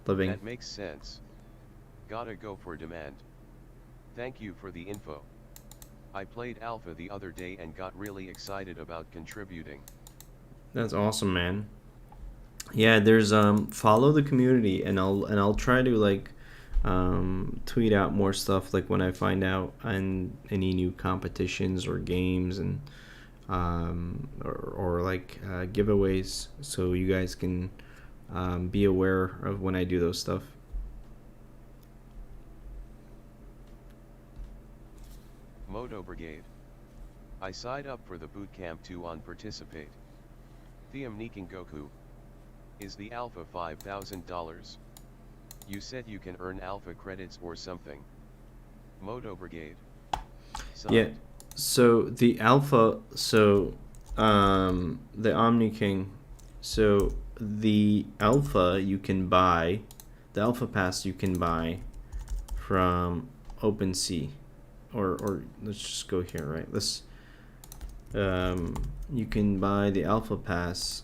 living. That makes sense. Gotta go for demand. Thank you for the info. I played alpha the other day and got really excited about contributing. That's awesome, man. Yeah, there's follow the community, and I'll try to, like, tweet out more stuff, like when I find out on any new competitions or games, and or like giveaways, so you guys can be aware of when I do those stuff. Moto Brigade. I signed up for the bootcamp to on participate. Theam Niking Goku. Is the alpha $5,000? You said you can earn alpha credits or something. Moto Brigade. Signed. Yeah. So the alpha, the Omni King, so the alpha you can buy, the alpha pass you can buy from OpenSea, or let's just go here, right? Let's you can buy the alpha pass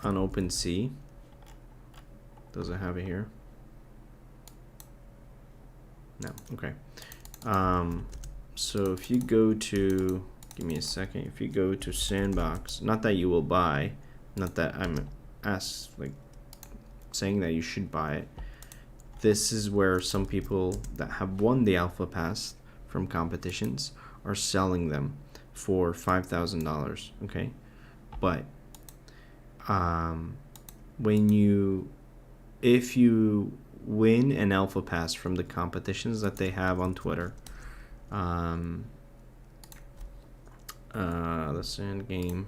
on OpenSea. Doesn't have it here. No. Okay. So if you go to, give me a second, if you go to Sandbox, not that you will buy, not that I'm saying that you should buy it. This is where some people that have won the alpha pass from competitions are selling them for $5,000. Okay, but if you win an alpha pass from the competitions that they have on Twitter, the Sand Game,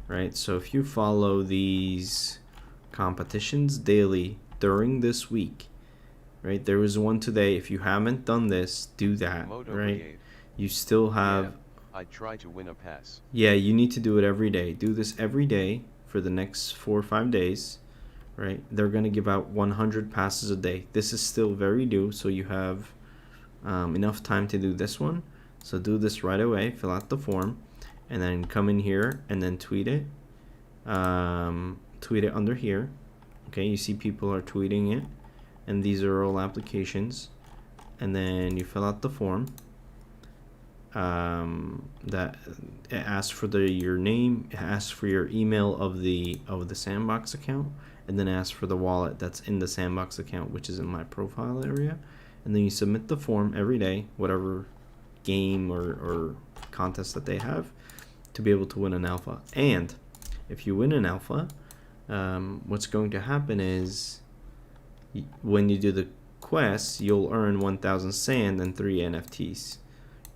right? So if you follow these competitions daily during this week, right? There was one today. If you haven't done this, do that. Moto right? Brigade. You still have. Yeah, I try to win a pass. Yeah, you need to do it every day. Do this every day for the next 4 or 5 days, right? They're gonna give out 100 passes a day. This is still very new, so you have enough time to do this one. So do this right away. Fill out the form, and then come in here and then tweet it. Tweet it under here. Okay, you see people are tweeting it, and these are all applications. And then you fill out the form. that it asks for your name, it asks for your email of the Sandbox account, and then asks for the wallet that's in the Sandbox account, which is in my profile area. And then you submit the form every day, whatever game or contest that they have, to be able to win an alpha. And if you win an alpha, what's going to happen is when you do the quests, you'll earn 1,000 sand and 3 NFTs,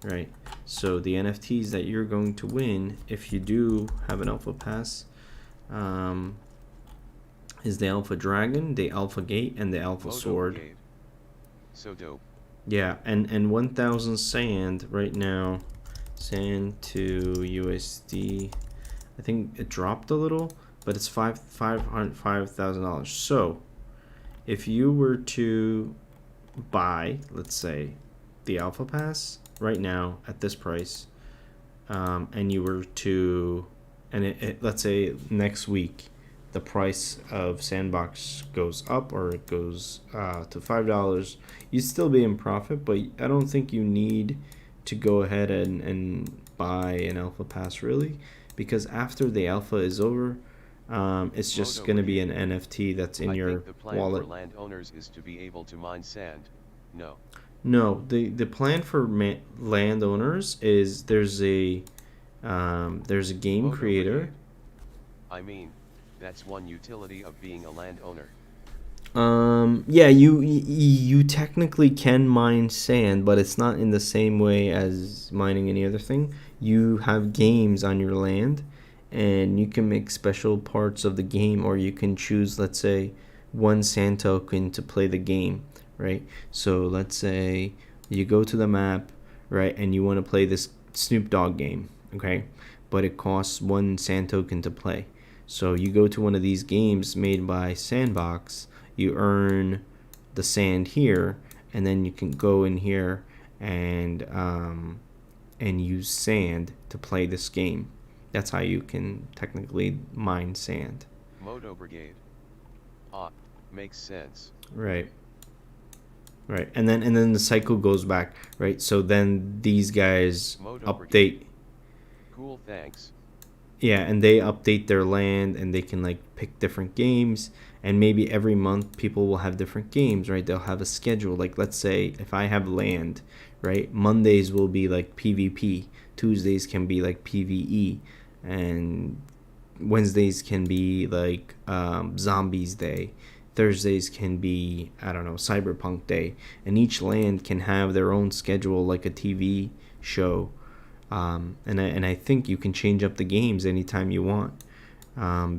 right? So the NFTs that you're going to win if you do have an alpha pass is the Alpha Dragon, the Alpha Gate, and the Alpha Sword. Brigade. So dope. Yeah, and 1,000 sand right now, sand to USD, I think it dropped a little, but it's $5,000. So if you were to buy, let's say, the Alpha Pass right now at this price, and you were to, and let's say next week the price of Sandbox goes up or it goes to $5, you'd still be in profit, but I don't think you need to go ahead and buy an Alpha Pass really, because after the Alpha is over, it's just going to be an NFT that's in your think the plan wallet. for landowners is to be able to mine sand. No. No, the plan for landowners is there's a game Moto creator. Brigade. I mean, that's one utility of being a landowner. Yeah, you technically can mine sand, but it's not in the same way as mining any other thing. You have games on your land, and you can make special parts of the game, or you can choose, let's say, one sand token to play the game, right? So let's say you go to the map, right, and you want to play this Snoop Dogg game, okay, but it costs one sand token to play. So you go to one of these games made by Sandbox, you earn the sand here, and then you can go in here and use sand to play this game. That's how you can technically mine sand. Moto Brigade. Makes sense. Right. Right. And then the cycle goes back, right? So then these guys Moto update. Brigade. Cool, thanks. Yeah, and they update their land, and they can like pick different games, and maybe every month people will have different games, right? They'll have a schedule. Like let's say if I have land, right? Mondays will be like PvP, Tuesdays can be like PvE, and Wednesdays can be like Zombies Day. Thursdays can be, I don't know, Cyberpunk Day, and each land can have their own schedule like a TV show. And I think you can change up the games anytime you want,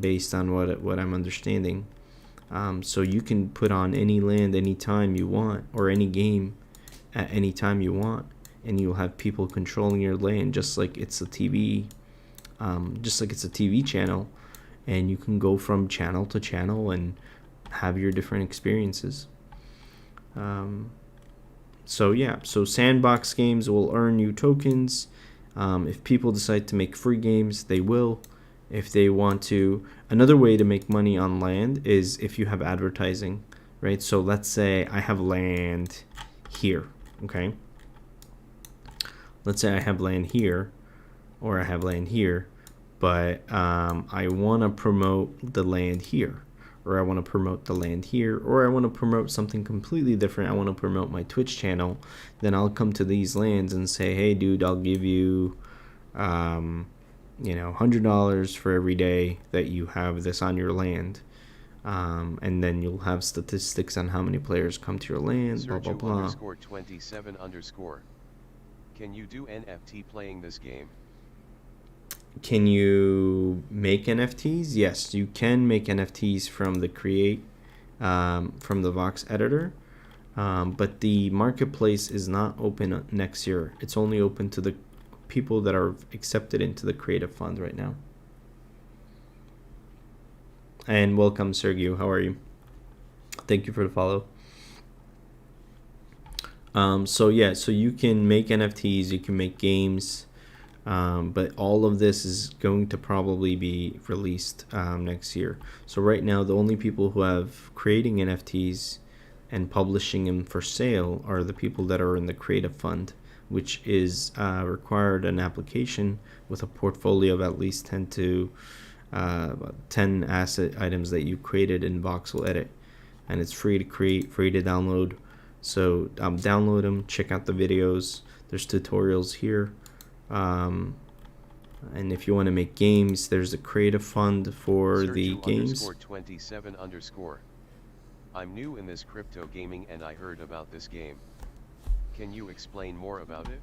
based on what I'm understanding. So you can put on any land anytime you want, or any game at any time you want, and you'll have people controlling your land just like it's a TV, channel, and you can go from channel to channel and have your different experiences. So Sandbox games will earn you tokens. If people decide to make free games, they will. If they want to, another way to make money on land is if you have advertising, right? So let's say I have land here, okay? Let's say I have land here, or I have land here, but I want to promote the land here, or I want to promote the land here, or I want to promote something completely different. I want to promote my Twitch channel. Then I'll come to these lands and say, hey dude, I'll give you $100 for every day that you have this on your land, and then you'll have statistics on how many players come to your land, blah blah blah. _27_. Can you do NFT playing this game? Can you make NFTs? Yes, you can make NFTs from the from the Vox editor, but the marketplace is not open next year. It's only open to the people that are accepted into the creative fund right now. And welcome, Sergio. How are you? Thank you for the follow. So you can make NFTs, you can make games, but all of this is going to probably be released next year. So right now, the only people who have creating NFTs and publishing them for sale are the people that are in the creative fund. which is required an application with a portfolio of at least 10 asset items that you created in Voxel Edit, and it's free to create, free to download. So download them, check out the videos. There's tutorials here, and if you want to make games, there's a creative fund for the games. _27_. I'm new in this crypto gaming and I heard about this game. Can you explain more about it?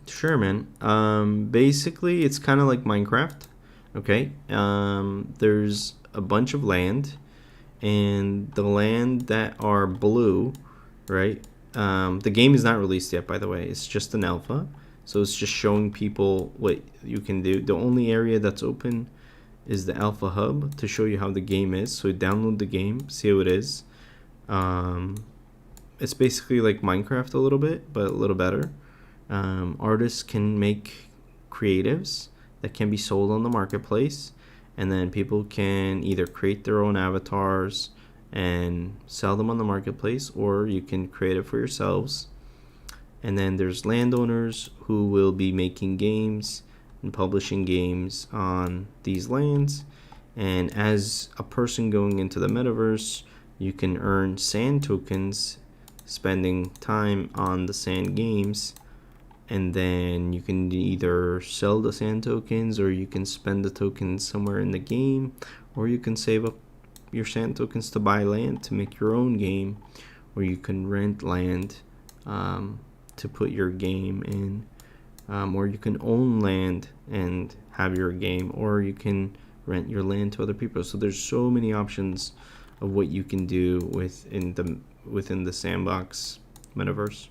Sure, man. Basically, it's kind of like Minecraft. Okay. There's a bunch of land, and the land that are blue, right? The game is not released yet, by the way. It's just an alpha, so it's just showing people what you can do. The only area that's open is the alpha hub to show you how the game is. So download the game, see how it is. It's basically like Minecraft a little bit, but a little better. Artists can make creatives that can be sold on the marketplace, and then people can either create their own avatars and sell them on the marketplace, or you can create it for yourselves. And then there's landowners who will be making games and publishing games on these lands. And as a person going into the metaverse, you can earn sand tokens spending time on the sand games, and then you can either sell the sand tokens, or you can spend the tokens somewhere in the game, or you can save up your sand tokens to buy land to make your own game, or you can rent land to put your game in, or you can own land and have your game, or you can rent your land to other people. So there's so many options of what you can do within the Sandbox metaverse.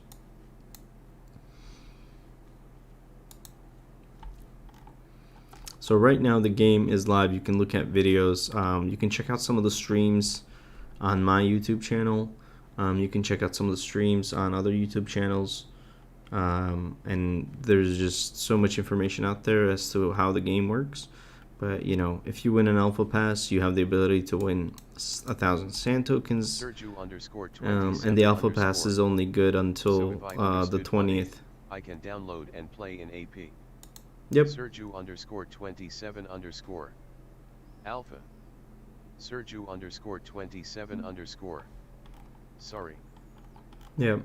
So right now the game is live. You can look at videos. You can check out some of the streams on my YouTube channel. You can check out some of the streams on other YouTube channels. And there's just so much information out there as to how the game works. But you know, if you win an alpha pass, you have the ability to win 1,000 sand tokens. And the alpha pass is only good until the 20th. I can download and play in AP. Yep. Sergio_27_ Alpha. Sergio_27_ Sorry. Yeah,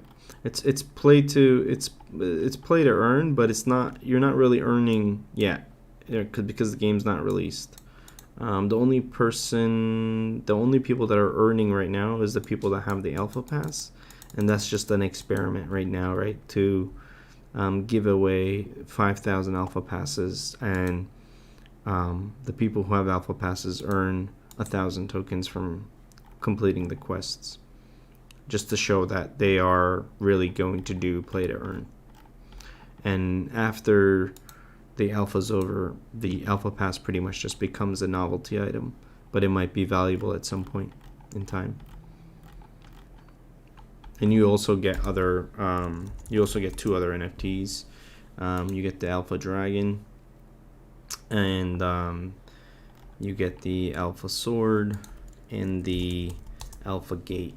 it's play to play to earn, but it's not. You're not really earning yet, because the game's not released. The only people that are earning right now is the people that have the alpha pass, and that's just an experiment right now, right? To give away 5,000 alpha passes, and the people who have alpha passes earn 1,000 tokens from completing the quests, just to show that they are really going to do play to earn. And after the alpha's over, the alpha pass pretty much just becomes a novelty item, but it might be valuable at some point in time. And you also get other, you also get 2 other NFTs. You get the Alpha Dragon, and you get the Alpha Sword and the Alpha Gate.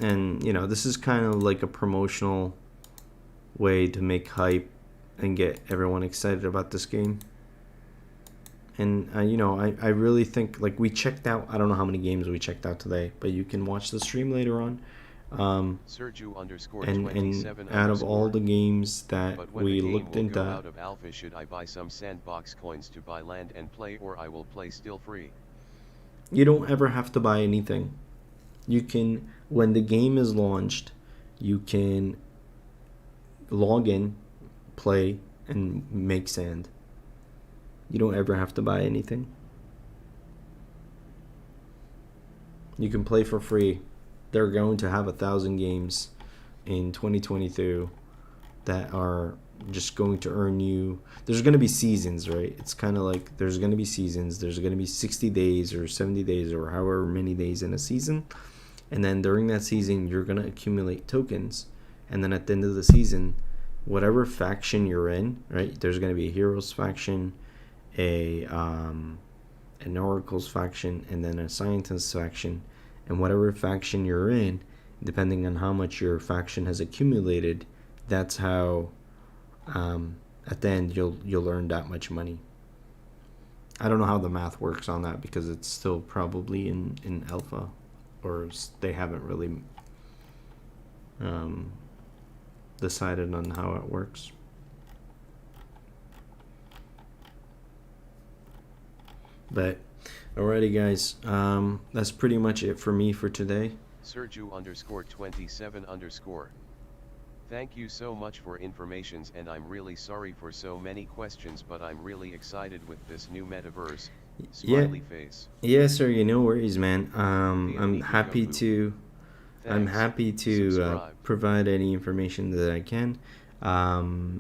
And you know, this is kind of like a promotional way to make hype and get everyone excited about this game. And you know, I really think, like, we checked out, I don't know how many games we checked out today, but you can watch the stream later on. And out of all the games that we looked into, out of alpha, should I buy some Sandbox coins to buy land and play, or I will play still free? You don't ever have to buy anything. You can, when the game is launched, you can log in, play, and make sand. You don't ever have to buy anything. You can play for free. They're going to have 1,000 games in 2022 that are just going to earn you. There's going to be seasons, right? It's kind of like there's going to be seasons. There's going to be 60 days or 70 days or however many days in a season. And then during that season, you're going to accumulate tokens. And then at the end of the season, whatever faction you're in, right? There's going to be a heroes faction, an oracles faction, and then a scientist faction. And whatever faction you're in, depending on how much your faction has accumulated, that's how at the end you'll earn that much money. I don't know how the math works on that because it's still probably in alpha, or they haven't really decided on how it works. But alrighty guys, that's pretty much it for me for today. Sergio_27_. Thank you so much for informations, and I'm really sorry for so many questions, but I'm really excited with this new metaverse. Smiley face. Yeah, sir, no worries, man. I'm Leonid happy Gabu. to I'm Thanks. happy to Subscribe. provide any information that I can.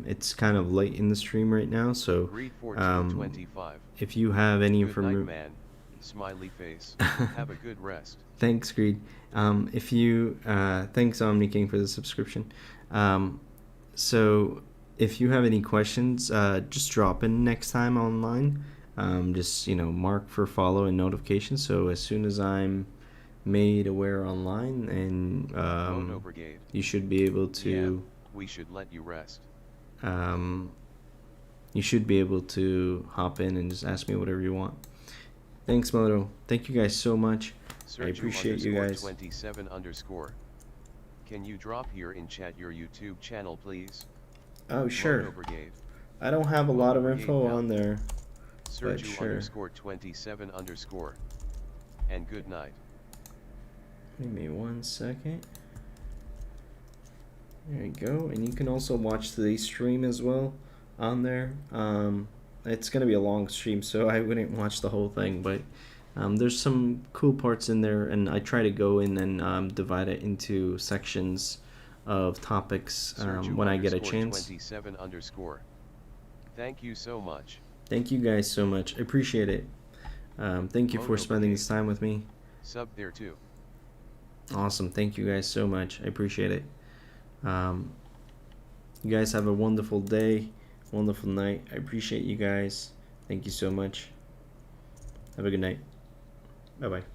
It's kind of late in the stream right now, so Greed 1425. if you have any Good night, information, man. Smiley face. Have a good rest. thanks, Greed. If you thanks Omni King for the subscription. So if you have any questions, just drop in next time online. Just mark for follow and notifications. So as soon as I'm made aware online, and Mono Brigade. you should be able to. Yeah, we should let you rest. You should be able to hop in and just ask me whatever you want. Thanks, Moto. Thank you guys so much. I appreciate you guys. 27_. Can you drop here in chat your YouTube channel, please? Oh, sure. Mono Brigade. I don't have a lot of Mono info Brigade on there, but sure. Sergio_27_. And good night. Give me 1 second. There you go. And you can also watch the stream as well on there. It's going to be a long stream, so I wouldn't watch the whole thing, but there's some cool parts in there, and I try to go in and divide it into sections of topics when I get a chance. 27_. Thank you so much. Thank you guys so much. I appreciate it. Thank you for spending this time with me. Sub there too. Awesome. Thank you guys so much. I appreciate it. You guys have a wonderful day, wonderful night. I appreciate you guys. Thank you so much. Have a good night. Bye-bye.